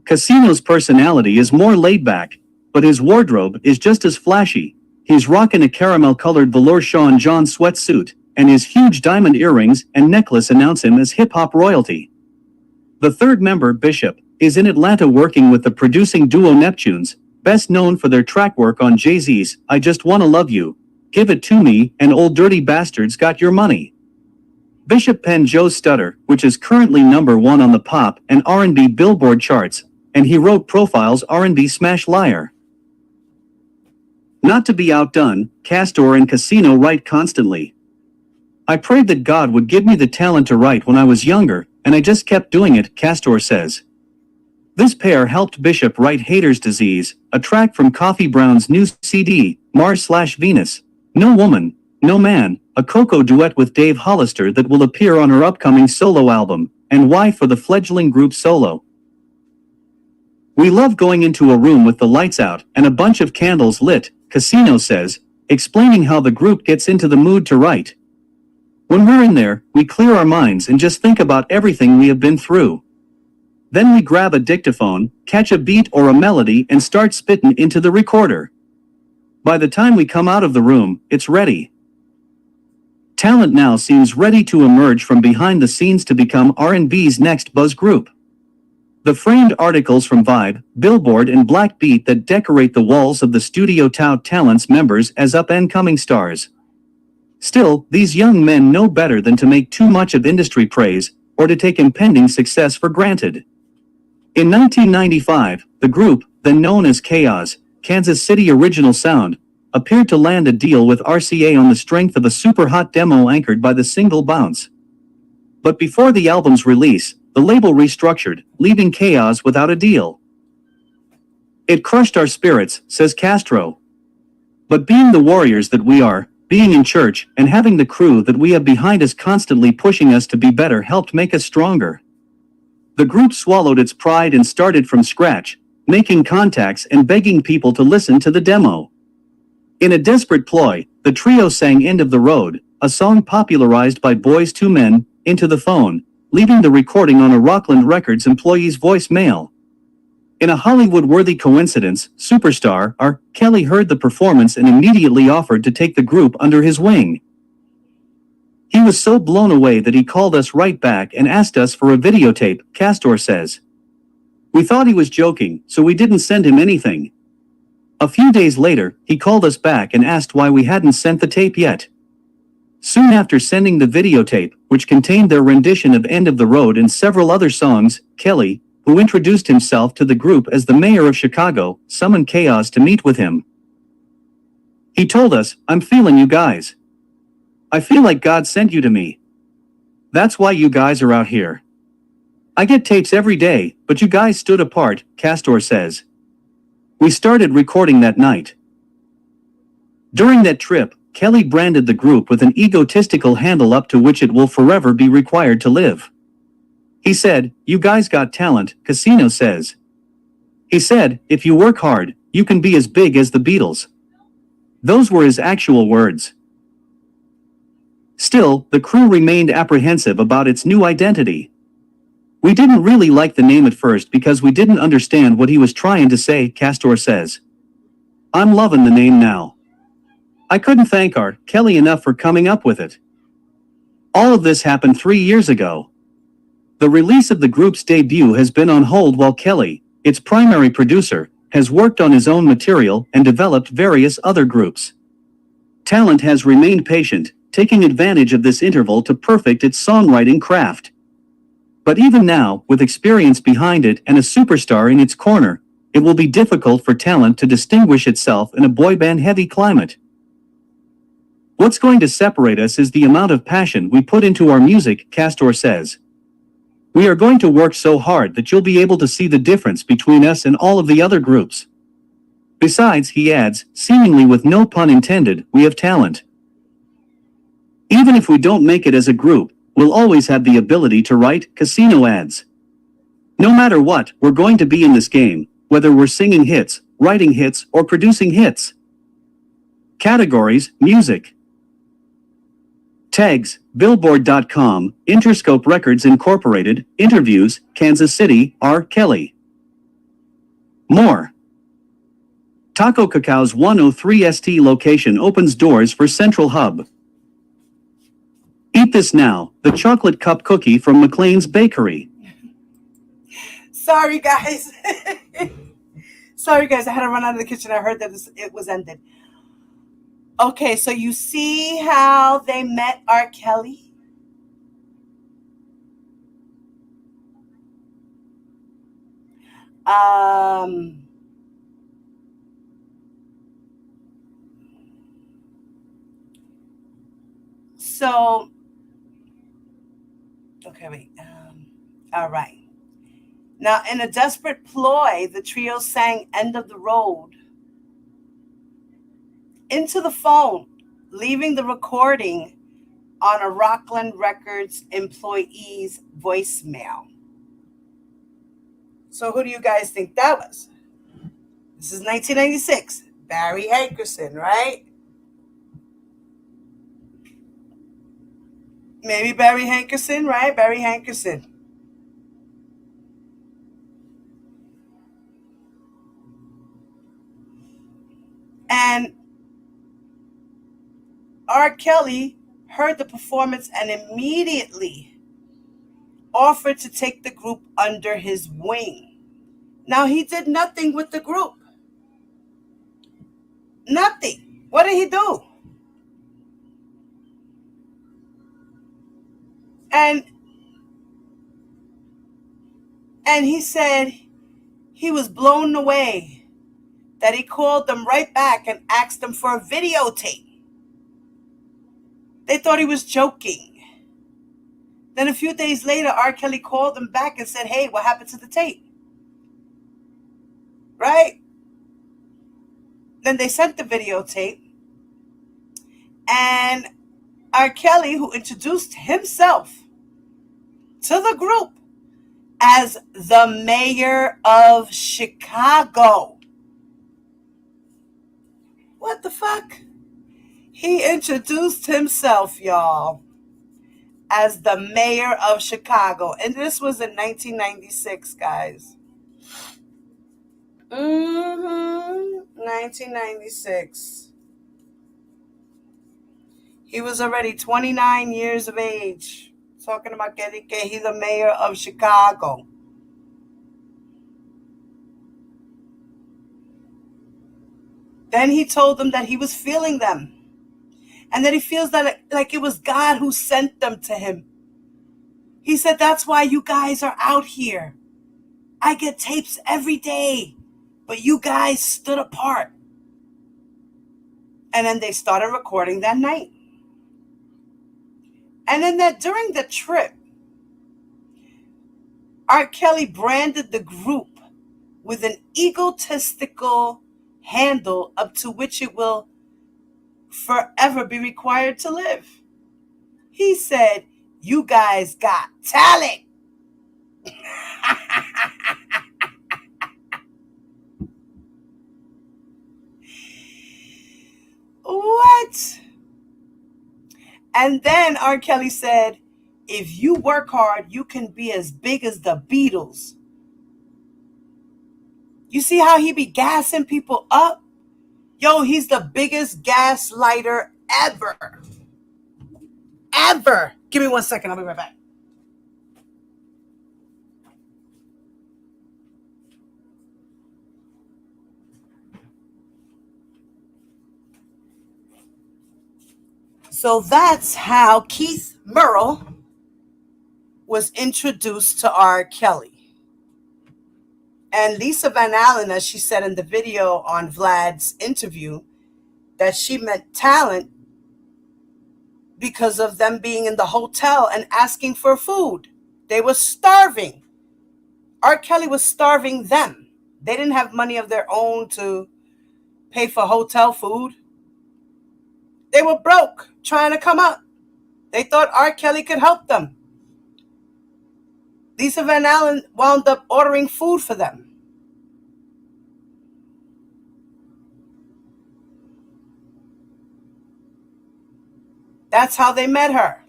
Casino's personality is more laid-back, but his wardrobe is just as flashy. He's rocking a caramel-colored velour Sean John sweatsuit, and his huge diamond earrings and necklace announce him as hip-hop royalty. The third member, Bishop, is in Atlanta working with the producing duo Neptunes, best known for their track work on Jay-Z's I Just Wanna Love You, Give It To Me, and Old Dirty Bastard's Got Your Money. Bishop penned Joe's Stutter, which is currently #1 on the pop and R&B Billboard charts, and he wrote Profile's R&B smash Liar. Not to be outdone, Castor and Casino write constantly. I prayed that God would give me the talent to write when I was younger, and I just kept doing it, Castor says. This pair helped Bishop write Hater's Disease, a track from Coffee Brown's new CD, Mars/Venus. No Woman, No Man, a Coco duet with Dave Hollister that will appear on her upcoming solo album, and Why for the fledgling group solo. We love going into a room with the lights out and a bunch of candles lit, Casino says, explaining how the group gets into the mood to write. When we're in there, we clear our minds and just think about everything we have been through. Then we grab a dictaphone, catch a beat or a melody and start spitting into the recorder. By the time we come out of the room, it's ready. Talent now seems ready to emerge from behind the scenes to become R&B's next buzz group. The framed articles from Vibe, Billboard and Black Beat that decorate the walls of the studio tout Talent's members as up-and-coming stars. Still, these young men know better than to make too much of industry praise or to take impending success for granted. In 1995, the group, then known as Chaos, Kansas City Original Sound, appeared to land a deal with RCA on the strength of a super hot demo anchored by the single Bounce. But before the album's release, the label restructured, leaving Chaos without a deal. It crushed our spirits, says Castro. But being the warriors that we are, being in church, and having the crew that we have behind us constantly pushing us to be better helped make us stronger. The group swallowed its pride and started from scratch, making contacts and begging people to listen to the demo. In a desperate ploy, the trio sang End of the Road, a song popularized by Boyz II Men, into the phone, leaving the recording on a Rockland Records employee's voicemail. In a Hollywood-worthy coincidence, superstar R. Kelly heard the performance and immediately offered to take the group under his wing. He was so blown away that he called us right back and asked us for a videotape, Castor says. We thought he was joking, so we didn't send him anything. A few days later, he called us back and asked why we hadn't sent the tape yet. Soon after sending the videotape, which contained their rendition of End of the Road and several other songs, Kelly, who introduced himself to the group as the mayor of Chicago, summoned Chaos to meet with him. He told us, I'm feeling you guys. I feel like God sent you to me. That's why you guys are out here. I get tapes every day, but you guys stood apart, Castor says. We started recording that night. During that trip, Kelly branded the group with an egotistical handle up to which it will forever be required to live. He said, "You guys got talent," Casino says. He said, "If you work hard, you can be as big as the Beatles." Those were his actual words. Still, the crew remained apprehensive about its new identity. "We didn't really like the name at first because we didn't understand what he was trying to say," Castor says. "I'm loving the name now. I couldn't thank R. Kelly enough for coming up with it." All of this happened 3 years ago. The release of the group's debut has been on hold while Kelly, its primary producer, has worked on his own material and developed various other groups. Talent has remained patient, taking advantage of this interval to perfect its songwriting craft. But even now, with experience behind it and a superstar in its corner, it will be difficult for Talent to distinguish itself in a boy band-heavy climate. "What's going to separate us is the amount of passion we put into our music," Castor says. "We are going to work so hard that you'll be able to see the difference between us and all of the other groups. Besides," he adds, seemingly with no pun intended, "we have talent. Even if we don't make it as a group, we'll always have the ability to write," Casino adds. "No matter what, we're going to be in this game, whether we're singing hits, writing hits, or producing hits." Categories: Music. Tags: Billboard.com, Interscope Records Incorporated, Interviews, Kansas City, R. Kelly. More. Taco Cacao's 103 St location opens doors for Central Hub. Eat this now, the chocolate cup cookie from McLean's Bakery. Sorry, guys. Sorry, guys. I had to run out of the kitchen. I heard that it was ended. Okay, so you see how they met R. Kelly? So, okay, wait. All right. Now, in a desperate ploy, the trio sang "End of the Road" into the phone, leaving the recording on a Rockland Records employee's voicemail. So who do you guys think that was? This is 1996. Barry Hankerson, right? Maybe Barry Hankerson, right? Barry Hankerson. And R. Kelly heard the performance and immediately offered to take the group under his wing. Now, he did nothing with the group. Nothing. What did he do? And he said he was blown away that he called them right back and asked them for a videotape. They thought he was joking. Then a few days later, R. Kelly called them back and said, "Hey, what happened to the tape?" Right? Then they sent the videotape. And R. Kelly, who introduced himself to the group as the mayor of Chicago. What the fuck? He introduced himself, y'all, as the mayor of Chicago. And this was in 1996, guys. 1996. He was already 29 years of age. Talking about que he's the mayor of Chicago. Then he told them that he was feeling them. And that he feels that like it was God who sent them to him. He said, "That's why you guys are out here. I get tapes every day, but you guys stood apart." And then they started recording that night. And then during the trip, R. Kelly branded the group with an egotistical handle up to which it will forever be required to live. He said, "You guys got talent." What? And then R. Kelly said, if you work hard, you can be as big as the Beatles. You see how he be gassing people up? Yo, he's the biggest gaslighter ever. Ever. Give me 1 second. I'll be right back. So that's how Keith Murrell was introduced to R. Kelly. And Lisa Van Allen, as she said in the video on Vlad's interview, that she met talent because of them being in the hotel and asking for food. They were starving. R. Kelly was starving them. They didn't have money of their own to pay for hotel food. They were broke, trying to come up. They thought R. Kelly could help them. Lisa Van Allen wound up ordering food for them. That's how they met her.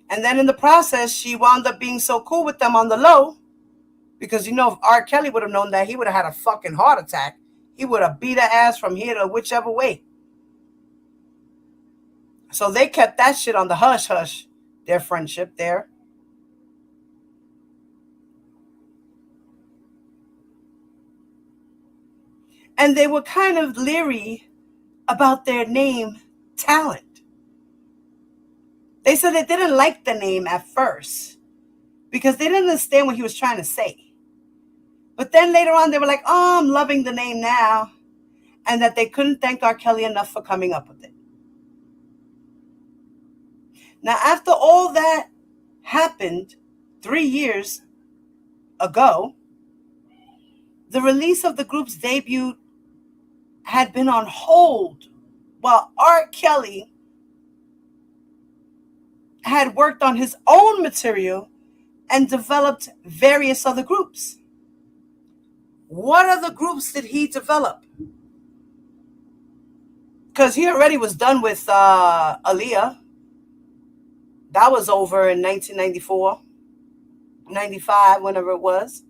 And then in the process, she wound up being so cool with them on the low, because, you know, if R. Kelly would have known that, he would have had a fucking heart attack. He would have beat her ass from here to whichever way. So they kept that shit on the hush-hush, their friendship there. And they were kind of leery about their name, Talent. They said they didn't like the name at first because they didn't understand what he was trying to say. But then later on, they were like, oh, I'm loving the name now. And that they couldn't thank R. Kelly enough for coming up with it. Now, after all that happened 3 years ago, the release of the group's debut had been on hold while R. Kelly had worked on his own material and developed various other groups. What other groups did he develop? Because he already was done with Aaliyah. That was over in 1994, 95, whenever it was.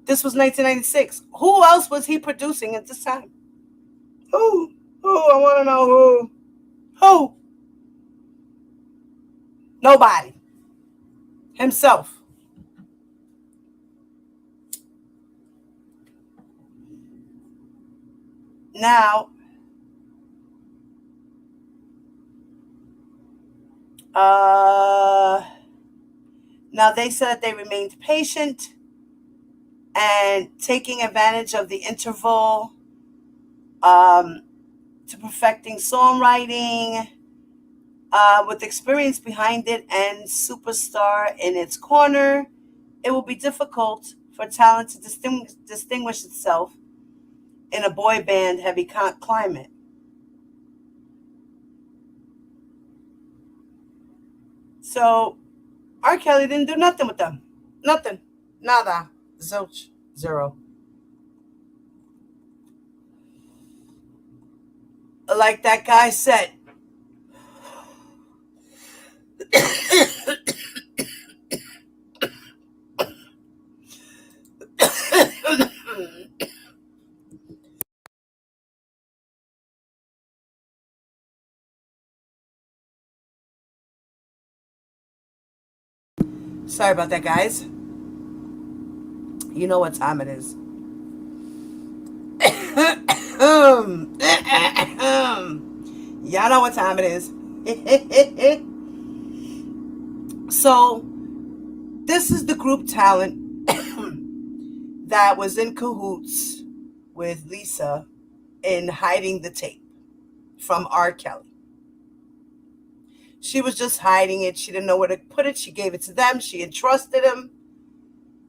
This was 1996. Who else was he producing at this time? Who? I want to know who. Who? Nobody. Himself. Now, they said that they remained patient and taking advantage of the interval to perfecting songwriting with experience behind it and superstar in its corner. It will be difficult for talent to distinguish itself in a boy band heavy climate. So R. Kelly didn't do nothing with them. Nothing. Nada. Zilch. Zero. Like that guy said, sorry about that, guys. You know what time it is. Y'all know what time it is. So, this is the group Talent that was in cahoots with Lisa in hiding the tape from R. Kelly. She was just hiding it. She didn't know where to put it. She gave it to them. She entrusted him.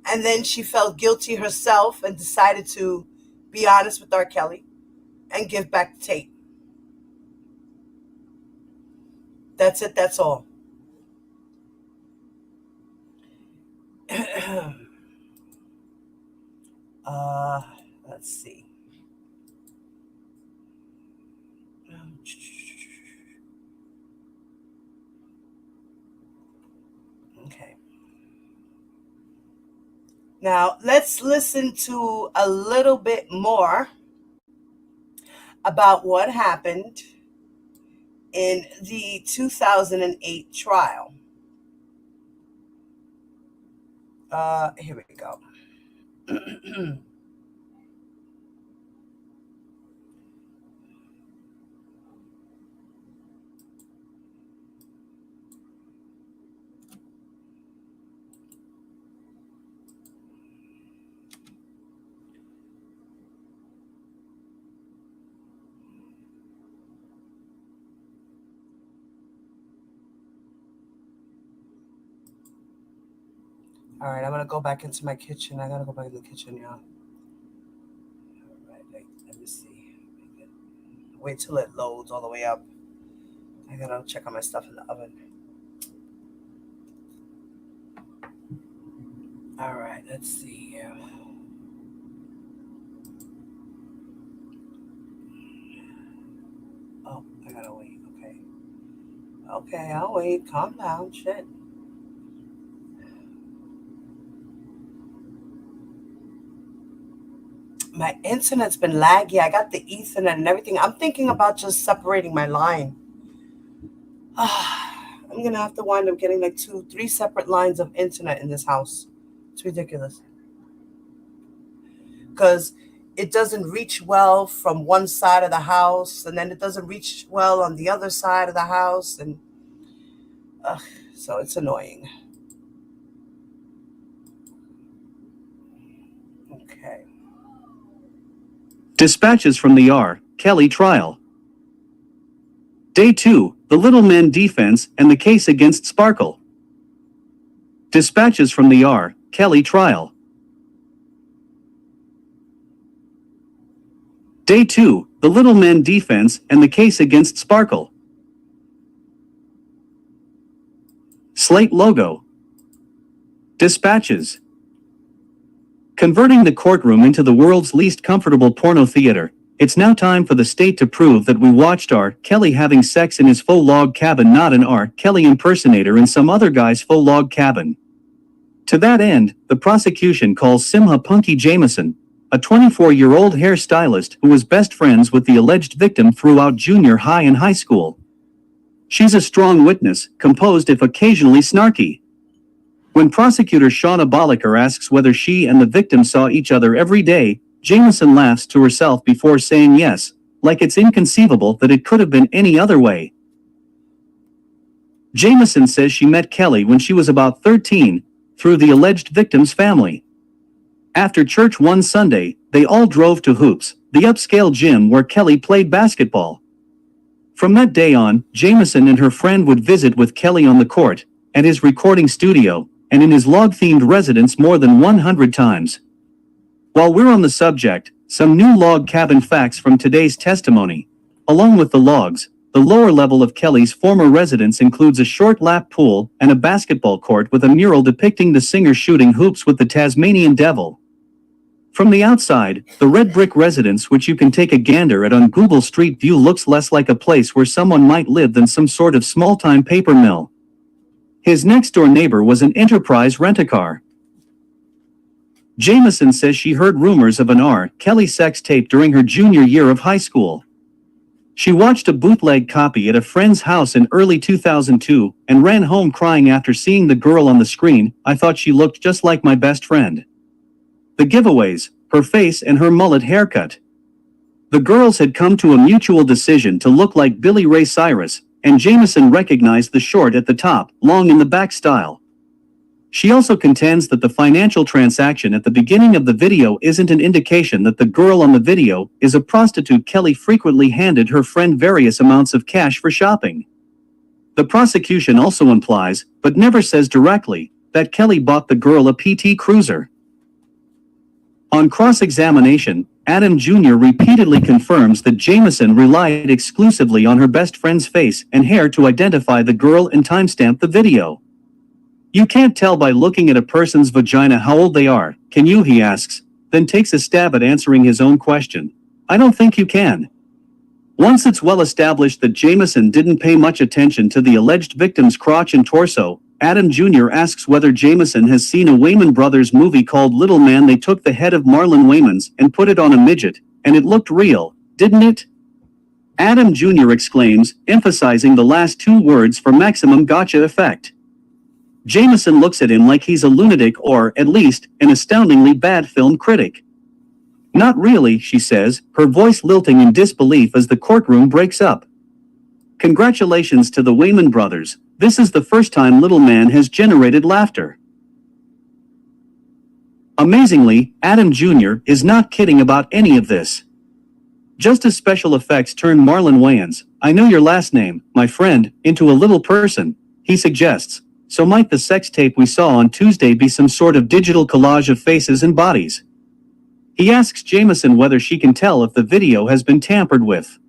And then she felt guilty herself and decided to be honest with R. Kelly and give back the tape. That's it. That's all. Let's see. Okay. Now, let's listen to a little bit more about what happened in the 2008 trial. Here we go. All right, I'm going to go back into my kitchen. I got to go back to the kitchen, y'all. All right, let me see. Wait till it loads all the way up. I got to check on my stuff in the oven. All right, let's see here. Oh, I got to wait. Okay. Okay, I'll wait. Calm down. Shit. My internet's been laggy. I got the Ethernet and everything. I'm thinking about just separating my line. I'm going to have to wind up getting like 2-3 separate lines of internet in this house. It's ridiculous. Because it doesn't reach well from one side of the house, and then it doesn't reach well on the other side of the house. And so it's annoying. Okay. Dispatches from the R. Kelly trial. Day 2, the Little Men defense and the case against Sparkle. Dispatches from the R. Kelly trial. Day 2, the Little Men defense and the case against Sparkle. Slate logo. Dispatches. Converting the courtroom into the world's least comfortable porno theater, it's now time for the state to prove that we watched R. Kelly having sex in his faux log cabin, not an R. Kelly impersonator in some other guy's faux log cabin. To that end, the prosecution calls Simha Punky Jameson, a 24-year-old hairstylist who was best friends with the alleged victim throughout junior high and high school. She's a strong witness, composed if occasionally snarky. When prosecutor Shauna Bolliker asks whether she and the victim saw each other every day, Jameson laughs to herself before saying yes, like it's inconceivable that it could have been any other way. Jameson says she met Kelly when she was about 13, through the alleged victim's family. After church one Sunday, they all drove to Hoops, the upscale gym where Kelly played basketball. From that day on, Jameson and her friend would visit with Kelly on the court, at his recording studio, and in his log-themed residence more than 100 times. While we're on the subject, some new log cabin facts from today's testimony. Along with the logs, the lower level of Kelly's former residence includes a short lap pool and a basketball court with a mural depicting the singer shooting hoops with the Tasmanian Devil. From the outside, the red brick residence, which you can take a gander at on Google Street View, looks less like a place where someone might live than some sort of small-time paper mill. His next-door neighbor was an Enterprise rent-a-car. Jameson says she heard rumors of an R. Kelly sex tape during her junior year of high school. She watched a bootleg copy at a friend's house in early 2002 and ran home crying after seeing the girl on the screen. I thought she looked just like my best friend. The giveaways, her face and her mullet haircut. The girls had come to a mutual decision to look like Billy Ray Cyrus, and Jameson recognized the short at the top, long in the back style. She also contends that the financial transaction at the beginning of the video isn't an indication that the girl on the video is a prostitute. Kelly frequently handed her friend various amounts of cash for shopping. The prosecution also implies, but never says directly, that Kelly bought the girl a PT Cruiser. On cross-examination, Adam Jr. repeatedly confirms that Jameson relied exclusively on her best friend's face and hair to identify the girl and timestamp the video. You can't tell by looking at a person's vagina how old they are, can you? He asks, then takes a stab at answering his own question. I don't think you can. Once it's well established that Jameson didn't pay much attention to the alleged victim's crotch and torso, Adam Jr. asks whether Jameson has seen a Wayman Brothers movie called Little Man. They took the head of Marlon Wayman's and put it on a midget, and it looked real, didn't it? Adam Jr. exclaims, emphasizing the last two words for maximum gotcha effect. Jameson looks at him like he's a lunatic or, at least, an astoundingly bad film critic. Not really, she says, her voice lilting in disbelief as the courtroom breaks up. Congratulations to the Wayman brothers. This is the first time Little Man has generated laughter. Amazingly, Adam Jr. is not kidding about any of this. Just as special effects turned Marlon Wayans, I know your last name, my friend, into a little person, he suggests. So might the sex tape we saw on Tuesday be some sort of digital collage of faces and bodies? He asks Jameson whether she can tell if the video has been tampered with.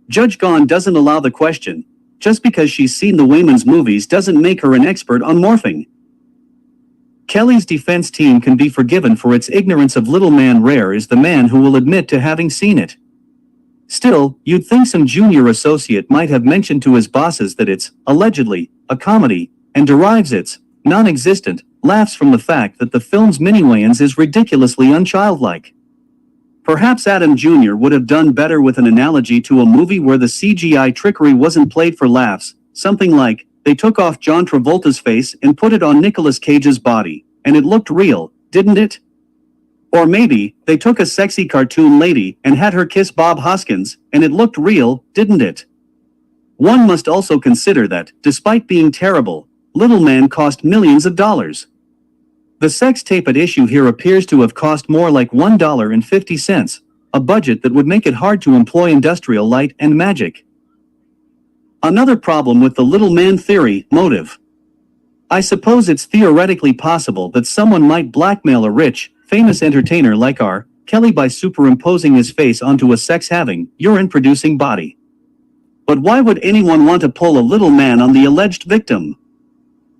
Judge Gahn doesn't allow the question. Just because she's seen the Wayman's movies doesn't make her an expert on morphing. Kelly's defense team can be forgiven for its ignorance of Little Man. Rare is the man who will admit to having seen it. Still, you'd think some junior associate might have mentioned to his bosses that it's, allegedly, a comedy, and derives its non-existent laughs from the fact that the film's mini-Wayans is ridiculously unchildlike. Perhaps Adam Jr. would have done better with an analogy to a movie where the CGI trickery wasn't played for laughs, something like, they took off John Travolta's face and put it on Nicolas Cage's body, and it looked real, didn't it? Or maybe, they took a sexy cartoon lady and had her kiss Bob Hoskins, and it looked real, didn't it? One must also consider that, despite being terrible, Little Man cost millions of dollars. The sex tape at issue here appears to have cost more like $1.50, a budget that would make it hard to employ industrial light and magic. Another problem with the Little Man theory, motive. I suppose it's theoretically possible that someone might blackmail a rich, famous entertainer like R. Kelly by superimposing his face onto a sex-having, urine-producing body. But why would anyone want to pull a Little Man on the alleged victim?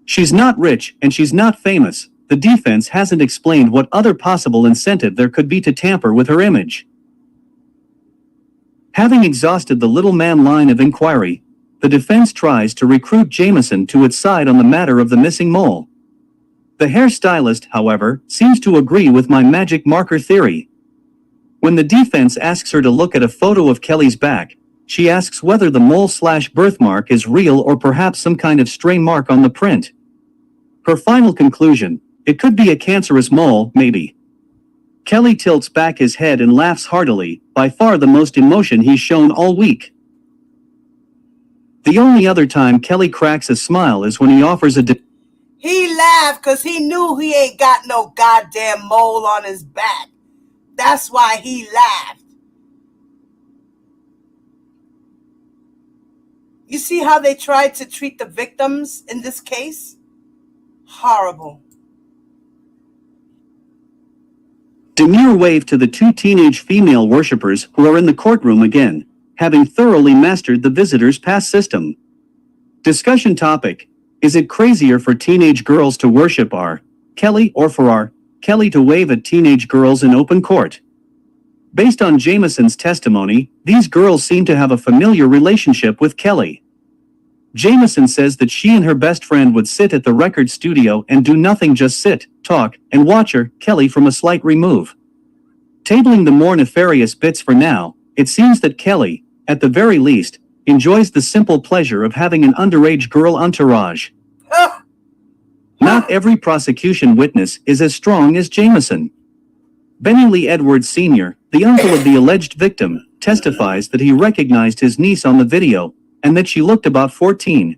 She's not rich and she's not famous. The defense hasn't explained what other possible incentive there could be to tamper with her image. Having exhausted the Little Man line of inquiry, the defense tries to recruit Jameson to its side on the matter of the missing mole. The hairstylist, however, seems to agree with my magic marker theory. When the defense asks her to look at a photo of Kelly's back, she asks whether the mole/birthmark is real or perhaps some kind of stray mark on the print. Her final conclusion, it could be a cancerous mole, maybe. Kelly tilts back his head and laughs heartily, by far the most emotion he's shown all week. The only other time Kelly cracks a smile is when he offers a He laughed because he knew he ain't got no goddamn mole on his back. That's why he laughed. You see how they tried to treat the victims in this case? Horrible. demure wave to the two teenage female worshippers who are in the courtroom again, having thoroughly mastered the visitor's pass system. Discussion topic: is it crazier for teenage girls to worship R. Kelly or for R. Kelly to wave at teenage girls in open court? Based on Jameson's testimony, these girls seem to have a familiar relationship with Kelly. Jameson says that she and her best friend would sit at the record studio and do nothing, just sit, talk, and watch her, Kelly, from a slight remove. Tabling the more nefarious bits for now, it seems that Kelly, at the very least, enjoys the simple pleasure of having an underage girl entourage. Not every prosecution witness is as strong as Jameson. Benny Lee Edwards Sr., the uncle of the alleged victim, testifies that he recognized his niece on the video, and that she looked about 14.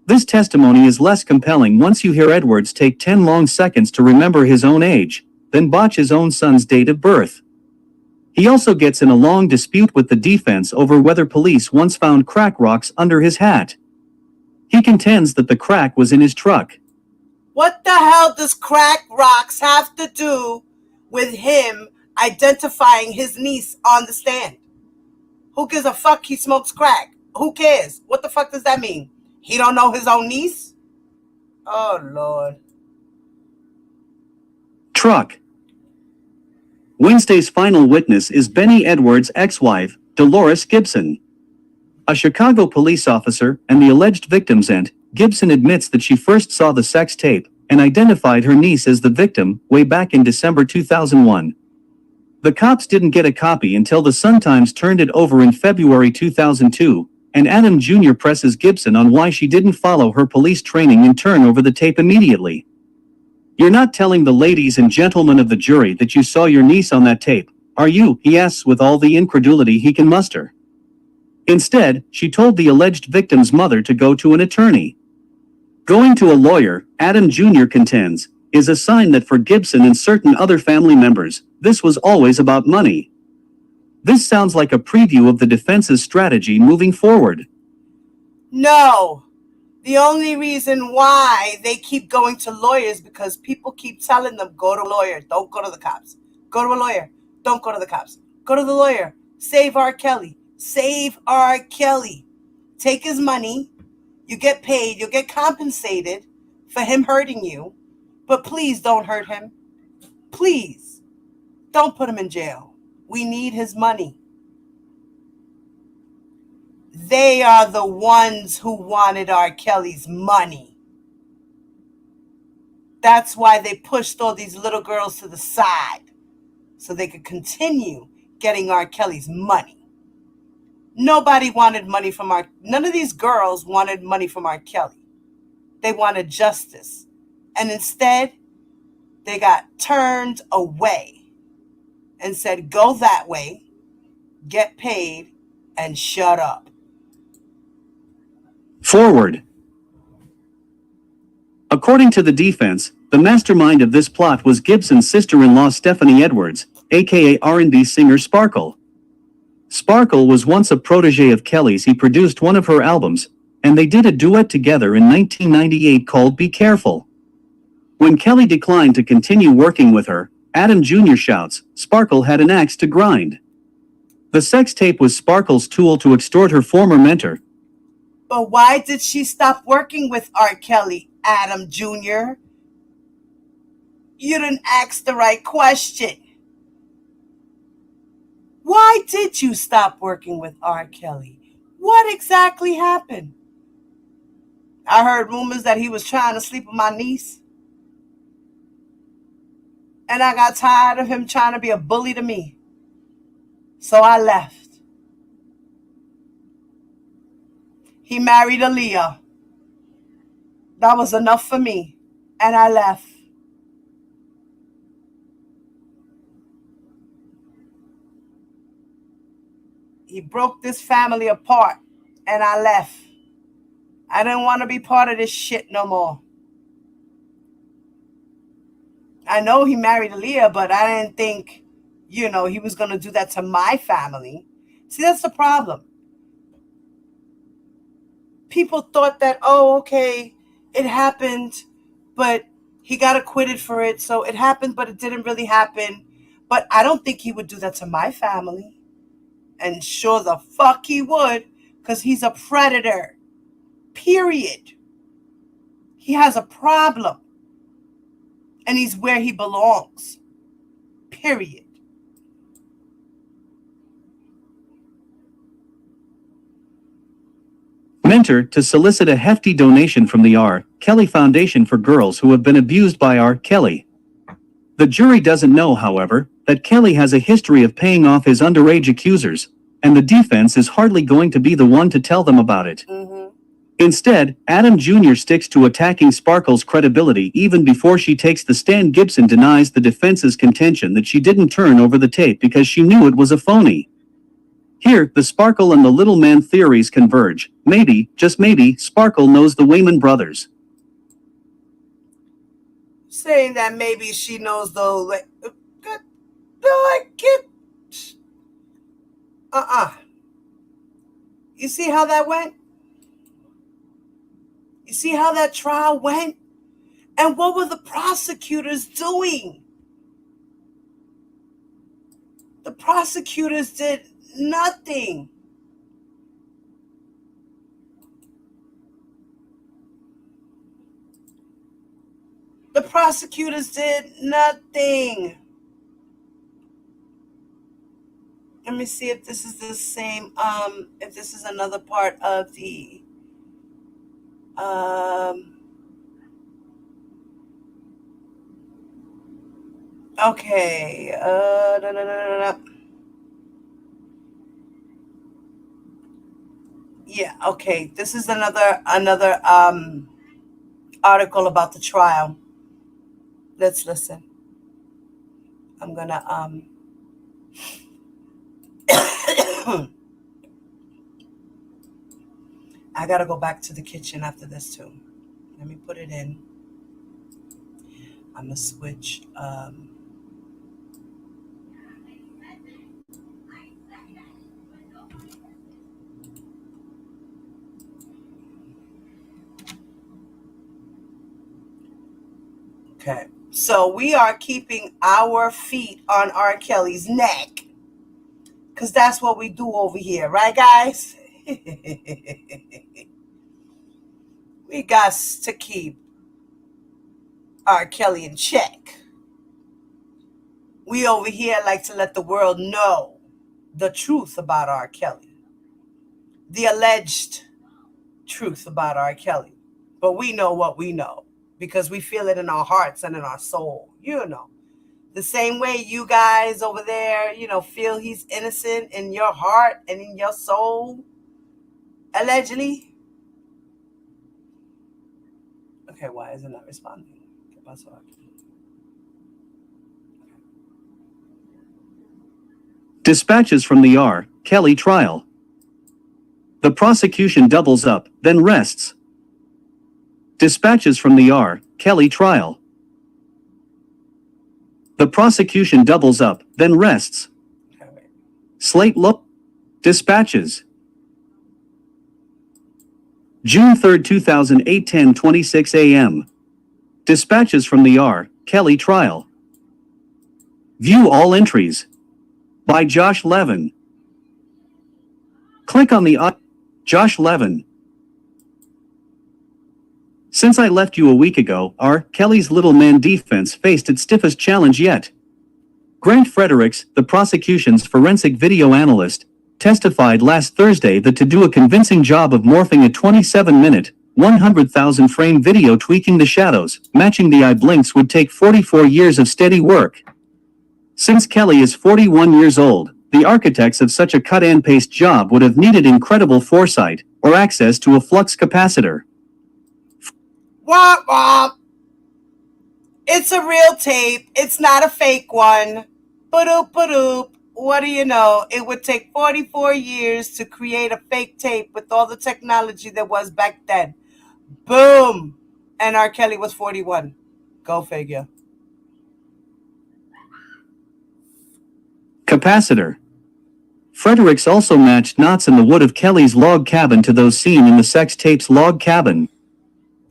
This testimony is less compelling once you hear Edwards take 10 long seconds to remember his own age, then botch his own son's date of birth. He also gets in a long dispute with the defense over whether police once found crack rocks under his hat. He contends that the crack was in his truck. What the hell does crack rocks have to do with him identifying his niece on the stand? Who gives a fuck he smokes crack? Who cares? What the fuck does that mean? He don't know his own niece? Oh, Lord. Truck. Wednesday's final witness is Benny Edwards' ex-wife, Dolores Gibson. A Chicago police officer and the alleged victim's aunt, Gibson admits that she first saw the sex tape and identified her niece as the victim way back in December 2001. The cops didn't get a copy until the Sun-Times turned it over in February 2002, and Adam Jr. presses Gibson on why she didn't follow her police training and turn over the tape immediately. "You're not telling the ladies and gentlemen of the jury that you saw your niece on that tape, are you?" he asks with all the incredulity he can muster. Instead, she told the alleged victim's mother to go to an attorney. Going to a lawyer, Adam Jr. contends, is a sign that for Gibson and certain other family members, this was always about money. This sounds like a preview of the defense's strategy moving forward. No. The only reason why they keep going to lawyers because people keep telling them, go to a lawyer, don't go to the cops. Go to a lawyer, don't go to the cops. Go to the lawyer, save R. Kelly. Save R. Kelly. Take his money. You get paid. You'll get compensated for him hurting you. But please don't hurt him. Please. Don't put him in jail. We need his money. They are the ones who wanted R. Kelly's money. That's why they pushed all these little girls to the side so they could continue getting R. Kelly's money. Nobody wanted money from none of these girls wanted money from R. Kelly. They wanted justice. And instead, they got turned away and said, go that way, get paid, and shut up. Forward. According to the defense, the mastermind of this plot was Gibson's sister-in-law Stephanie Edwards, aka R&B singer Sparkle. Sparkle was once a protege of Kelly's. He produced one of her albums, and they did a duet together in 1998 called Be Careful. When Kelly declined to continue working with her, Adam Jr. shouts, Sparkle had an axe to grind. The sex tape was Sparkle's tool to extort her former mentor. But why did she stop working with R. Kelly, Adam Jr.? You didn't ask the right question. Why did you stop working with R. Kelly? What exactly happened? I heard rumors that he was trying to sleep with my niece. And I got tired of him trying to be a bully to me. So I left. He married Aaliyah. That was enough for me. And I left. He broke this family apart, and I left. I didn't want to be part of this shit no more. I know he married Aaliyah, but I didn't think, he was going to do that to my family. See, that's the problem. People thought that, oh, okay, it happened, but he got acquitted for it. So it happened, but it didn't really happen. But I don't think he would do that to my family. And sure the fuck he would, because he's a predator. Period. He has a problem. And he's where he belongs. Period. Mentor to solicit a hefty donation from the R. Kelly Foundation for girls who have been abused by R. Kelly. The jury doesn't know, however, that Kelly has a history of paying off his underage accusers, and the defense is hardly going to be the one to tell them about it. Instead, Adam Jr. sticks to attacking Sparkle's credibility even before she takes the stand. Gibson denies the defense's contention that she didn't turn over the tape because she knew it was a phony. Here, the Sparkle and the little man theories converge. Maybe, just maybe, Sparkle knows the Wayman brothers. Saying that maybe she knows the... You see how that went? You see how that trial went? And what were the prosecutors doing? The prosecutors did nothing. The prosecutors did nothing. Let me see if this is the same, if this is another part of the, okay, yeah, okay, this is another article about the trial. Let's listen. I'm gonna, I gotta go back to the kitchen after this too. Let me put it in. I'm gonna switch. Okay, so we are keeping our feet on R. Kelly's neck because that's what we do over here, right, guys? We got to keep R. Kelly in check. We over here like to let the world know the truth about R. Kelly, the alleged truth about R. Kelly. But we know what we know because we feel it in our hearts and in our soul, you know. The same way you guys over there, you know, feel he's innocent in your heart and in your soul, allegedly. Okay, why isn't that responding? Dispatches from the R. Kelly trial. The prosecution doubles up, then rests. Dispatches from the R. Kelly trial. The prosecution doubles up, then rests. Slate look. Dispatches. June 3, 2008, 10:26 a.m. Dispatches from the R. Kelly trial. View all entries. By Josh Levin. Click on the Josh Levin. Since I left you a week ago, R. Kelly's little man defense faced its stiffest challenge yet. Grant Fredericks, the prosecution's forensic video analyst, testified last Thursday that to do a convincing job of morphing a 27-minute, 100,000-frame video tweaking the shadows, matching the eye blinks would take 44 years of steady work. Since Kelly is 41 years old, the architects of such a cut-and-paste job would have needed incredible foresight, or access to a flux capacitor. Womp womp. It's a real tape. It's not a fake one. Ba-doop, ba-doop. What do you know? It would take 44 years to create a fake tape with all the technology that was back then. Boom. And R. Kelly was 41. Go figure. Capacitor. Fredericks also matched knots in the wood of Kelly's log cabin to those seen in the sex tape's log cabin.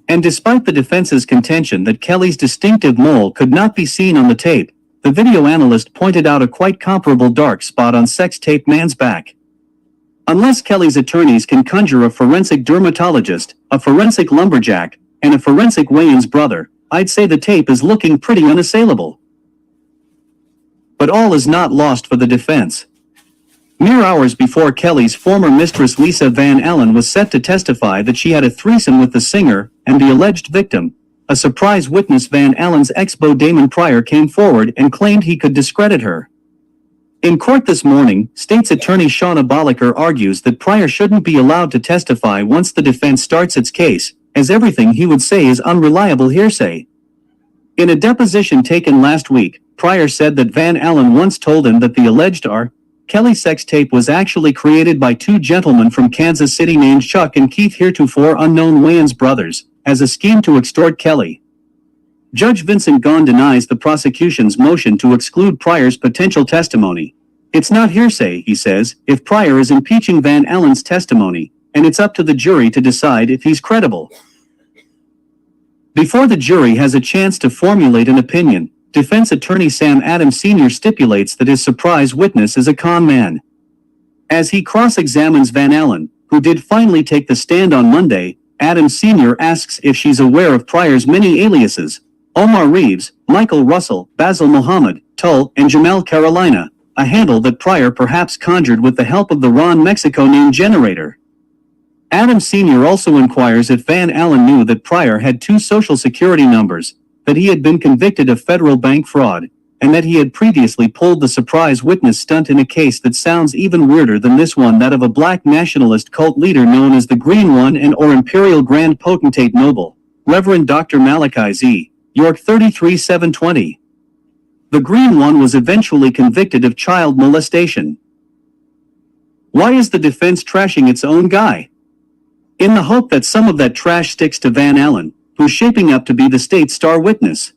And despite the defense's contention that Kelly's distinctive mole could not be seen on the tape, the video analyst pointed out a quite comparable dark spot on sex tape man's back. Unless Kelly's attorneys can conjure a forensic dermatologist, a forensic lumberjack, and a forensic Wayans brother, I'd say the tape is looking pretty unassailable. But all is not lost for the defense. Mere hours before Kelly's former mistress Lisa Van Allen was set to testify that she had a threesome with the singer and the alleged victim, a surprise witness Van Allen's ex-beau Damon Pryor came forward and claimed he could discredit her. In court this morning, state's attorney Shauna Bolliker argues that Pryor shouldn't be allowed to testify once the defense starts its case, as everything he would say is unreliable hearsay. In a deposition taken last week, Pryor said that Van Allen once told him that the alleged R. Kelly sex tape was actually created by two gentlemen from Kansas City named Chuck and Keith, heretofore unknown Wayans brothers, as a scheme to extort Kelly. Judge Vincent Gahn denies the prosecution's motion to exclude Pryor's potential testimony. It's not hearsay, he says, if Pryor is impeaching Van Allen's testimony, and it's up to the jury to decide if he's credible. Before the jury has a chance to formulate an opinion, defense attorney Sam Adams Sr. stipulates that his surprise witness is a con man. As he cross-examines Van Allen, who did finally take the stand on Monday, Adams Sr. asks if she's aware of Pryor's many aliases, Omar Reeves, Michael Russell, Basil Muhammad, Tull, and Jamal Carolina, a handle that Pryor perhaps conjured with the help of the Ron Mexico name generator. Adam Sr. also inquires if Van Allen knew that Pryor had 2 social security numbers, that he had been convicted of federal bank fraud, and that he had previously pulled the surprise witness stunt in a case that sounds even weirder than this one, that of a black nationalist cult leader known as the Green One and or Imperial Grand Potentate Noble, Reverend Dr. Malachi Z. York 33720. The Green One was eventually convicted of child molestation. Why is the defense trashing its own guy? In the hope that some of that trash sticks to Van Allen, who's shaping up to be the state's star witness.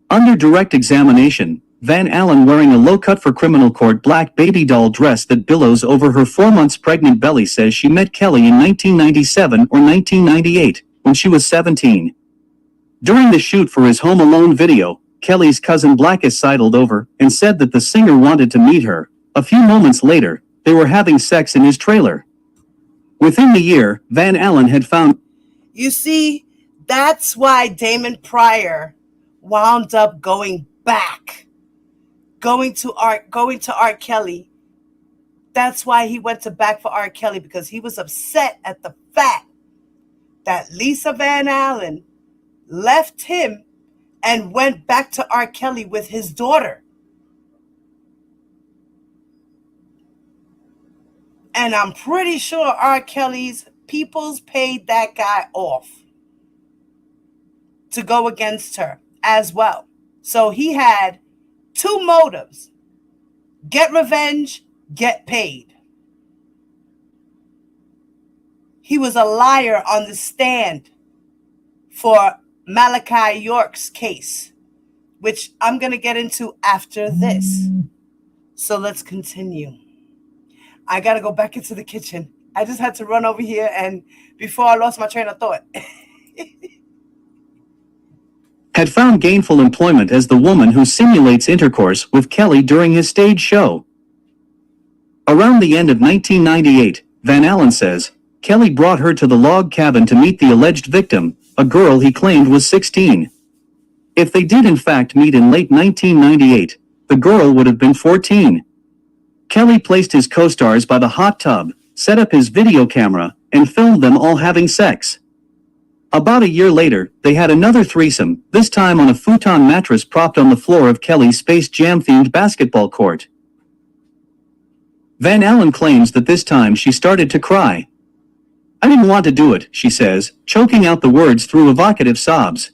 Under direct examination, Van Allen, wearing a low-cut for criminal court black baby doll dress that billows over her 4 months pregnant belly, says she met Kelly in 1997 or 1998, when she was 17. During the shoot for his Home Alone video, Kelly's cousin Blackus sidled over and said that the singer wanted to meet her. A few moments later, they were having sex in his trailer. Within the year, Van Allen had found... You see, that's why Damon Pryor wound up going back, going to R. Kelly. That's why he went to back for R. Kelly, because he was upset at the fact that Lisa Van Allen left him and went back to R. Kelly with his daughter. And I'm pretty sure R. Kelly's peoples paid that guy off to go against her as well. So he had 2 motives: get revenge, get paid. He was a liar on the stand for Malachi York's case, which I'm going to get into after this. So let's continue. I got to go back into the kitchen. I just had to run over here, and before I lost my train of thought. Had found gainful employment as the woman who simulates intercourse with Kelly during his stage show. Around the end of 1998, Van Allen says, Kelly brought her to the log cabin to meet the alleged victim, a girl he claimed was 16. If they did in fact meet in late 1998, the girl would have been 14. Kelly placed his co-stars by the hot tub, set up his video camera, and filmed them all having sex. About a year later, they had another threesome, this time on a futon mattress propped on the floor of Kelly's Space Jam-themed basketball court. Van Allen claims that this time she started to cry. I didn't want to do it, she says, choking out the words through evocative sobs.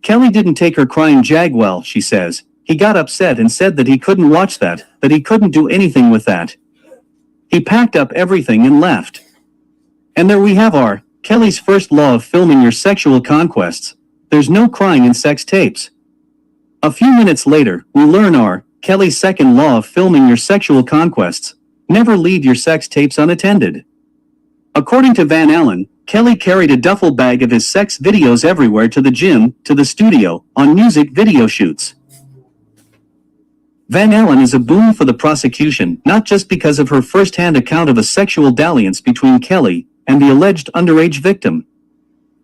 Kelly didn't take her crying jag well, she says. He got upset and said that he couldn't watch that he couldn't do anything with that. He packed up everything and left. And there we have our Kelly's first law of filming your sexual conquests. There's no crying in sex tapes. A few minutes later, we learn our Kelly's second law of filming your sexual conquests. Never leave your sex tapes unattended. According to Van Allen, Kelly carried a duffel bag of his sex videos everywhere, to the gym, to the studio, on music video shoots. Van Allen is a boon for the prosecution, not just because of her first-hand account of a sexual dalliance between Kelly and the alleged underage victim.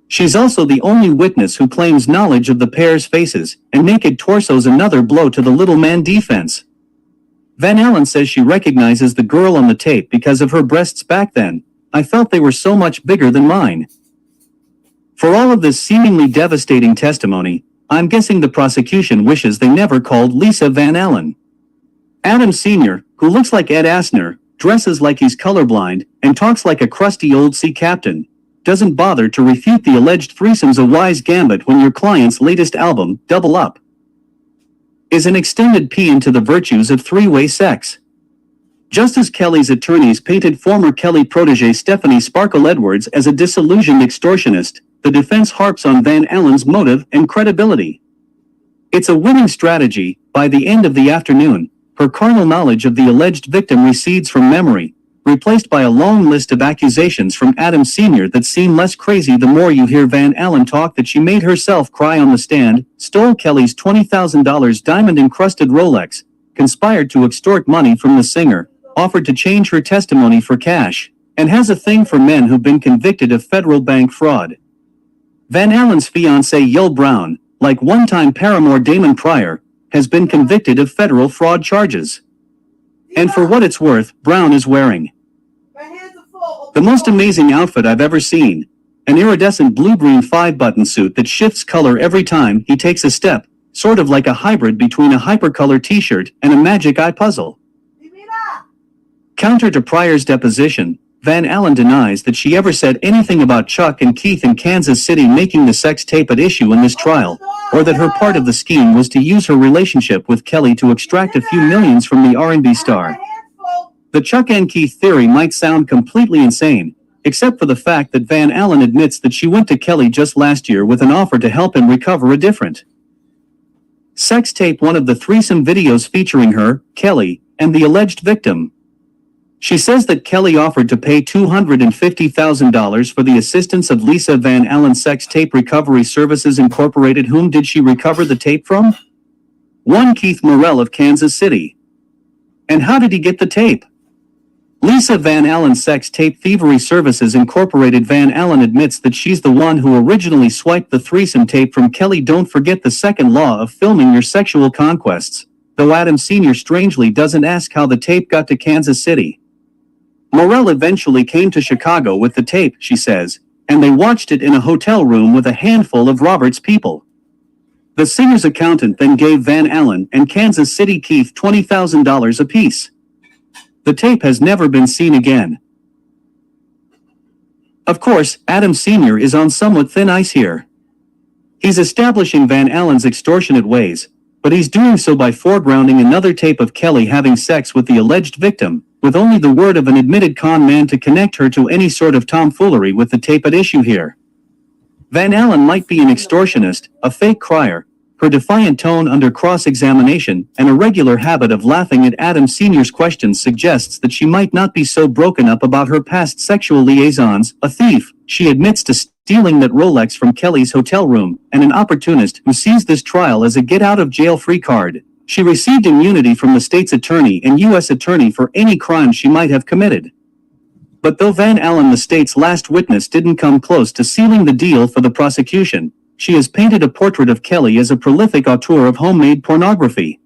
She's also the only witness who claims knowledge of the pair's faces and naked torsos, another blow to the little man defense. Van Allen says she recognizes the girl on the tape because of her breasts back then. I felt they were so much bigger than mine. For all of this seemingly devastating testimony, I'm guessing the prosecution wishes they never called Lisa Van Allen. Adam Sr., who looks like Ed Asner, dresses like he's colorblind, and talks like a crusty old sea captain, doesn't bother to refute the alleged threesome's a wise gambit when your client's latest album, Double Up, is an extended paean to the virtues of three-way sex. Just as Kelly's attorneys painted former Kelly protege Stephanie Sparkle Edwards as a disillusioned extortionist, the defense harps on Van Allen's motive and credibility. It's a winning strategy. By the end of the afternoon, her carnal knowledge of the alleged victim recedes from memory, replaced by a long list of accusations from Adam Sr. that seem less crazy the more you hear Van Allen talk. That she made herself cry on the stand, stole Kelly's $20,000 diamond-encrusted Rolex, conspired to extort money from the singer, offered to change her testimony for cash, and has a thing for men who've been convicted of federal bank fraud. Van Allen's fiancée Yul Brown, like one-time paramour Damon Pryor, has been convicted of federal fraud charges. And for what it's worth, Brown is wearing the most amazing outfit I've ever seen. An iridescent blue-green 5-button suit that shifts color every time he takes a step, sort of like a hybrid between a hypercolor t-shirt and a magic eye puzzle. Counter to Pryor's deposition, Van Allen denies that she ever said anything about Chuck and Keith in Kansas City making the sex tape at issue in this trial, or that her part of the scheme was to use her relationship with Kelly to extract a few millions from the R&B star. The Chuck and Keith theory might sound completely insane, except for the fact that Van Allen admits that she went to Kelly just last year with an offer to help him recover a different sex tape, one of the threesome videos featuring her, Kelly, and the alleged victim. She says that Kelly offered to pay $250,000 for the assistance of Lisa Van Allen Sex Tape Recovery Services Incorporated. Whom did she recover the tape from? One Keith Morrell of Kansas City. And how did he get the tape? Lisa Van Allen Sex Tape Thievery Services Incorporated. Van Allen admits that she's the one who originally swiped the threesome tape from Kelly. Don't forget the second law of filming your sexual conquests, though Adam Sr. strangely doesn't ask how the tape got to Kansas City. Morrell eventually came to Chicago with the tape, she says, and they watched it in a hotel room with a handful of Robert's people. The singer's accountant then gave Van Allen and Kansas City Keith $20,000 apiece. The tape has never been seen again. Of course, Adam Sr. is on somewhat thin ice here. He's establishing Van Allen's extortionate ways, but he's doing so by foregrounding another tape of Kelly having sex with the alleged victim, with only the word of an admitted con man to connect her to any sort of tomfoolery with the tape at issue here. Van Allen might be an extortionist, a fake crier. Her defiant tone under cross-examination and a regular habit of laughing at Adam Sr.'s questions suggests that she might not be so broken up about her past sexual liaisons. A thief, she admits to stealing that Rolex from Kelly's hotel room, and an opportunist who sees this trial as a get-out-of-jail-free card. She received immunity from the state's attorney and U.S. attorney for any crime she might have committed. But though Van Allen, the state's last witness, didn't come close to sealing the deal for the prosecution, she has painted a portrait of Kelly as a prolific auteur of homemade pornography.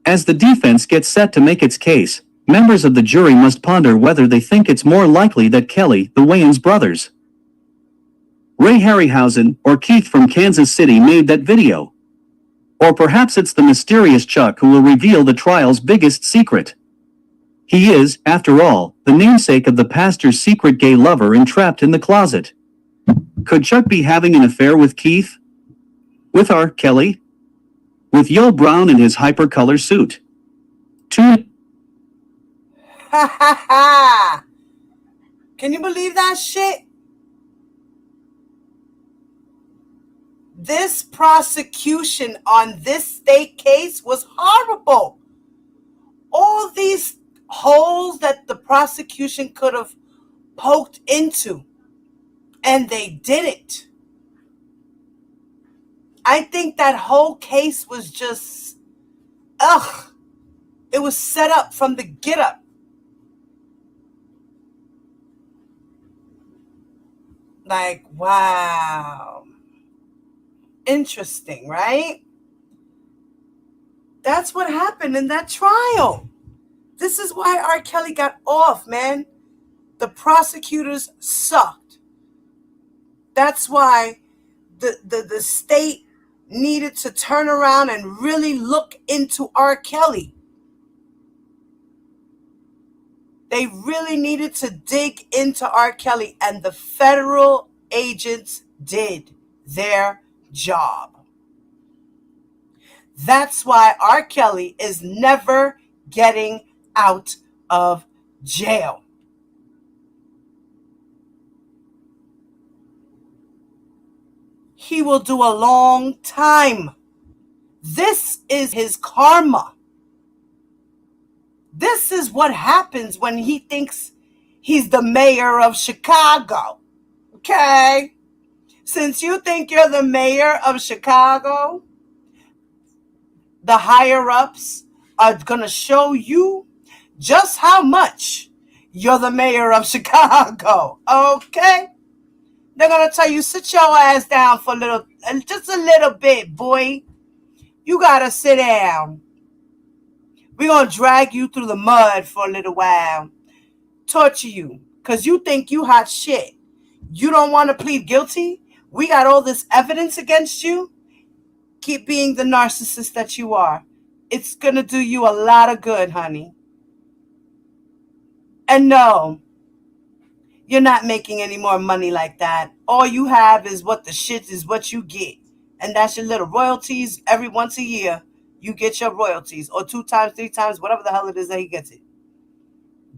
As the defense gets set to make its case, members of the jury must ponder whether they think it's more likely that Kelly, the Wayans brothers, Ray Harryhausen, or Keith from Kansas City made that video. Or perhaps it's the mysterious Chuck who will reveal the trial's biggest secret. He is, after all, the namesake of the pastor's secret gay lover entrapped in the closet. Could Chuck be having an affair with Keith? With our Kelly? With Yo Brown in his hypercolor suit? Ha ha ha! Can you believe that shit? This prosecution on this state case was horrible. All these holes that the prosecution could have poked into, and they didn't. I think that whole case was just, it was set up from the get-up. Like, wow. Interesting, right? That's what happened in that trial. This is why R. Kelly got off, man. The prosecutors sucked. That's why the state needed to turn around and really look into R. Kelly. They really needed to dig into R. Kelly, and the federal agents did their job. That's why R. Kelly is never getting out of jail. He will do a long time. This is his karma. This is what happens when he thinks he's the mayor of Chicago. Okay? Since you think you're the mayor of Chicago, the higher-ups are going to show you just how much you're the mayor of Chicago. Okay? They're going to tell you, sit your ass down for a little just a little bit, boy. You gotta sit down. We're gonna drag you through the mud for a little while. Torture you. Because you think you hot shit. You don't want to plead guilty? We got all this evidence against you? Keep being the narcissist that you are. It's gonna do you a lot of good, honey. And no, you're not making any more money like that. All you have is what the shit is what you get. And that's your little royalties every once a year. You get your royalties. Or 2 times, 3 times, whatever the hell it is that he gets it.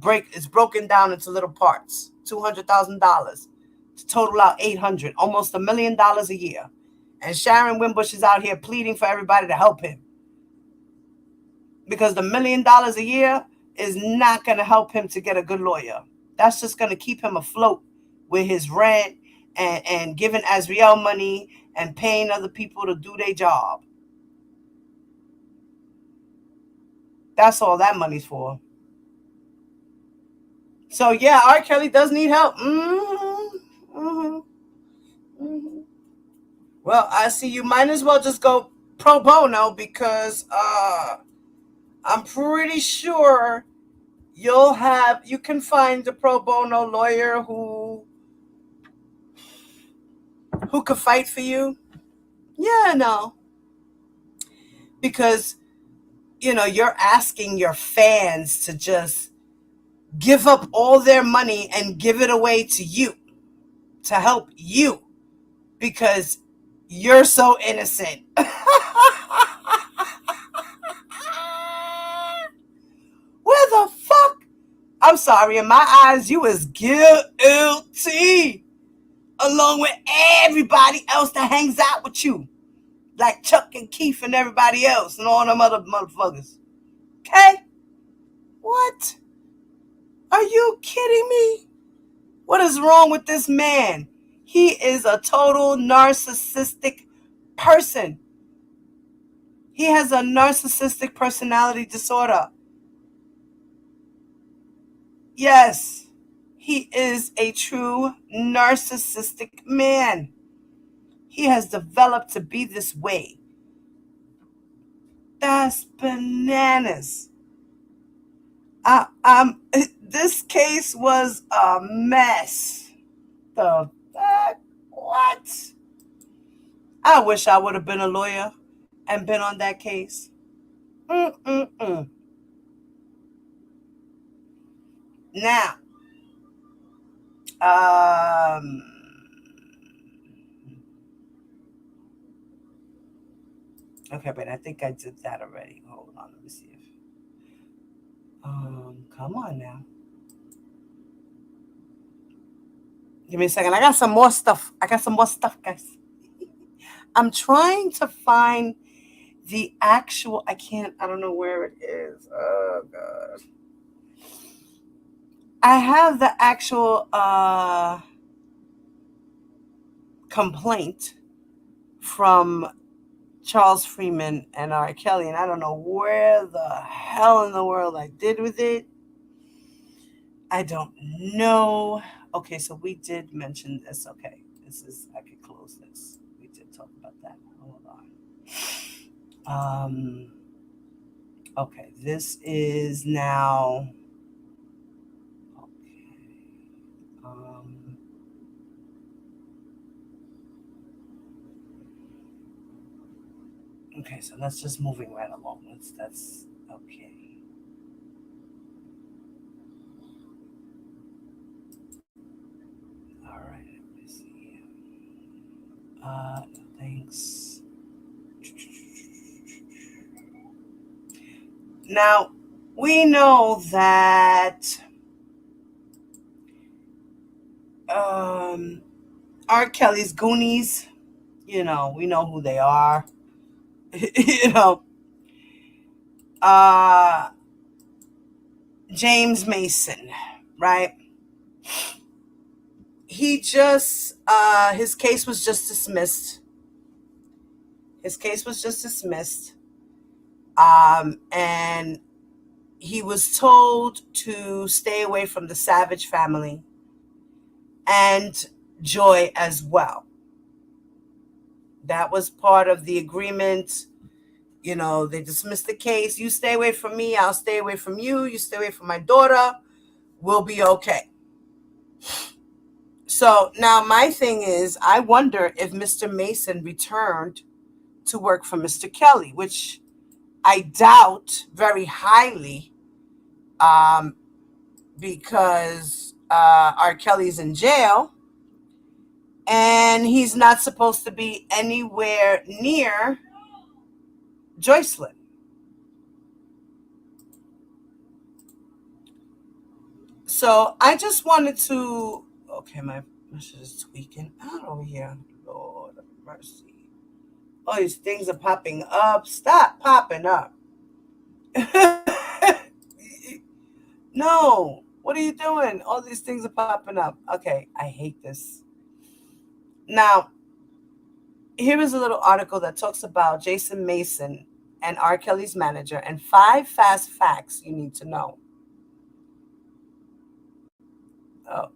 It's broken down into little parts. $200,000 to total out $800,000, almost $1 million a year. And Sharon Wimbush is out here pleading for everybody to help him. Because the $1 million a year is not going to help him to get a good lawyer. That's just going to keep him afloat with his rent and giving Azriel money and paying other people to do their job. That's all that money's for. So yeah, R. Kelly does need help. Well, I see you might as well just go pro bono because I'm pretty sure you can find a pro bono lawyer who could fight for you. Yeah, no. Because, you're asking your fans to just give up all their money and give it away to you to help you because you're so innocent. Where the fuck? I'm sorry, in my eyes, you is guilty along with everybody else that hangs out with you. Like Chuck and Keith and everybody else and all them other motherfuckers. Okay? What? Are you kidding me? What is wrong with this man? He is a total narcissistic person. He has a narcissistic personality disorder. Yes, he is a true narcissistic man. He has developed to be this way. That's bananas. This case was a mess. The fuck? What? I wish I would have been a lawyer and been on that case. Now, okay, but I think I did that already. Hold on, let me see if. Come on now. Give me a second. I got some more stuff, guys. I'm trying to find the actual. I don't know where it is. Oh, God. I have the actual complaint from Charles Freeman and R. Kelly, and I don't know where the hell in the world I did with it. I don't know. Okay, so we did mention this. Okay, I could close this. We did talk about that. Hold on. Okay, this is now. Okay, so that's just moving right along. That's okay. All right, let me see. Thanks. Now, we know that R. Kelly's Goonies, we know who they are. James Mason, right? He just, his case was just dismissed. And he was told to stay away from the Savage family and Joy as well. That was part of the agreement. You know, they dismissed the case. You stay away from me, I'll stay away from you. You stay away from my daughter, we'll be okay. So now my thing is, I wonder if Mr. Mason returned to work for Mr. Kelly, which I doubt very highly, because R. Kelly's in jail and he's not supposed to be anywhere near Joycelyn. So I just wanted to, okay, my shit is tweaking out over here. Lord of mercy. All these things are popping up. Stop popping up. No, what are you doing? All these things are popping up. Okay, I hate this. Now, here is a little article that talks about Jason Mason and R. Kelly's manager and 5 fast facts you need to know. Oh,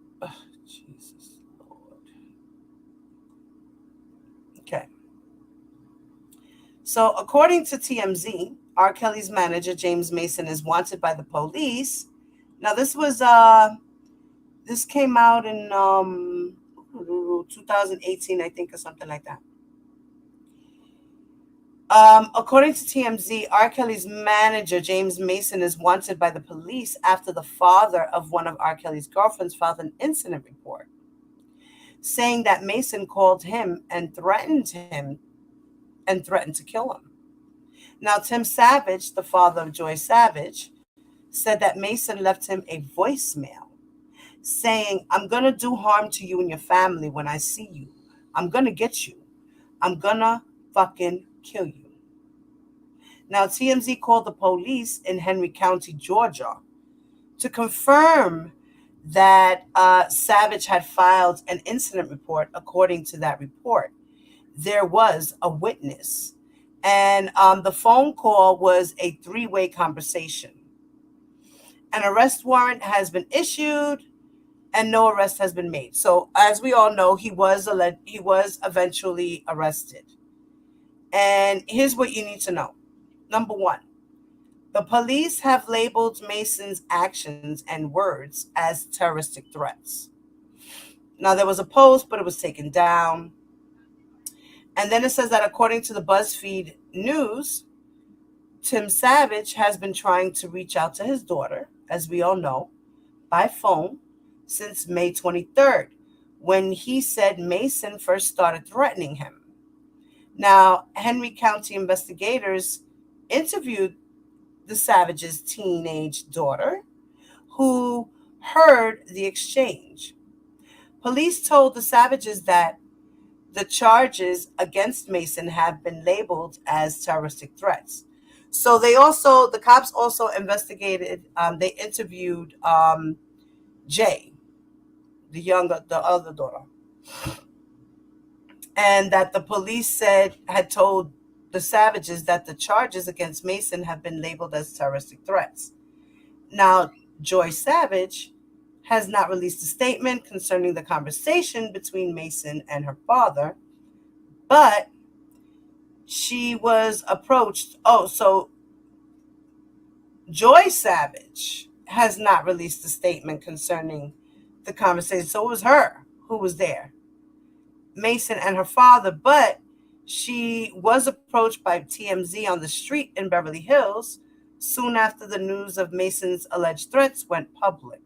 Jesus Lord. Okay. So, according to TMZ, R. Kelly's manager, James Mason, is wanted by the police. Now, this came out in 2018, I think, or something like that. According to TMZ, R. Kelly's manager, James Mason, is wanted by the police after the father of one of R. Kelly's girlfriends filed an incident report saying that Mason called him and threatened to kill him. Now, Tim Savage, the father of Joy Savage, said that Mason left him a voicemail saying, "I'm going to do harm to you and your family when I see you. I'm going to get you. I'm going to fucking kill you." Now, TMZ called the police in Henry County, Georgia, to confirm that Savage had filed an incident report. According to that report, there was a witness, and the phone call was a 3-way conversation. An arrest warrant has been issued, and no arrest has been made. So, as we all know, he was eventually arrested. And here's what you need to know. Number 1, the police have labeled Mason's actions and words as terroristic threats. Now, there was a post, but it was taken down. And then it says that according to the BuzzFeed News, Tim Savage has been trying to reach out to his daughter, as we all know, by phone since May 23rd, when he said Mason first started threatening him. Now, Henry County investigators interviewed the Savage's teenage daughter, who heard the exchange. Police told the Savages that the charges against Mason have been labeled as terroristic threats. So the cops also investigated, they interviewed Jay, the other daughter. And that the police had told the Savages that the charges against Mason have been labeled as terroristic threats. Now, Joy Savage has not released a statement concerning the conversation between Mason and her father, but she was approached. Oh, so Joy Savage has not released a statement concerning the conversation. So it was her who was there, Mason and her father, but she was approached by TMZ on the street in Beverly Hills soon after the news of Mason's alleged threats went public.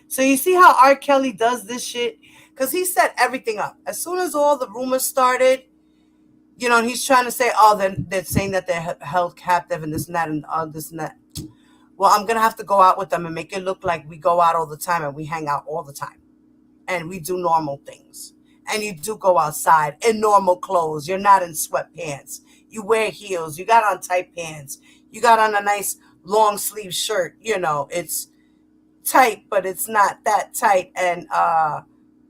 So you see how R. Kelly does this shit? Because he set everything up. As soon as all the rumors started, he's trying to say, oh, they're saying that they're held captive and this and that and this and that. Well, I'm going to have to go out with them and make it look like we go out all the time and we hang out all the time. And we do normal things. And you do go outside in normal clothes. You're not in sweatpants. You wear heels. You got on tight pants. You got on a nice long sleeve shirt. It's tight, but it's not that tight. And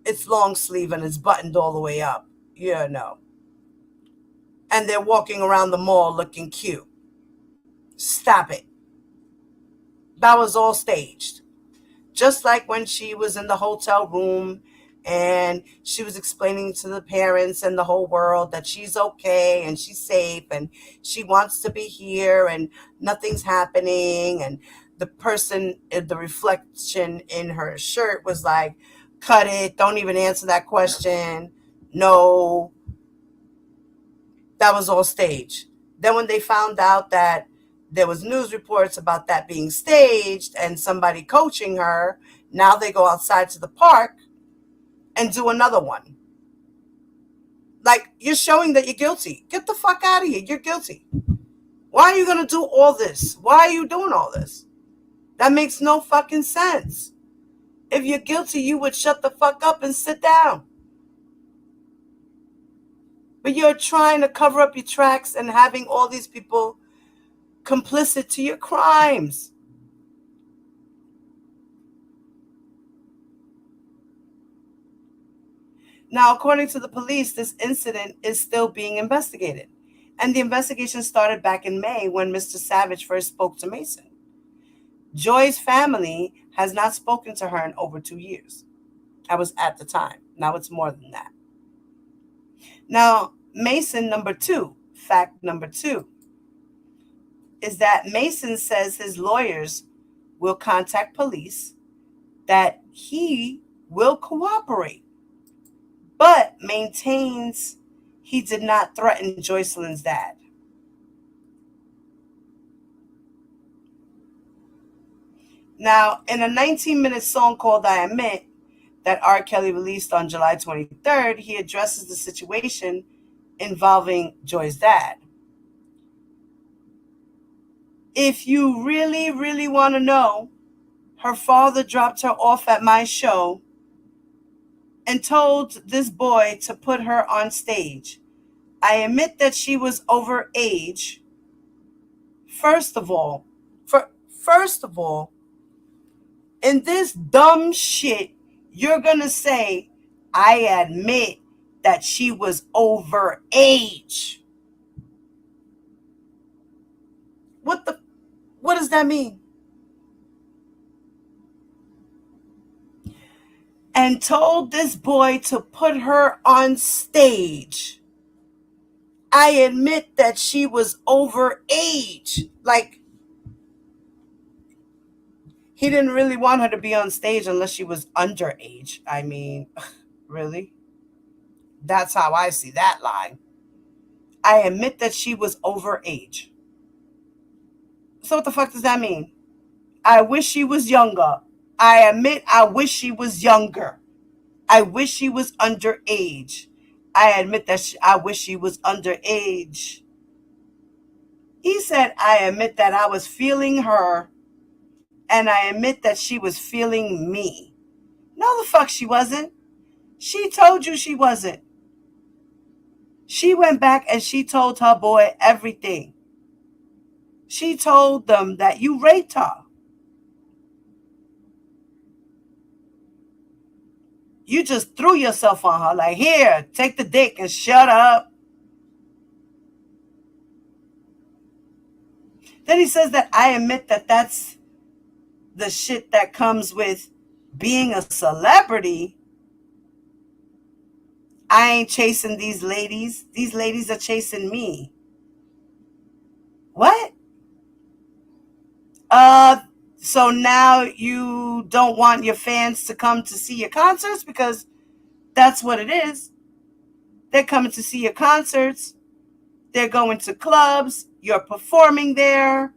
it's long sleeve and it's buttoned all the way up. And they're walking around the mall looking cute. Stop it. That was all staged. Just like when she was in the hotel room And she was explaining to the parents and the whole world that she's okay and she's safe and she wants to be here and nothing's happening. And the person, the reflection in her shirt was like, cut it, don't even answer that question. No, that was all staged. Then when they found out that there was news reports about that being staged and somebody coaching her, now they go outside to the park and do another one. Like, you're showing that you're guilty. Get the fuck out of here. You're guilty. Why are you going to do all this? Why are you doing all this? That makes no fucking sense. If you're guilty, you would shut the fuck up and sit down. But you're trying to cover up your tracks and having all these people complicit to your crimes. Now, according to the police, this incident is still being investigated. And the investigation started back in May when Mr. Savage first spoke to Mason. Joy's family has not spoken to her in over 2 years. That was at the time. Now it's more than that. Now, Mason fact number two, is that Mason says his lawyers will contact police, that he will cooperate, but maintains he did not threaten Joycelyn's dad. Now, in a 19-minute song called I Admit that R. Kelly released on July 23rd, he addresses the situation involving Joy's dad. If you really, really want to know, her father dropped her off at my show and told this boy to put her on stage. I admit that she was over age. First of all, in this dumb shit, you're going to say, I admit that she was over age. What does that mean? And told this boy to put her on stage. I admit that she was over age. Like, he didn't really want her to be on stage unless she was underage. I mean, really? That's how I see that line. I admit that she was over age. So what the fuck does that mean? I wish she was younger. I admit I wish she was younger. I wish she was underage. I admit that I wish she was underage. He said, I admit that I was feeling her, and I admit that she was feeling me. No, the fuck she wasn't. She told you she wasn't. She went back and she told her boy everything. She told them that you raped her. You just threw yourself on her like, here, take the dick and shut up. Then he says that I admit that that's the shit that comes with being a celebrity. I ain't chasing these ladies. These ladies are chasing me. What? So now you don't want your fans to come to see your concerts? Because that's what it is. They're coming to see your concerts. They're going to clubs. You're performing there.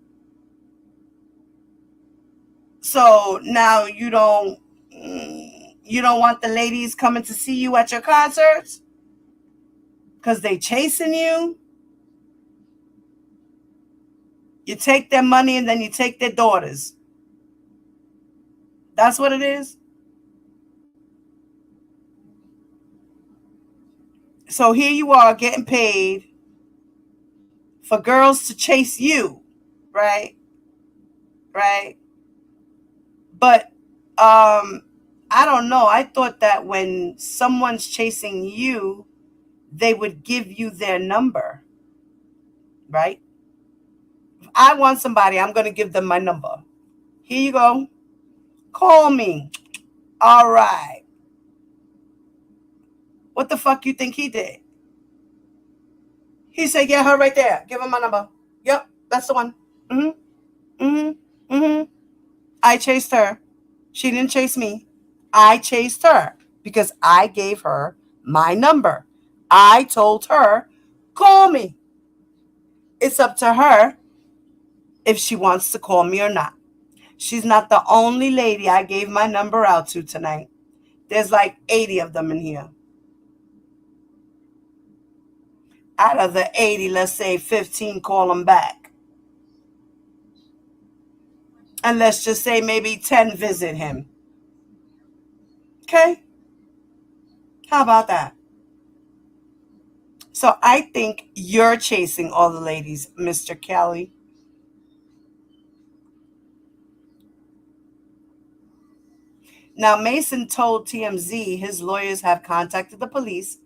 So now you don't want the ladies coming to see you at your concerts because they chasing you. You take their money and then you take their daughters. That's what it is. So here you are getting paid for girls to chase you, right? Right? But I don't know. I thought that when someone's chasing you, they would give you their number, right? If I want somebody, I'm going to give them my number. Here you go. Call me. All right. What the fuck you think he did? He said, yeah, her right there. Give him my number. Yep, that's the one. I chased her. She didn't chase me. I chased her because I gave her my number. I told her, call me. It's up to her if she wants to call me or not. She's not the only lady I gave my number out to tonight. There's like 80 of them in here. Out of the 80, let's say 15 call them back. And let's just say maybe 10 visit him. Okay? How about that? So I think you're chasing all the ladies, Mr. Kelly. Now, Mason told TMZ his lawyers have contacted the police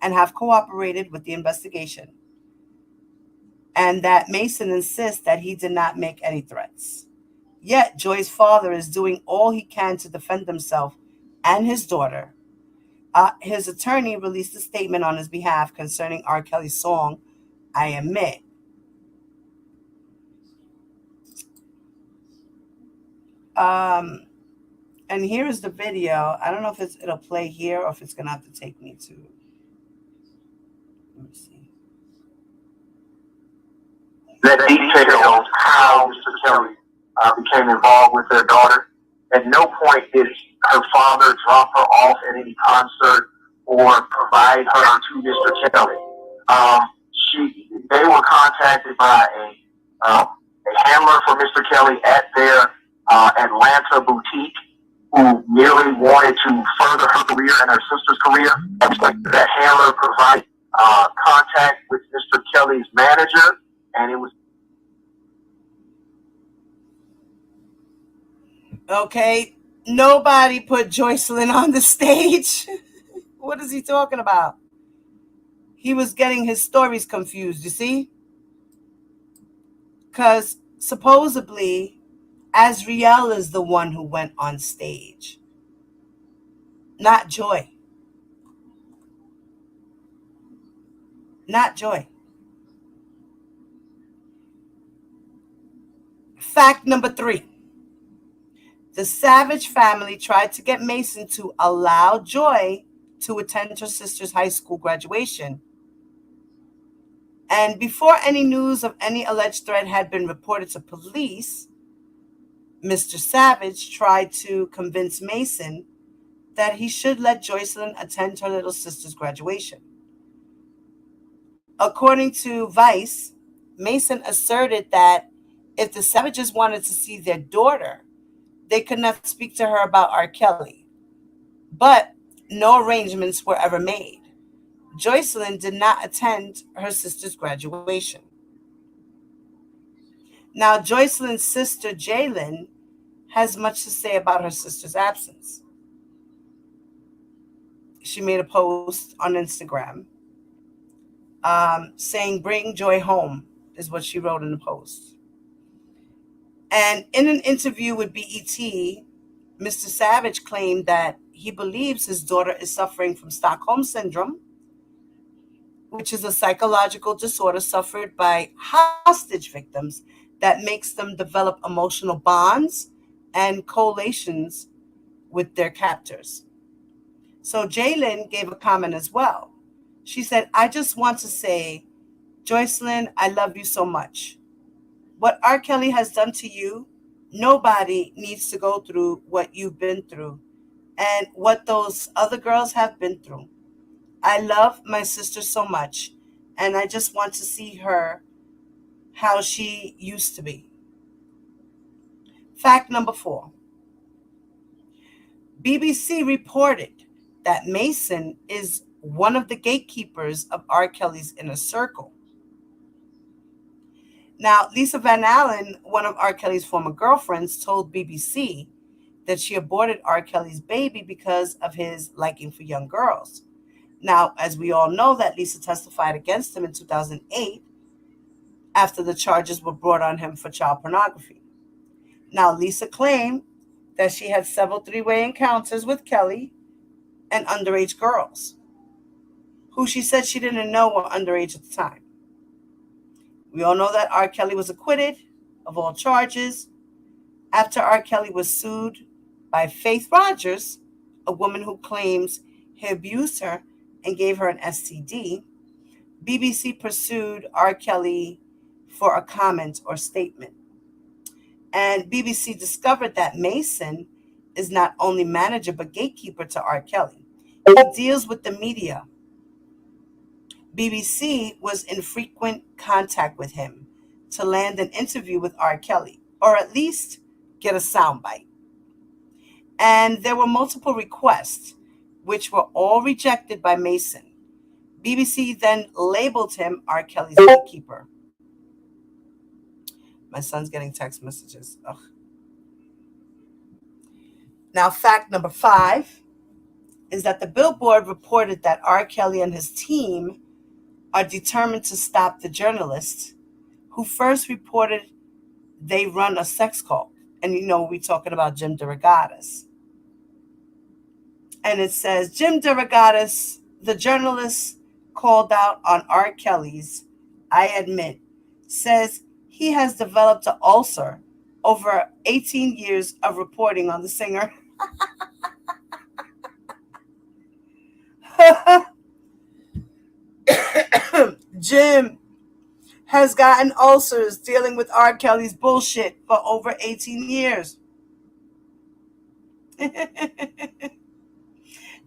and have cooperated with the investigation, and that Mason insists that he did not make any threats. Yet, Joy's father is doing all he can to defend himself and his daughter. His attorney released a statement on his behalf concerning R. Kelly's song, I Admit. And here is the video. I don't know if it'll play here or if it's going to have to take me to. Let me see. That details how Mr. Kelly became involved with their daughter. At no point did her father drop her off at any concert or provide her to Mr. Kelly. They were contacted by a handler for Mr. Kelly at their Atlanta boutique, who merely wanted to further her career and her sister's career. That handler provided contact with Mr. Kelly's manager, and it was. Okay, nobody put Joycelyn on the stage. What is he talking about? He was getting his stories confused, you see? Because supposedly Azriel is the one who went on stage, not Joy. Not Joy. Fact number 3. The Savage family tried to get Mason to allow Joy to attend her sister's high school graduation. And before any news of any alleged threat had been reported to police, Mr. Savage tried to convince Mason that he should let Joycelyn attend her little sister's graduation. According to Vice, Mason asserted that if the Savages wanted to see their daughter, they could not speak to her about R. Kelly. But no arrangements were ever made. Joycelyn did not attend her sister's graduation. Now, Joycelyn's sister, Jalen, has much to say about her sister's absence. She made a post on Instagram saying, "Bring Joy home," is what she wrote in the post. And in an interview with BET, Mr. Savage claimed that he believes his daughter is suffering from Stockholm Syndrome, which is a psychological disorder suffered by hostage victims that makes them develop emotional bonds and collations with their captors. So Jalen gave a comment as well. She said, "I just want to say, Joycelyn, I love you so much. What R. Kelly has done to you, nobody needs to go through what you've been through and what those other girls have been through. I love my sister so much, and I just want to see her how she used to be." Fact number 4. BBC reported that Mason is one of the gatekeepers of R. Kelly's inner circle. Now, Lisa Van Allen, one of R. Kelly's former girlfriends, told BBC that she aborted R. Kelly's baby because of his liking for young girls. Now, as we all know, that Lisa testified against him in 2008 after the charges were brought on him for child pornography. Now, Lisa claimed that she had several three-way encounters with Kelly and underage girls. who she said she didn't know were underage at the time. We all know that R. Kelly was acquitted of all charges after R. Kelly was sued by Faith Rogers, a woman who claims he abused her and gave her an STD. BBC pursued R. Kelly for a comment or statement. And BBC discovered that Mason is not only manager but gatekeeper to R. Kelly. He deals with the media. BBC was in frequent contact with him to land an interview with R. Kelly, or at least get a soundbite. And there were multiple requests, which were all rejected by Mason. BBC then labeled him R. Kelly's gatekeeper. My son's getting text messages. Ugh. Now, fact number 5 is that the Billboard reported that R. Kelly and his team are determined to stop the journalist who first reported they run a sex cult. And we're talking about Jim DeRogatis. And it says, Jim DeRogatis, the journalist called out on R. Kelly's, I admit, says he has developed an ulcer over 18 years of reporting on the singer. Jim has gotten ulcers dealing with R. Kelly's bullshit for over 18 years.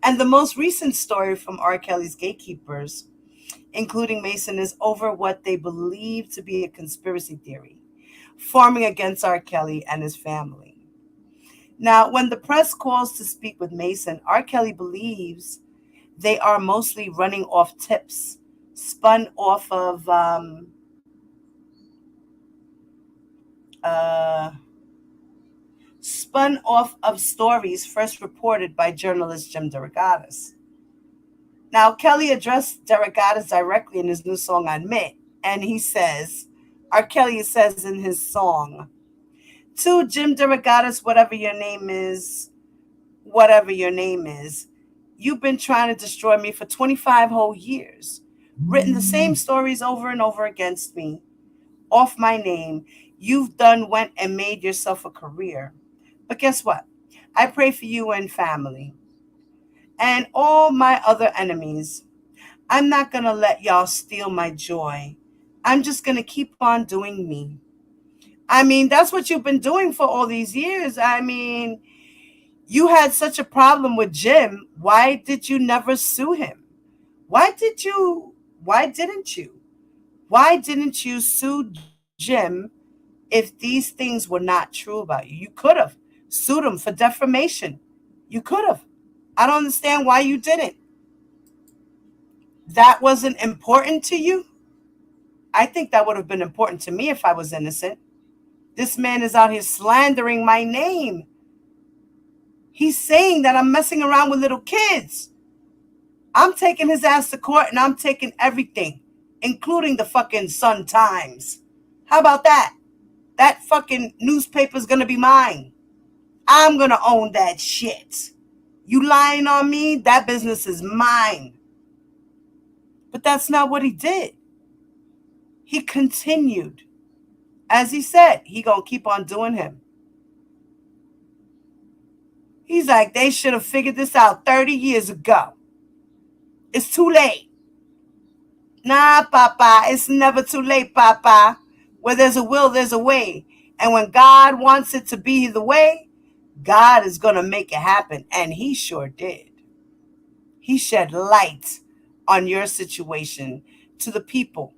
And the most recent story from R. Kelly's gatekeepers, including Mason, is over what they believe to be a conspiracy theory forming against R. Kelly and his family. Now, when the press calls to speak with Mason, R. Kelly believes they are mostly running off tips spun off of stories first reported by journalist Jim DeRogatis. Now, Kelly addressed DeRogatis directly in his new song, Admit, and he says, R. Kelly says in his song, to Jim DeRogatis, whatever your name is, you've been trying to destroy me for 25 whole years, written the same stories over and over against me, off my name. You've went and made yourself a career. But guess what? I pray for you and family and all my other enemies. I'm not going to let y'all steal my joy. I'm just going to keep on doing me. I mean, that's what you've been doing for all these years. I mean, you had such a problem with Jim. Why did you never sue him? Why didn't you sue Jim if these things were not true about you? You could have sued him for defamation. You could have. I don't understand why you didn't. That wasn't important to you? I think that would have been important to me if I was innocent. This man is out here slandering my name. He's saying that I'm messing around with little kids. I'm taking his ass to court and I'm taking everything, including the fucking Sun Times. How about that? That fucking newspaper's gonna be mine. I'm gonna own that shit. You lying on me? That business is mine. But that's not what he did. He continued. As he said, he gonna keep on doing him. He's like, they should have figured this out 30 years ago. It's too late. Nah, Papa, it's never too late, Papa. Where there's a will, there's a way. And when God wants it to be the way, God is going to make it happen. And he sure did. He shed light on your situation to the people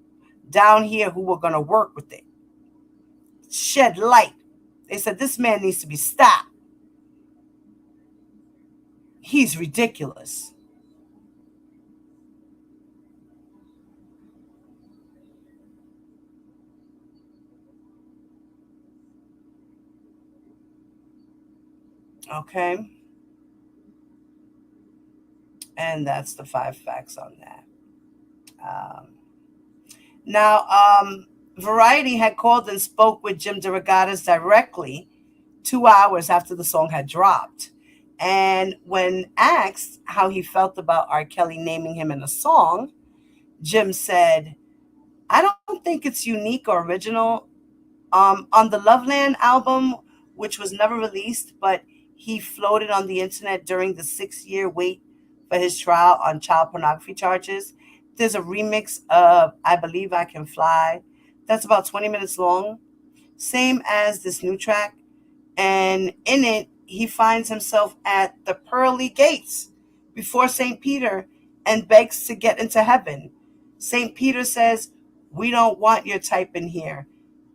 down here who were going to work with it. Shed light. They said, this man needs to be stopped. He's ridiculous. Okay. And that's the 5 facts on that. Variety had called and spoke with Jim DeRogatis directly 2 hours after the song had dropped. And when asked how he felt about R. Kelly naming him in a song, Jim said, I don't think it's unique or original. On the Loveland album, which was never released, but he floated on the internet during the 6-year wait for his trial on child pornography charges, there's a remix of I Believe I Can Fly that's about 20 minutes long, same as this new track. And in it, he finds himself at the pearly gates before St. Peter and begs to get into heaven. St. Peter says, we don't want your type in here.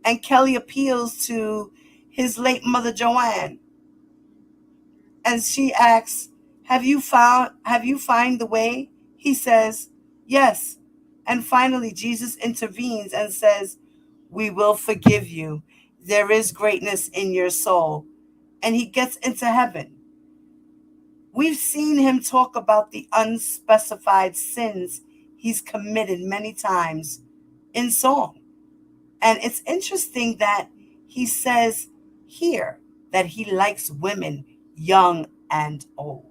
And Kelly appeals to his late mother, Joanne. And she asks, have you found the way? He says, yes. And finally, Jesus intervenes and says, we will forgive you. There is greatness in your soul. And he gets into heaven. We've seen him talk about the unspecified sins he's committed many times in song. And it's interesting that he says here that he likes women young and old.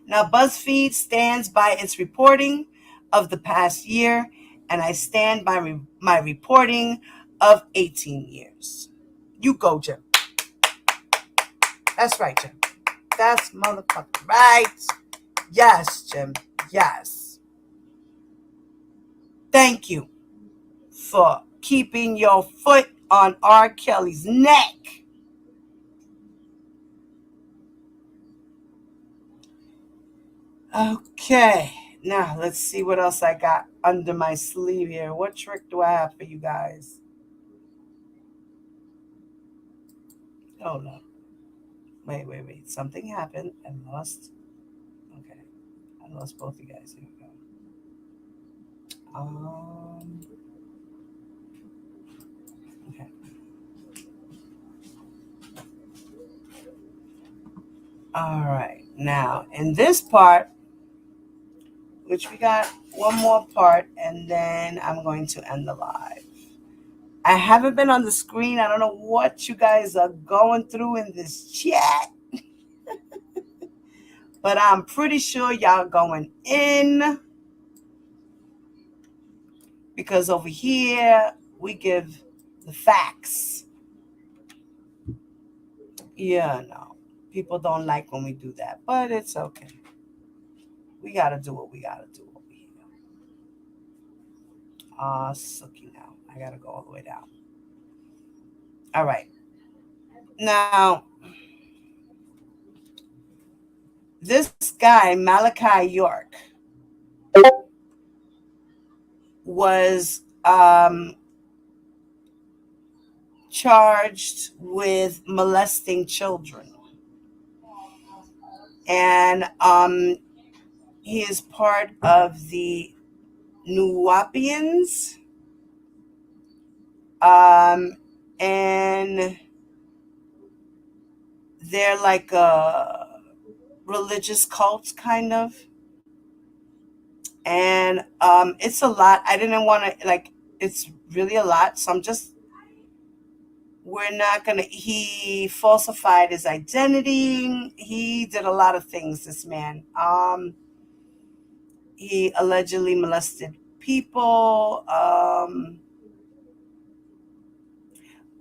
Now, BuzzFeed stands by its reporting of the past year, and I stand by my reporting of 18 years. You go, Jim. That's right, Jim. That's motherfucking right. Yes, Jim. Yes. Thank you for keeping your foot on R. Kelly's neck. Okay. Now, let's see what else I got under my sleeve here. What trick do I have for you guys? Hold on. Wait. Something happened. I lost. Okay. I lost both you guys. Here we go. Okay. All right. Now, in this part, which we got one more part, and then I'm going to end the live. I haven't been on the screen. I don't know what you guys are going through in this chat. But I'm pretty sure y'all going in. Because over here, we give the facts. Yeah, no. People don't like when we do that. But it's okay. We got to do what we got to do over here. Sucky now. I got to go all the way down. All right. Now, this guy, Malachi York, was charged with molesting children. And he is part of the Nuwapians. And they're like a religious cult, kind of. And it's a lot. I didn't want to, it's really a lot. So we're not going to, he falsified his identity. He did a lot of things, this man. He allegedly molested people.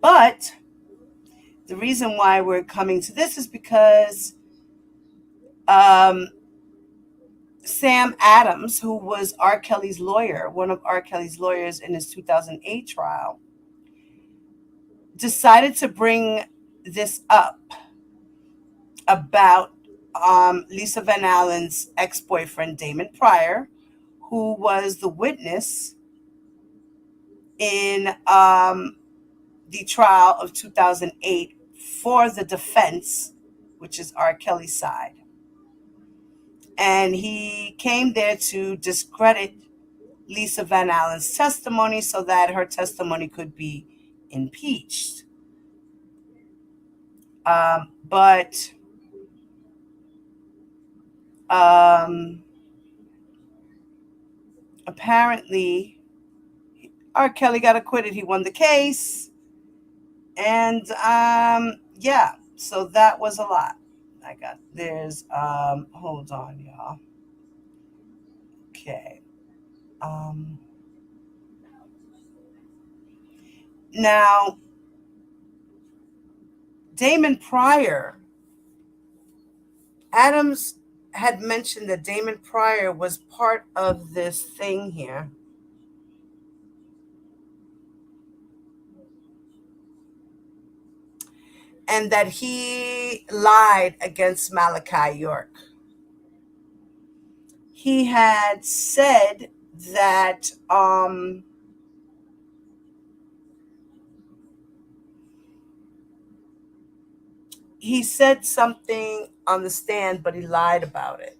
But the reason why we're coming to this is because Sam Adams, who was R. Kelly's lawyer, one of R. Kelly's lawyers in his 2008 trial, decided to bring this up about Lisa Van Allen's ex-boyfriend, Damon Pryor, who was the witness in the trial of 2008 for the defense, which is R. Kelly's side. And he came there to discredit Lisa Van Allen's testimony so that her testimony could be impeached. But apparently R. Kelly got acquitted. He won the case. And yeah, So that was a lot. There's hold on, y'all. Okay. Now, Damon Pryor, Adams had mentioned that Damon Pryor was part of this thing here. And that he lied against Malachi York. He had said that he said something on the stand, but he lied about it.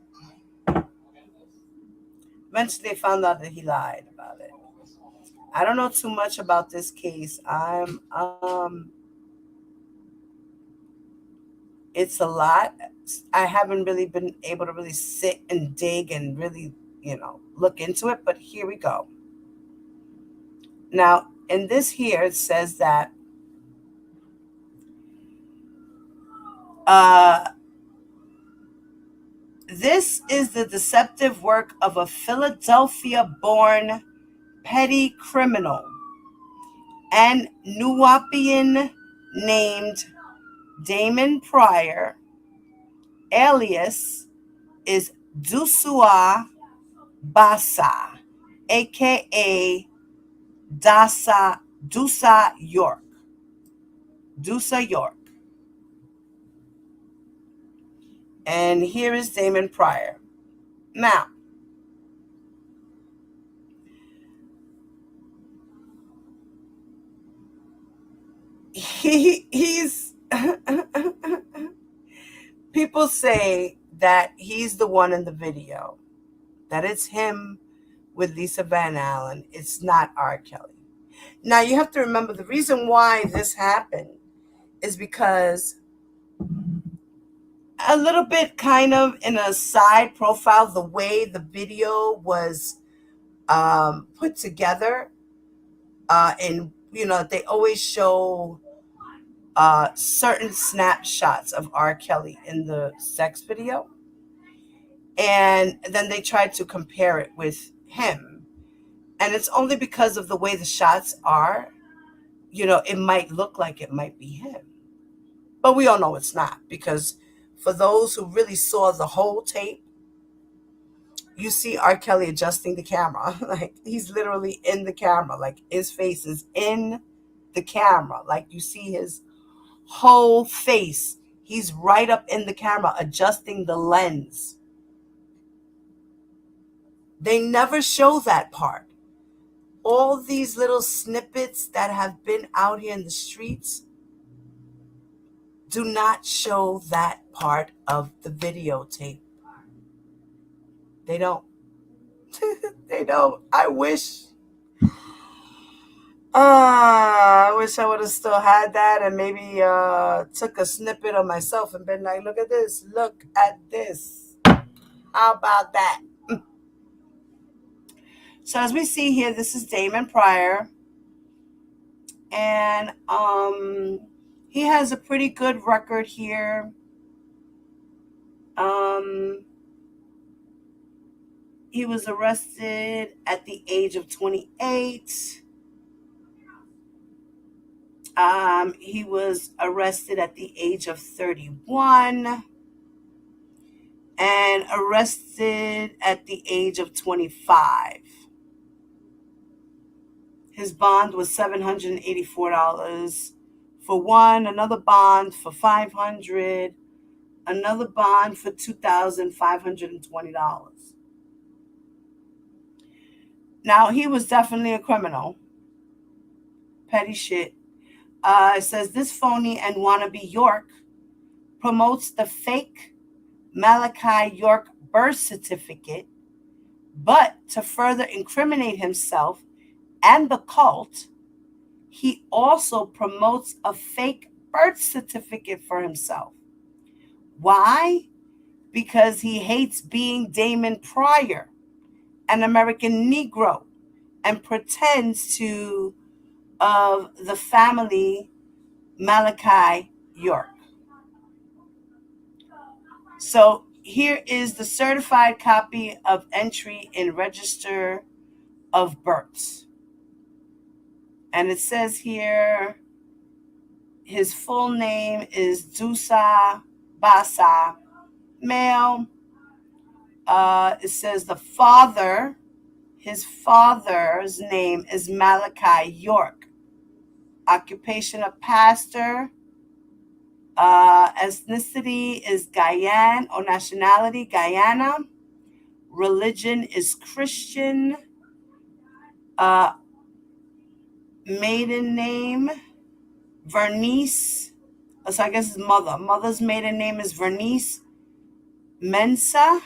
Eventually, they found out that he lied about it. I don't know too much about this case. It's a lot. I haven't really been able to really sit and dig and really, look into it, but here we go. Now, in this here, it says that this is the deceptive work of a Philadelphia-born petty criminal and Nuwapian named Damon Pryor, alias is Dusua Basa, aka Dusa York. Dusa York. And here is Damon Pryor. Now, he's people say that he's the one in the video, that it's him with Lisa Van Allen. It's not R. Kelly. Now, you have to remember the reason why this happened is because a little bit kind of in a side profile, the way the video was put together, and they always show certain snapshots of R. Kelly in the sex video, and then they tried to compare it with him, and it's only because of the way the shots are, it might look like it might be him, but we all know it's not, because for those who really saw the whole tape, you see R. Kelly adjusting the camera. Like, he's literally in the camera. Like, his face is in the camera. Like, you see his whole face. He's right up in the camera, adjusting the lens. They never show that part. All these little snippets that have been out here in the streets do not show that part of the videotape. They don't. They don't. I wish I would have still had that and maybe took a snippet of myself and been like, look at this. Look at this. How about that? So as we see here, this is Damon Pryor. And he has a pretty good record here. He was arrested at the age of 28. He was arrested at the age of 31 and arrested at the age of 25. His bond was $784 for one, another bond for $500, another bond for $2,520. Now, he was definitely a criminal. Petty shit. It says, this phony and wannabe York promotes the fake Malachi York birth certificate, but to further incriminate himself and the cult, he also promotes a fake birth certificate for himself. Why? Because he hates being Damon Pryor, an American Negro, and pretends to of the family Malachi York. So here is the certified copy of entry in Register of Births. And it says here, his full name is Dusa Basa, male. It says his father's name is Malachi York. Occupation of pastor. Ethnicity is Guyana, or nationality, Guyana. Religion is Christian. Maiden name, Vernice. So I guess his mother's maiden name is Vernice Mensa,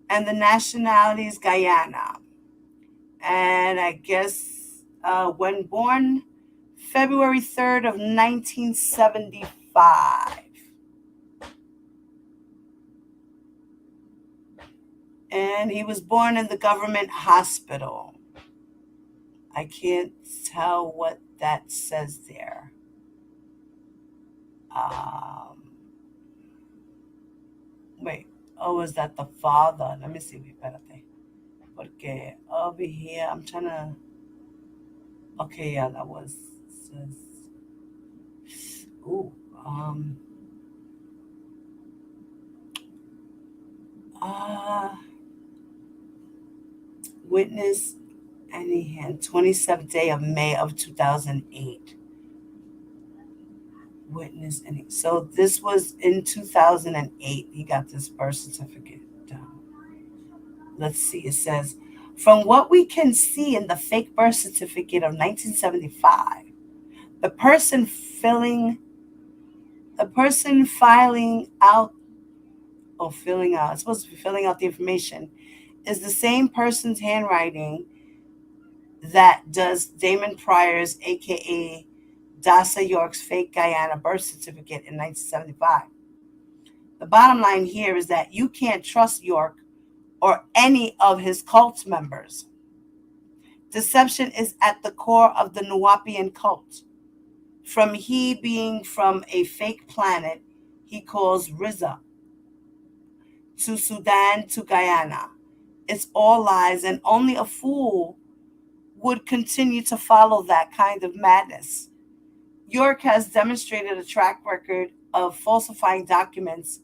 and the nationality is Guyana. And I guess when born February 3rd of 1975. And he was born in the government hospital. I can't tell what that says there. Wait, is that the father? Let me see. Espérate. Porque over here, I'm trying to... Okay, yeah, that was... Witness any hand, 27th day of May of 2008. Witness any. So this was in 2008. He got this birth certificate. Let's see. It says, from what we can see in the fake birth certificate of 1975, the person filling out, it's supposed to be filling out the information, is the same person's handwriting that does Damon Pryor's, aka Dasa York's, fake Guyana birth certificate in 1975. The bottom line here is that you can't trust York or any of his cult members. Deception is at the core of the Nuwaubian cult. From he being from a fake planet he calls Riza, to Sudan, to Guyana. It's all lies, and only a fool would continue to follow that kind of madness. York has demonstrated a track record of falsifying documents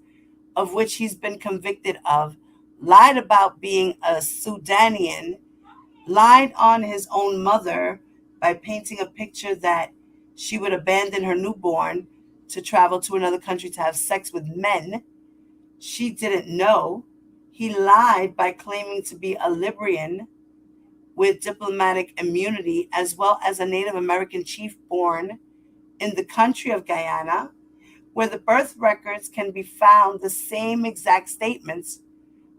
of which he's been convicted of, lied about being a Sudanian, lied on his own mother by painting a picture that she would abandon her newborn to travel to another country to have sex with men she didn't know. He lied by claiming to be a Liberian with diplomatic immunity, as well as a Native American chief born in the country of Guyana, where the birth records can be found the same exact statements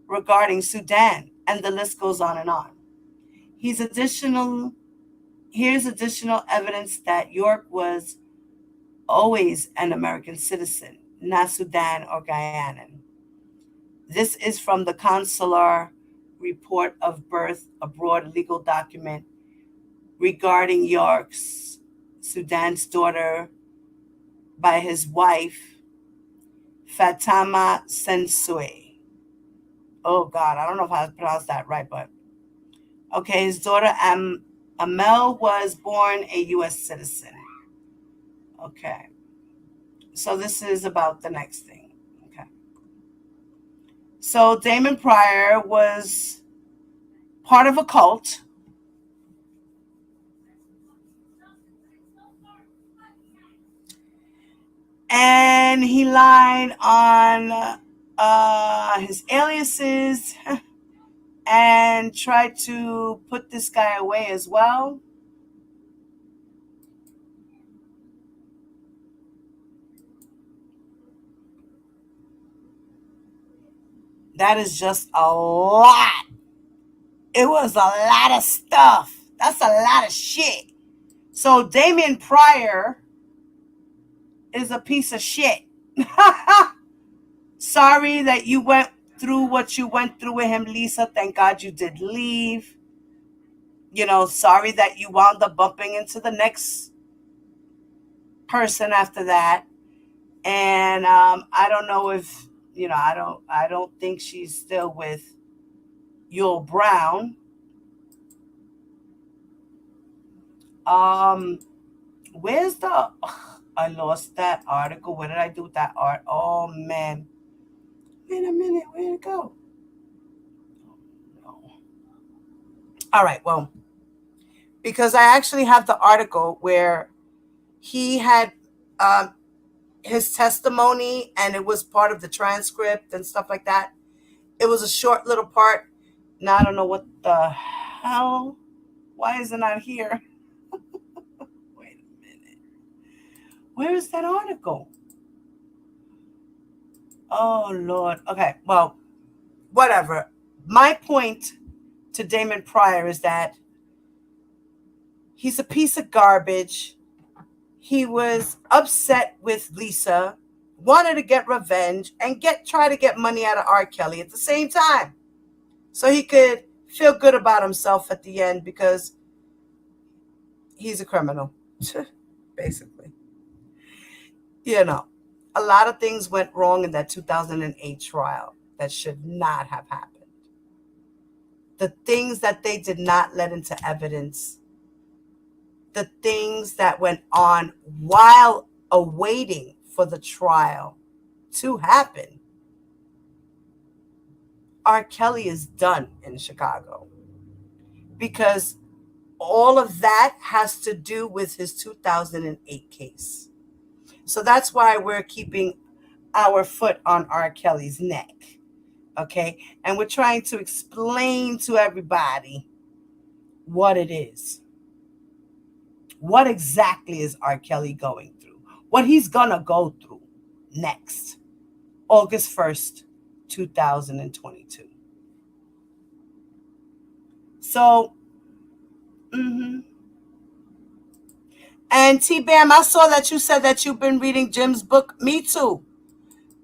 regarding Sudan, and the list goes on and on. Here's additional evidence that York was always an American citizen, not Sudan or Guyanan. This is from the consular report of birth abroad legal document regarding York's Sudan's daughter by his wife, Fatama Sensue. Oh God, I don't know if I pronounced that right, but okay, his daughter Amel was born a U.S. citizen. Okay, so this is about the next thing. Okay, so Damon Pryor was part of a cult. And he lied on his aliases and tried to put this guy away as well. That is just a lot. It was a lot of stuff. That's a lot of shit. So Damon Pryor is a piece of shit. Sorry that you went through what you went through with him, Lisa. Thank God you did leave. Sorry that you wound up bumping into the next person after that. And I don't know if, I don't think she's still with Yul Brown. Where's the, I lost that article. What did I do with that art? Oh, man. Wait a minute. Where'd it go? No. All right. Well, because I actually have the article where he had his testimony and it was part of the transcript and stuff like that. It was a short little part. Now I don't know what the hell. Why is it not here? Wait a minute. Where is that article? Oh, Lord. Okay, well, whatever. My point to Damon Pryor is that he's a piece of garbage. He was upset with Lisa, wanted to get revenge, and try to get money out of R. Kelly at the same time. So he could feel good about himself at the end because he's a criminal, basically. A lot of things went wrong in that 2008 trial that should not have happened. The things that they did not let into evidence, the things that went on while awaiting for the trial to happen. R. Kelly is done in Chicago because all of that has to do with his 2008 case. So that's why we're keeping our foot on R. Kelly's neck, okay? And we're trying to explain to everybody what it is. What exactly is R. Kelly going through? What he's gonna go through next, August 1st, 2022. So, And T-Bam, I saw that you said that you've been reading Jim's book. Me too.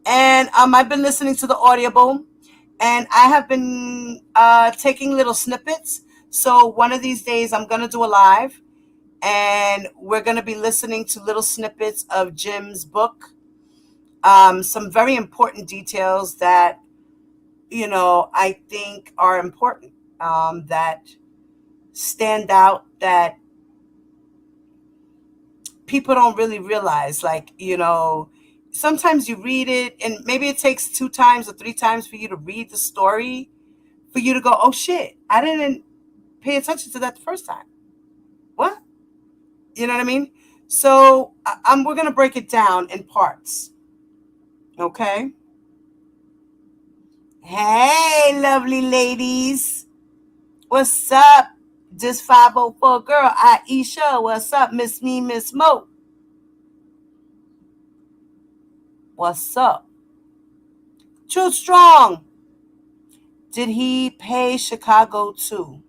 And I've been listening to the Audible, and I have been taking little snippets. So one of these days I'm going to do a live, and we're going to be listening to little snippets of Jim's book. Some very important details that, I think are important, that stand out, that people don't really realize. Sometimes you read it and maybe it takes 2 times or 3 times for you to read the story, for you to go, oh shit, I didn't pay attention to that the first time. What? You know what I mean? So we're going to break it down in parts. Okay? Hey, lovely ladies. What's up? Just 504 girl, Aisha. What's up, Miss Me, Miss Mo? What's up? True Strong. Did he pay Chicago too?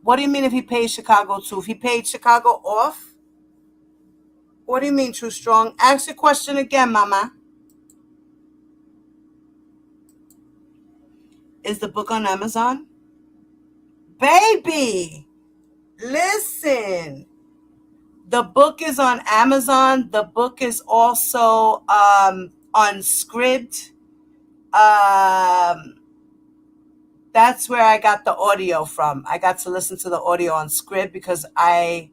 What do you mean if he paid Chicago too? If he paid Chicago off? What do you mean, True Strong? Ask your question again, mama. Is the book on Amazon? Baby, listen. The book is on Amazon. The book is also on Scribd. That's where I got the audio from. I got to listen to the audio on Scribd because I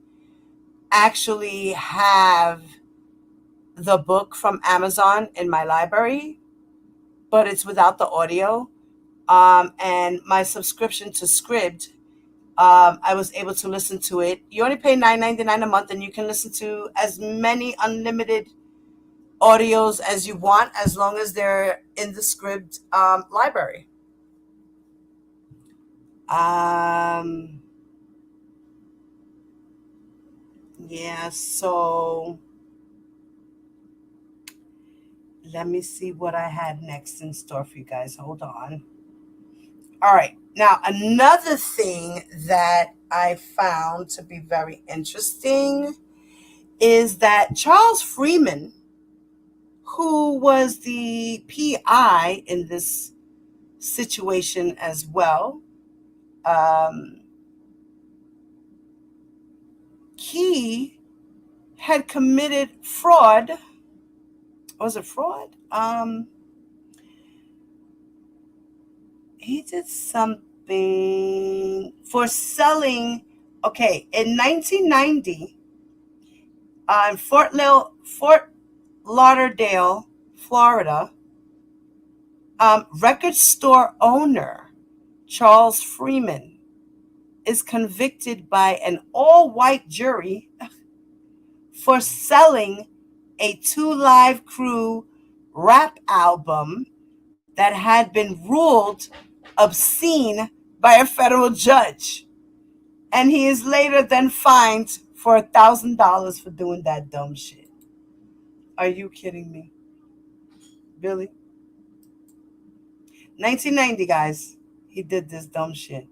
actually have the book from Amazon in my library, but it's without the audio. And my subscription to Scribd, I was able to listen to it. You only pay $9.99 a month, and you can listen to as many unlimited audios as you want, as long as they're in the Scribd library. Yeah, so let me see what I had next in store for you guys. Hold on. All right. Now, another thing that I found to be very interesting is that Charles Freeman, who was the PI in this situation as he had committed fraud. Was it fraud? He did something for selling. Okay, in 1990, in Fort Lauderdale, Florida, record store owner Charles Freeman is convicted by an all-white jury for selling a 2 Live Crew rap album that had been ruled obscene by a federal judge. And he is later then fined for $1,000 for doing that dumb shit. Are you kidding me? Billy? 1990, guys. He did this dumb shit.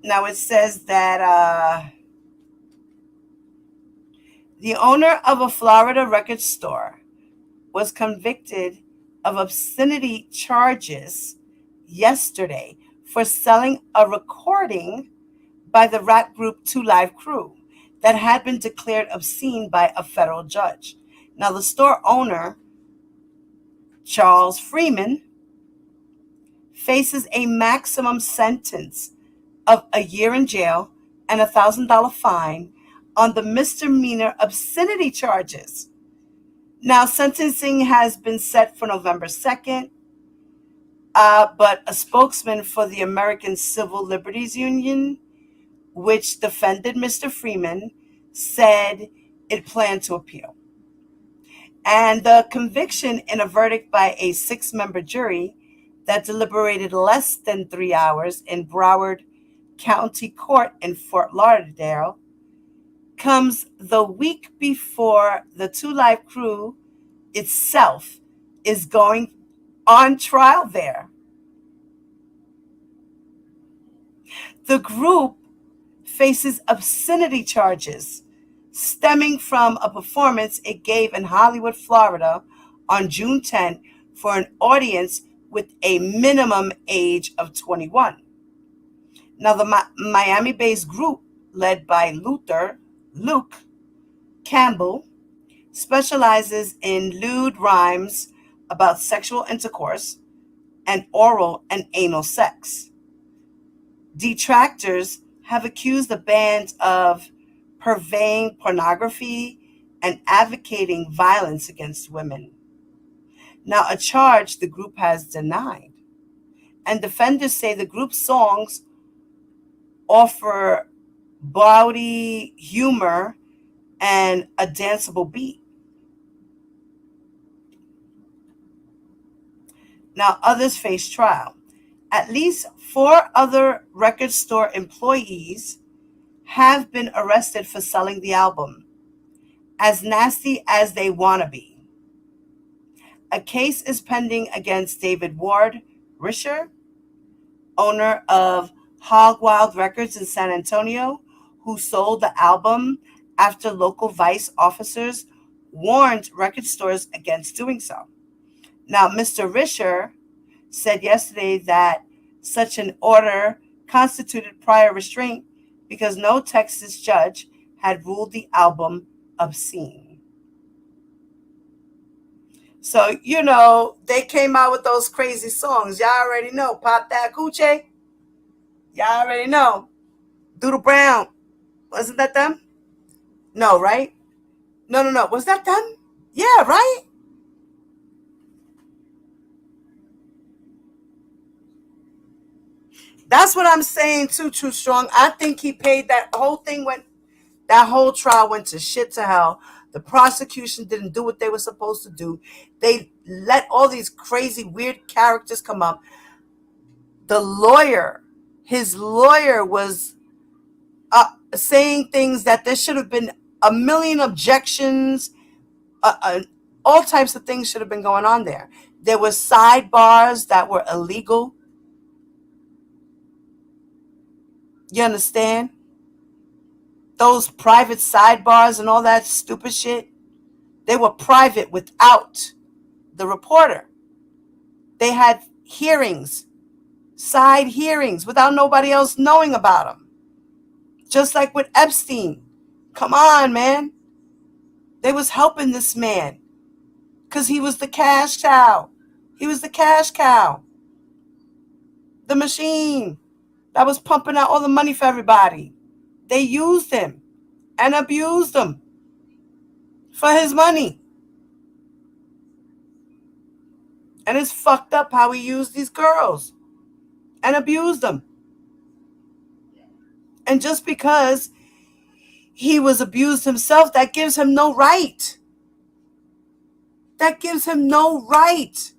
Now it says that the owner of a Florida record store was convicted of obscenity charges yesterday for selling a recording by the rap group 2 Live Crew that had been declared obscene by a federal judge. Now, the store owner, Charles Freeman, faces a maximum sentence of a year in jail and $1,000 fine on the misdemeanor obscenity charges. Now, sentencing has been set for November 2nd, but a spokesman for the American Civil Liberties Union, which defended Mr. Freeman, said it planned to appeal. And the conviction in a verdict by a 6-member jury that deliberated less than 3 hours in Broward County Court in Fort Lauderdale comes the week before the 2 Live Crew itself is going on trial there. The group faces obscenity charges stemming from a performance it gave in Hollywood, Florida on June 10 for an audience with a minimum age of 21. Now, the Miami-based group, led by Luke Campbell, specializes in lewd rhymes about sexual intercourse and oral and anal sex. Detractors have accused the band of purveying pornography and advocating violence against women. Now, a charge the group has denied. And defenders say the group's songs offer bawdy humor and a danceable beat. Now, others face trial. At least 4 other record store employees have been arrested for selling the album, As Nasty as They Wanna Be. A case is pending against David Ward Risher, owner of Hog Wild Records in San Antonio, who sold the album after local Vice officers warned record stores against doing so. Now, Mr. Risher said yesterday that such an order constituted prior restraint because no Texas judge had ruled the album obscene. So, they came out with those crazy songs. Y'all already know. Pop That Coochie. Y'all already know. Doodle Brown. Wasn't that them? No, right? No. Was that them? Yeah, right? That's what I'm saying too, True Strong. I think he paid that whole trial went to shit to hell. The prosecution didn't do what they were supposed to do. They let all these crazy, weird characters come up. His lawyer was saying things that there should have been a million objections. All types of things should have been going on there. There were sidebars that were illegal. You understand? Those private sidebars and all that stupid shit, they were private without the reporter. They had hearings side hearings without nobody else knowing about them. Just like with Epstein. Come on, man. They was helping this man because he was the cash cow. He was the cash cow. The machine that was pumping out all the money for everybody. They used him and abused him for his money. And it's fucked up how he used these girls and abused them. And just because he was abused himself, that gives him no right. That gives him no right.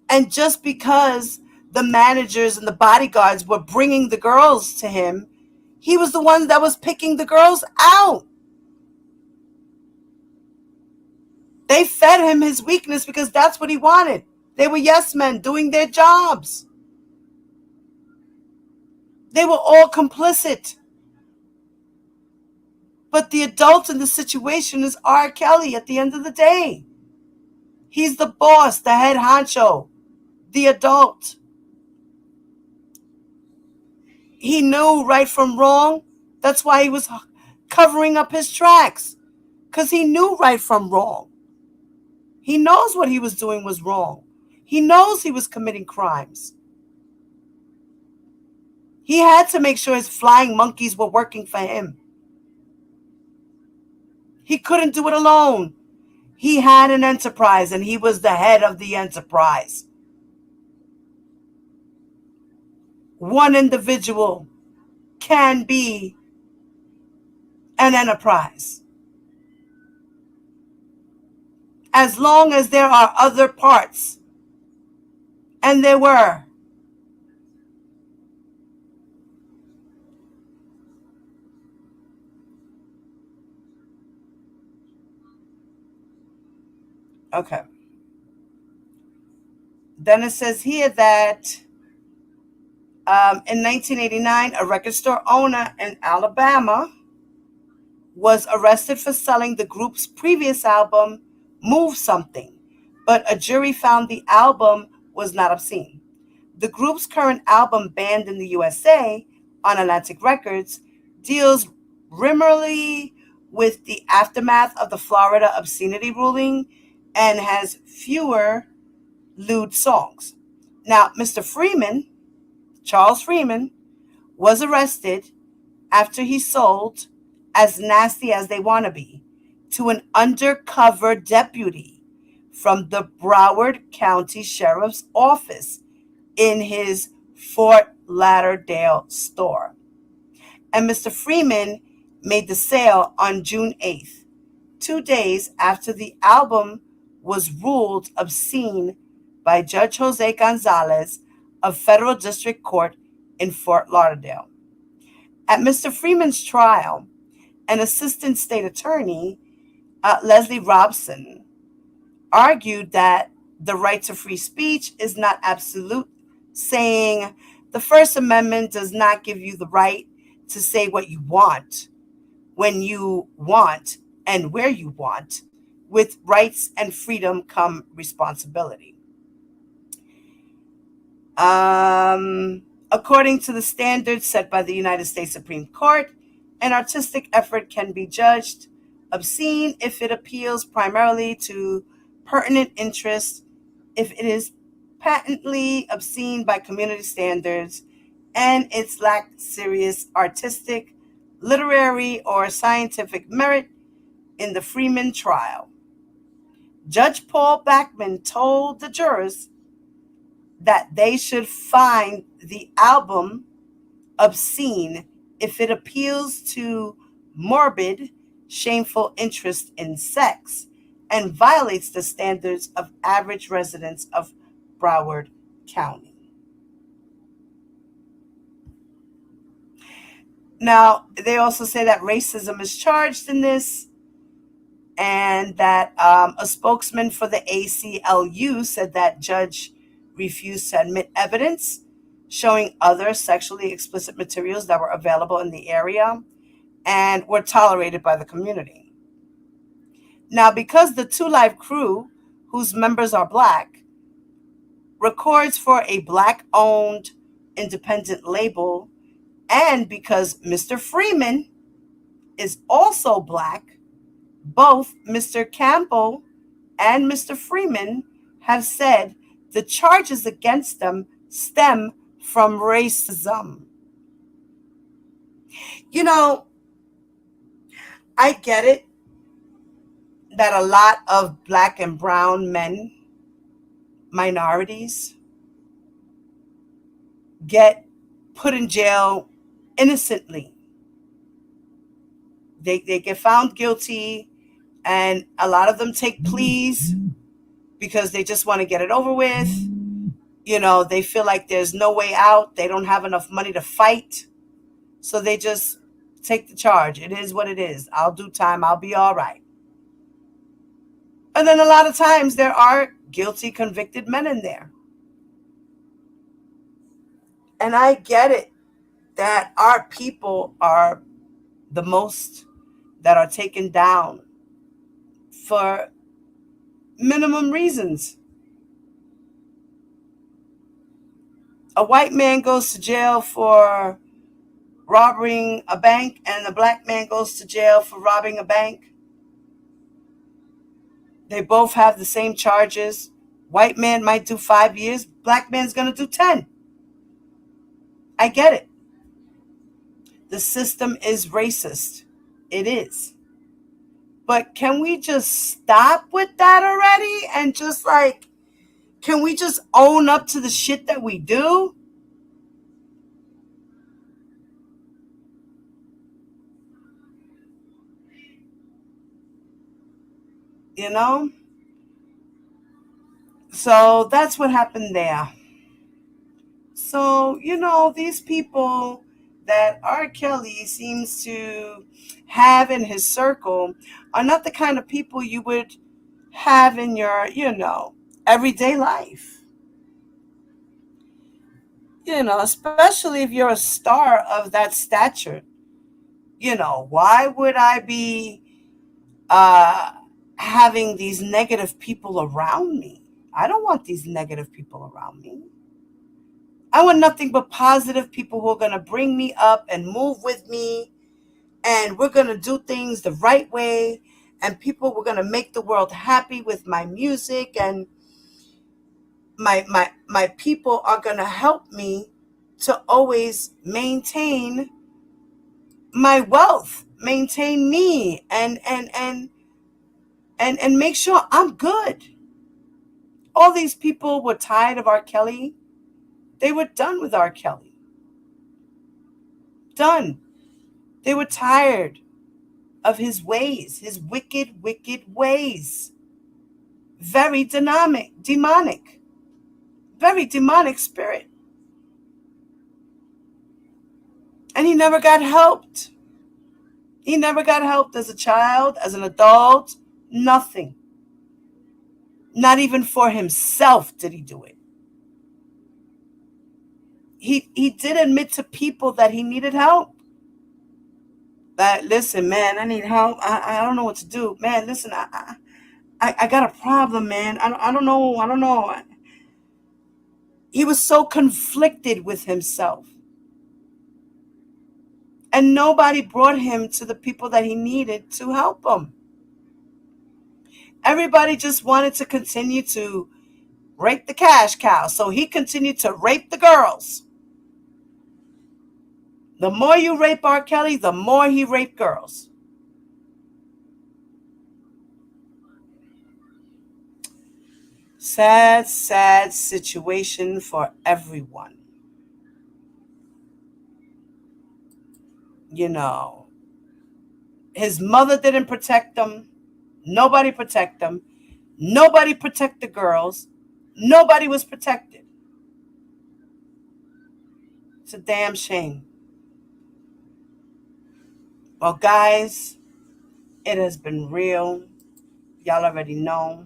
And just because the managers and the bodyguards were bringing the girls to him, he was the one that was picking the girls out. They fed him his weakness because that's what he wanted. They were yes men doing their jobs. They were all complicit. But the adult in the situation is R. Kelly at the end of the day. He's the boss, the head honcho, the adult. He knew right from wrong. That's why he was covering up his tracks. Because he knew right from wrong. He knows what he was doing was wrong. He knows he was committing crimes. He had to make sure his flying monkeys were working for him. He couldn't do it alone. He had an enterprise and he was the head of the enterprise. One individual can be an enterprise. As long as there are other parts. And there were. Okay. Then it says here that in 1989, a record store owner in Alabama was arrested for selling the group's previous album, Move Something, but a jury found the album was not obscene. The group's current album, banned in the USA on Atlantic Records, deals primarily with the aftermath of the Florida obscenity ruling and has fewer lewd songs. Now, Mr. Freeman, Charles Freeman, was arrested after he sold As Nasty as They Wanna Be to an undercover deputy from the Broward County Sheriff's Office in his Fort Lauderdale store. And Mr. Freeman made the sale on June 8th, 2 days after the album was ruled obscene by Judge Jose Gonzalez of Federal District Court in Fort Lauderdale. At Mr. Freeman's trial, an assistant state attorney, Leslie Robson, argued that the right to free speech is not absolute, saying the First Amendment does not give you the right to say what you want, when you want, and where you want. With rights and freedom come responsibility. According to the standards set by the United States Supreme Court, an artistic effort can be judged obscene if it appeals primarily to pertinent interests, if it is patently obscene by community standards, and it's lacked serious artistic, literary, or scientific merit in the Freeman trial. Judge Paul Bachman told the jurors that they should find the album obscene if it appeals to morbid, shameful interest in sex and violates the standards of average residents of Broward County. Now, they also say that racism is charged in this, and that a spokesman for the ACLU said that judge refused to admit evidence showing other sexually explicit materials that were available in the area and were tolerated by the community. Now, because the Two Live crew, whose members are black, records for a Black-owned independent label, and because Mr. Freeman is also Black, both Mr. Campbell and Mr. Freeman have said the charges against them stem from racism. You know, I get it that a lot of Black and brown men, minorities, get put in jail innocently. They get found guilty, and a lot of them take pleas because they just want to get it over with. You know, they feel like there's no way out. They don't have enough money to fight. So they just take the charge. It is what it is. I'll do time. I'll be all right. And then a lot of times there are guilty, convicted men in there. And I get it that our people are the most that are taken down for minimum reasons. A white man goes to jail for robbing a bank, and a Black man goes to jail for robbing a bank. They both have the same charges. White man might do 5 years. Black man's going to do 10. I get it. The system is racist. It is. But can we just stop with that already? And just like, can we just own up to the shit that we do? You know? So that's what happened there. So, you know, these people that R. Kelly seems to have in his circle are not the kind of people you would have in your, you know, everyday life. You know, especially if you're a star of that stature. You know, why would I be having these negative people around me? I don't want these negative people around me. I want nothing but positive people who are going to bring me up and move with me, and we're going to do things the right way, and people were going to make the world happy with my music, and my people are going to help me to always maintain my wealth, maintain me, and make sure I'm good. All these people were tired of R. Kelly. They were done with R. Kelly. Done. They were tired of his ways, his wicked, wicked ways. Very demonic. Very demonic spirit. And he never got helped. He never got helped as a child, as an adult, nothing. Not even for himself did he do it. He did admit to people that he needed help. That, listen, man, I need help. I don't know what to do. Man, listen, I got a problem, man. I don't know. He was so conflicted with himself. And nobody brought him to the people that he needed to help him. Everybody just wanted to continue to rape the cash cow. So he continued to rape the girls. The more you rape R. Kelly, the more he raped girls. Sad, sad situation for everyone. You know, his mother didn't protect him. Nobody protect him. Nobody protect the girls. Nobody was protected. It's a damn shame. Well, guys, it has been real. Y'all already know.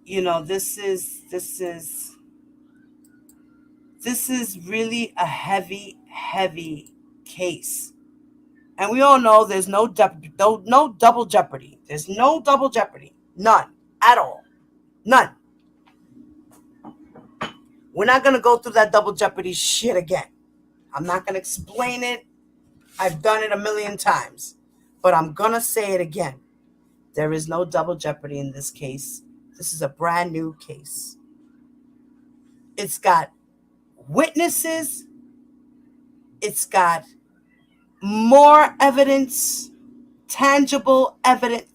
You know, this is really a heavy case. And we all know there's no double jeopardy. There's no double jeopardy. None at all. None. We're not going to go through that double jeopardy shit again. I'm not going to explain it. I've done it a million times. But I'm going to say it again. There is no double jeopardy in this case. This is a brand new case. It's got witnesses. It's got more evidence, tangible evidence.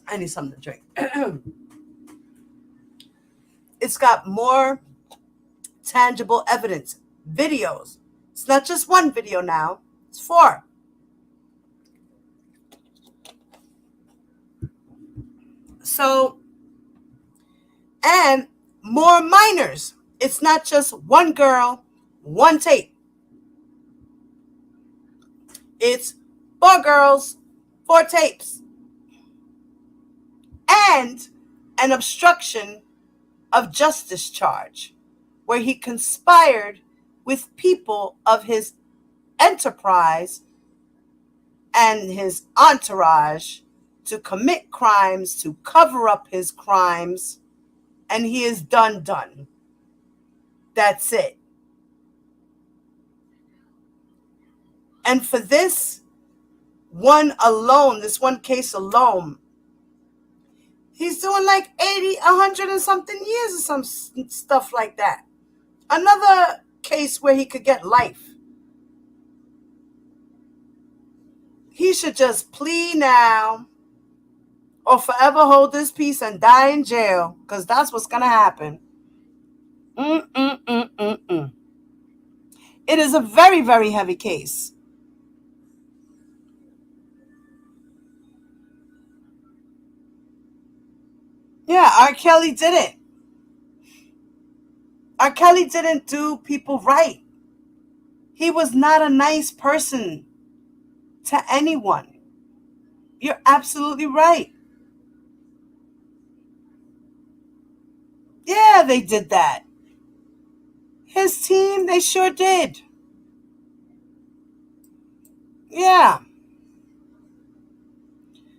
I need something to drink. It's got more tangible evidence, videos. It's not just one video now, it's 4. So, and more minors. It's not just one girl, one tape. It's 4 girls, 4 tapes. And an obstruction of justice charge, where he conspired with people of his enterprise and his entourage to commit crimes, to cover up his crimes, and he is done. That's it. And for this one alone, this one case alone, he's doing like 80, 100 and something years or some stuff like that. Another case where he could get life. He should just plea now or forever hold his peace and die in jail, because that's what's going to happen. It is a very, very heavy case. Yeah, R. Kelly didn't. R. Kelly didn't do people right. He was not a nice person to anyone. You're absolutely right. Yeah, they did that. His team, they sure did. Yeah.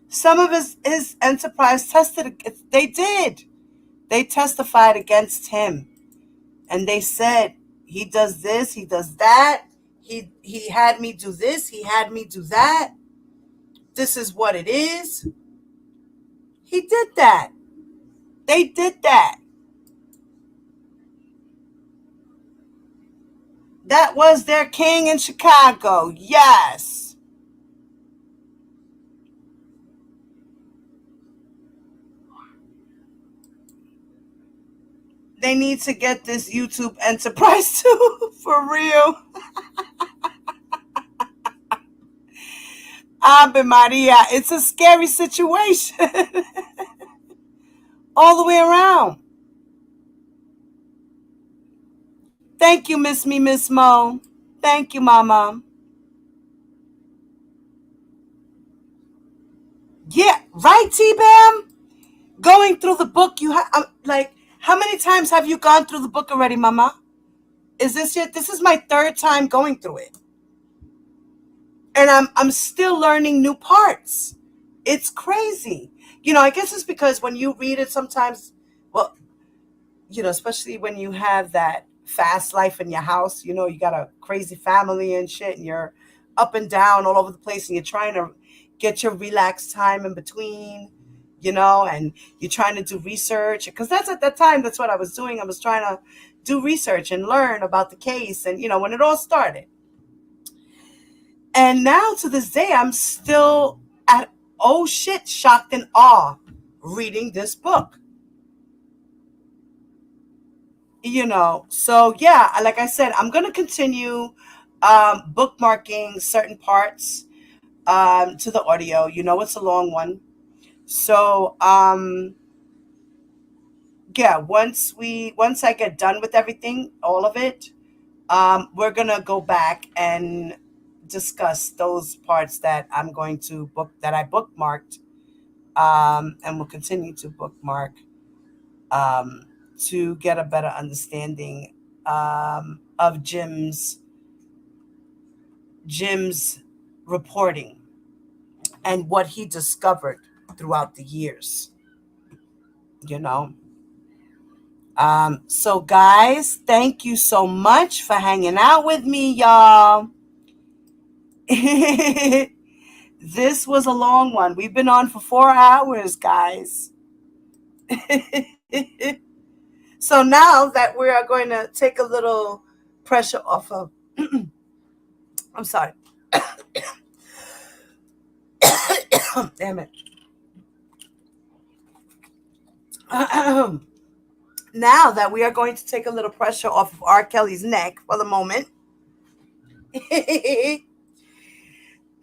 Some of his enterprise tested. They did. They testified against him. And they said, he does this, he does that. He had me do this, he had me do that. This is what it is. He did that. They did that. That was their king in Chicago. Yes. They need to get this YouTube enterprise too, for real. Ave Maria, it's a scary situation. All the way around. Thank you, Miss Mo. Thank you, Mama. Yeah, right, T-Bam? Going through the book, how many times have you gone through the book already, Mama? This is my 3rd time going through it. And I'm still learning new parts. It's crazy. I guess it's because when you read it sometimes, well, especially when you have that fast life in your house, you got a crazy family and shit, and you're up and down all over the place, and you're trying to get your relaxed time in between, and you're trying to do research, because that's at that time, that's what I was doing. I was trying to do research and learn about the case, and when it all started. And now to this day, I'm still shocked and awe reading this book. So yeah, like I said, I'm going to continue bookmarking certain parts to the audio. It's a long one. So yeah, once I get done with everything, all of it, we're going to go back and discuss those parts that I bookmarked, and we'll continue to bookmark to get a better understanding of Jim's reporting and what he discovered throughout the years. So guys, thank you so much for hanging out with me, y'all. This was a long one. We've been on for 4 hours, guys. So now that we are going to take a little pressure off of I'm sorry. Damn it. Now that we are going to take a little pressure off of R. Kelly's neck for the moment.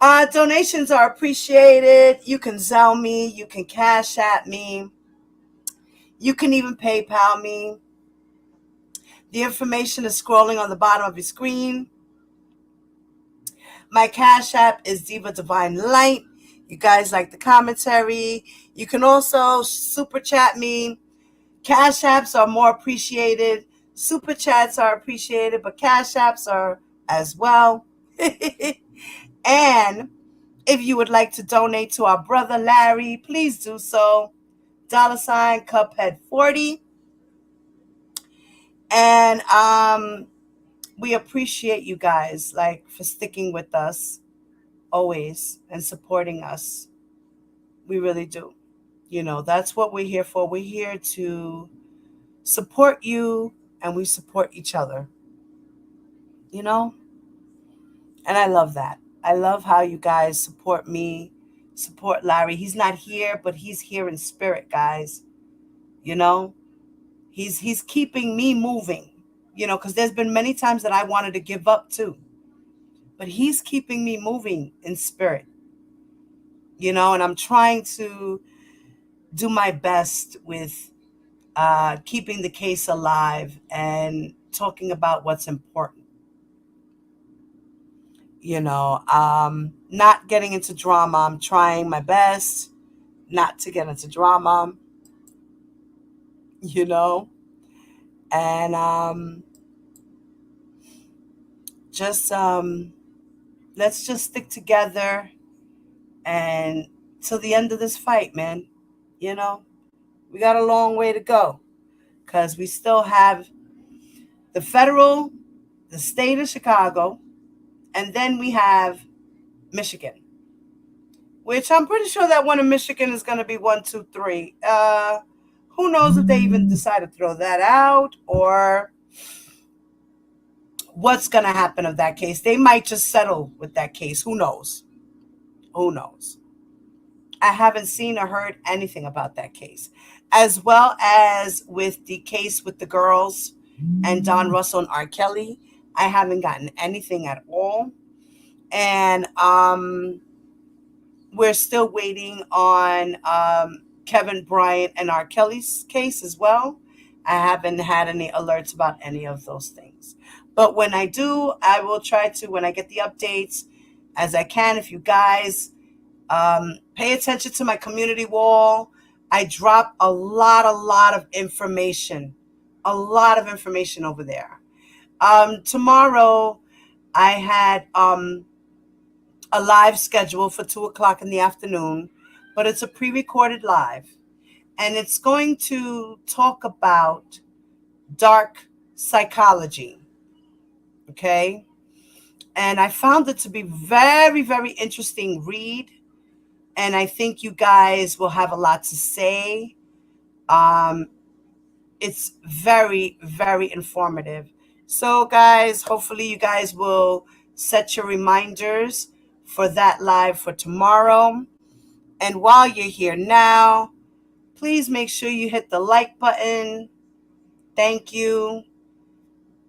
Donations are appreciated. You can Zelle me. You can Cash App me. You can even PayPal me. The information is scrolling on the bottom of your screen. My Cash App is Diva Divine Light. You guys like the commentary. You can also super chat me. Cash Apps are more appreciated. Super chats are appreciated, but Cash Apps are as well. And if you would like to donate to our brother Larry, please do so. $ Cuphead 40. And we appreciate you guys for sticking with us always and supporting us. We really do. That's what we're here for. We're here to support you, and we support each other. And I love that. I love how you guys support me, support Larry. He's not here, but he's here in spirit, guys. He's keeping me moving, because there's been many times that I wanted to give up too. But he's keeping me moving in spirit, and I'm trying to do my best with keeping the case alive and talking about what's important. Not getting into drama. I'm trying my best not to get into drama, and let's just stick together and till the end of this fight, man. We got a long way to go because we still have the federal, the state of Chicago, and then we have Michigan, which I'm pretty sure that one in Michigan is going to be 1, 2, 3. Who knows if they even decide to throw that out or what's going to happen of that case. They might just settle with that case. Who knows? I haven't seen or heard anything about that case, as well as with the case with the girls and Don Russell and R. Kelly. I haven't gotten anything at all. And we're still waiting on Kevin Bryant and R. Kelly's case as well. I haven't had any alerts about any of those things. But when I do, I will try to, when I get the updates, as I can. If you guys pay attention to my community wall, I drop a lot of information. A lot of information over there. Tomorrow, I had a live schedule for 2:00 in the afternoon, but it's a pre-recorded live. And it's going to talk about dark psychology. Okay? And I found it to be very, very interesting read. And I think you guys will have a lot to say. It's very, very informative. So, guys, hopefully you guys will set your reminders for that live for tomorrow. And while you're here now, please make sure you hit the like button. Thank you.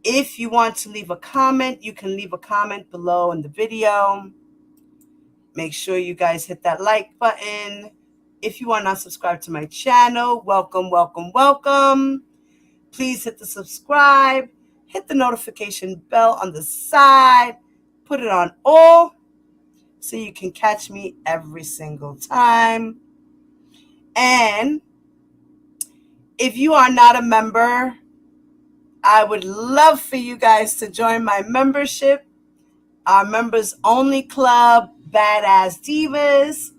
If you want to leave a comment, you can leave a comment below in the video. Make sure you guys hit that like button. If you are not subscribed to my channel, welcome. Please hit the subscribe. Hit the notification bell on the side. Put it on all so you can catch me every single time. And If you are not a member, I would love for you guys to join my membership, our members only club, Badass Divas.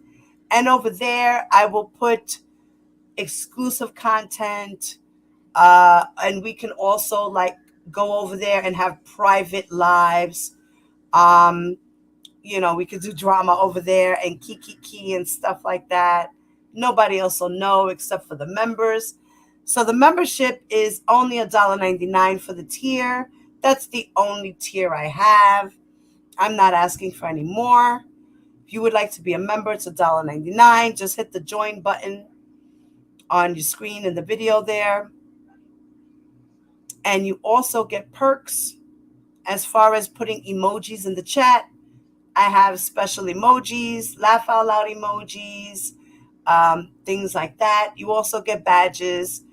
And over there, I will put exclusive content. And we can also like go over there and have private lives. We could do drama over there and kiki and stuff like that. Nobody else will know except for the members. So the membership is only $1.99 for the tier. That's the only tier I have. I'm not asking for any more. If you would like to be a member, it's $1.99. Just hit the join button on your screen in the video there. And you also get perks as far as putting emojis in the chat. I have special emojis, laugh out loud emojis, things like that. You also get badges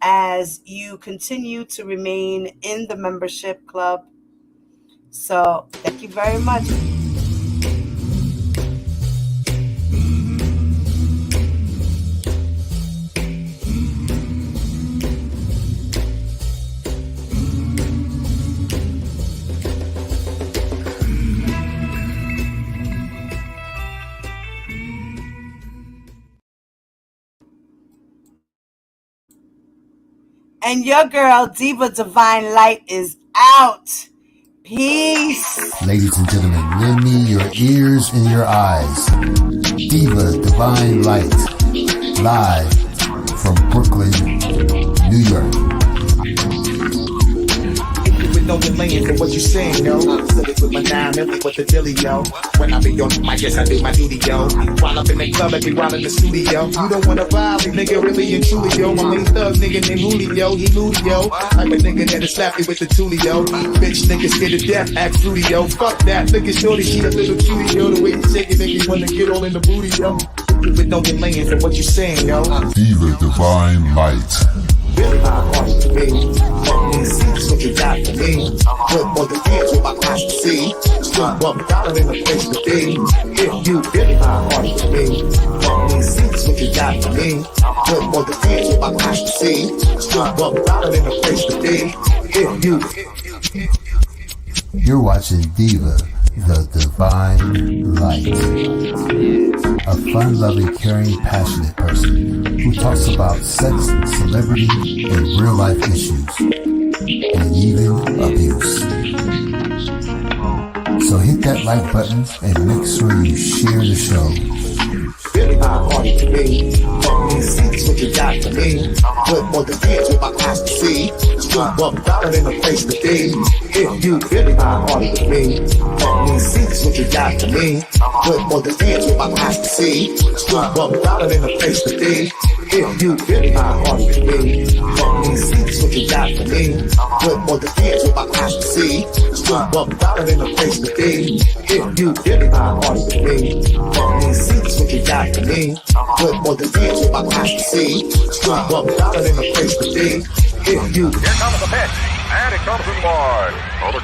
as you continue to remain in the membership club. So thank you very much. And your girl, Diva Divine Light, is out. Peace. Ladies and gentlemen, lend me your ears and your eyes. Diva Divine Light, live from Brooklyn, New York. Know your lane for what you saying, yo. I'm silly with my 9 milli with the dilly, yo. When I be on the mic, yes, I do my duty, yo. While up in the club, I be while in the studio. You don't wanna vibe, nigga, really and truly, yo. My main thug nigga named Julio, he moody, yo. I'm a nigga that'll slap you with the toolie, yo. Bitch, nigga scared to death, act fruity, yo. Fuck that, look at shorty, she a little cutie, yo. The way you shake it make me wanna get all in the booty, yo. With no your lane for what you saying, yo. Diva Divine Light. Really hard to me. That's what you got for me. Put more than hands with my eyes to see. Still $1 in the place to be. If you really hard to me. That's what you got for me. Put more than hands with my eyes to see. Still $1 in the place to be. If you. You're watching Diva, the Divine Light. A fun-loving, caring, passionate person who talks about sex, celebrity, and real-life issues, and even abuse. So hit that like button and make sure you share the show. Really hard to me. That's what you got for me. Put more than hands with my eyes to see. Still $1 in the place to be. If you really hard to me. That's what you got for me. Put more than hands with my eyes to see. Still $1 in the place to be. If you really hard to me. That's what you got for me. Put more than hands with my eyes to see. Still $1 in the place to be. If you really hard to me. That's what you got for me. Put more than hands with my eyes to see. Still $1 in the place to be. If you. Here comes the pitch, and it comes in wide. Oh, the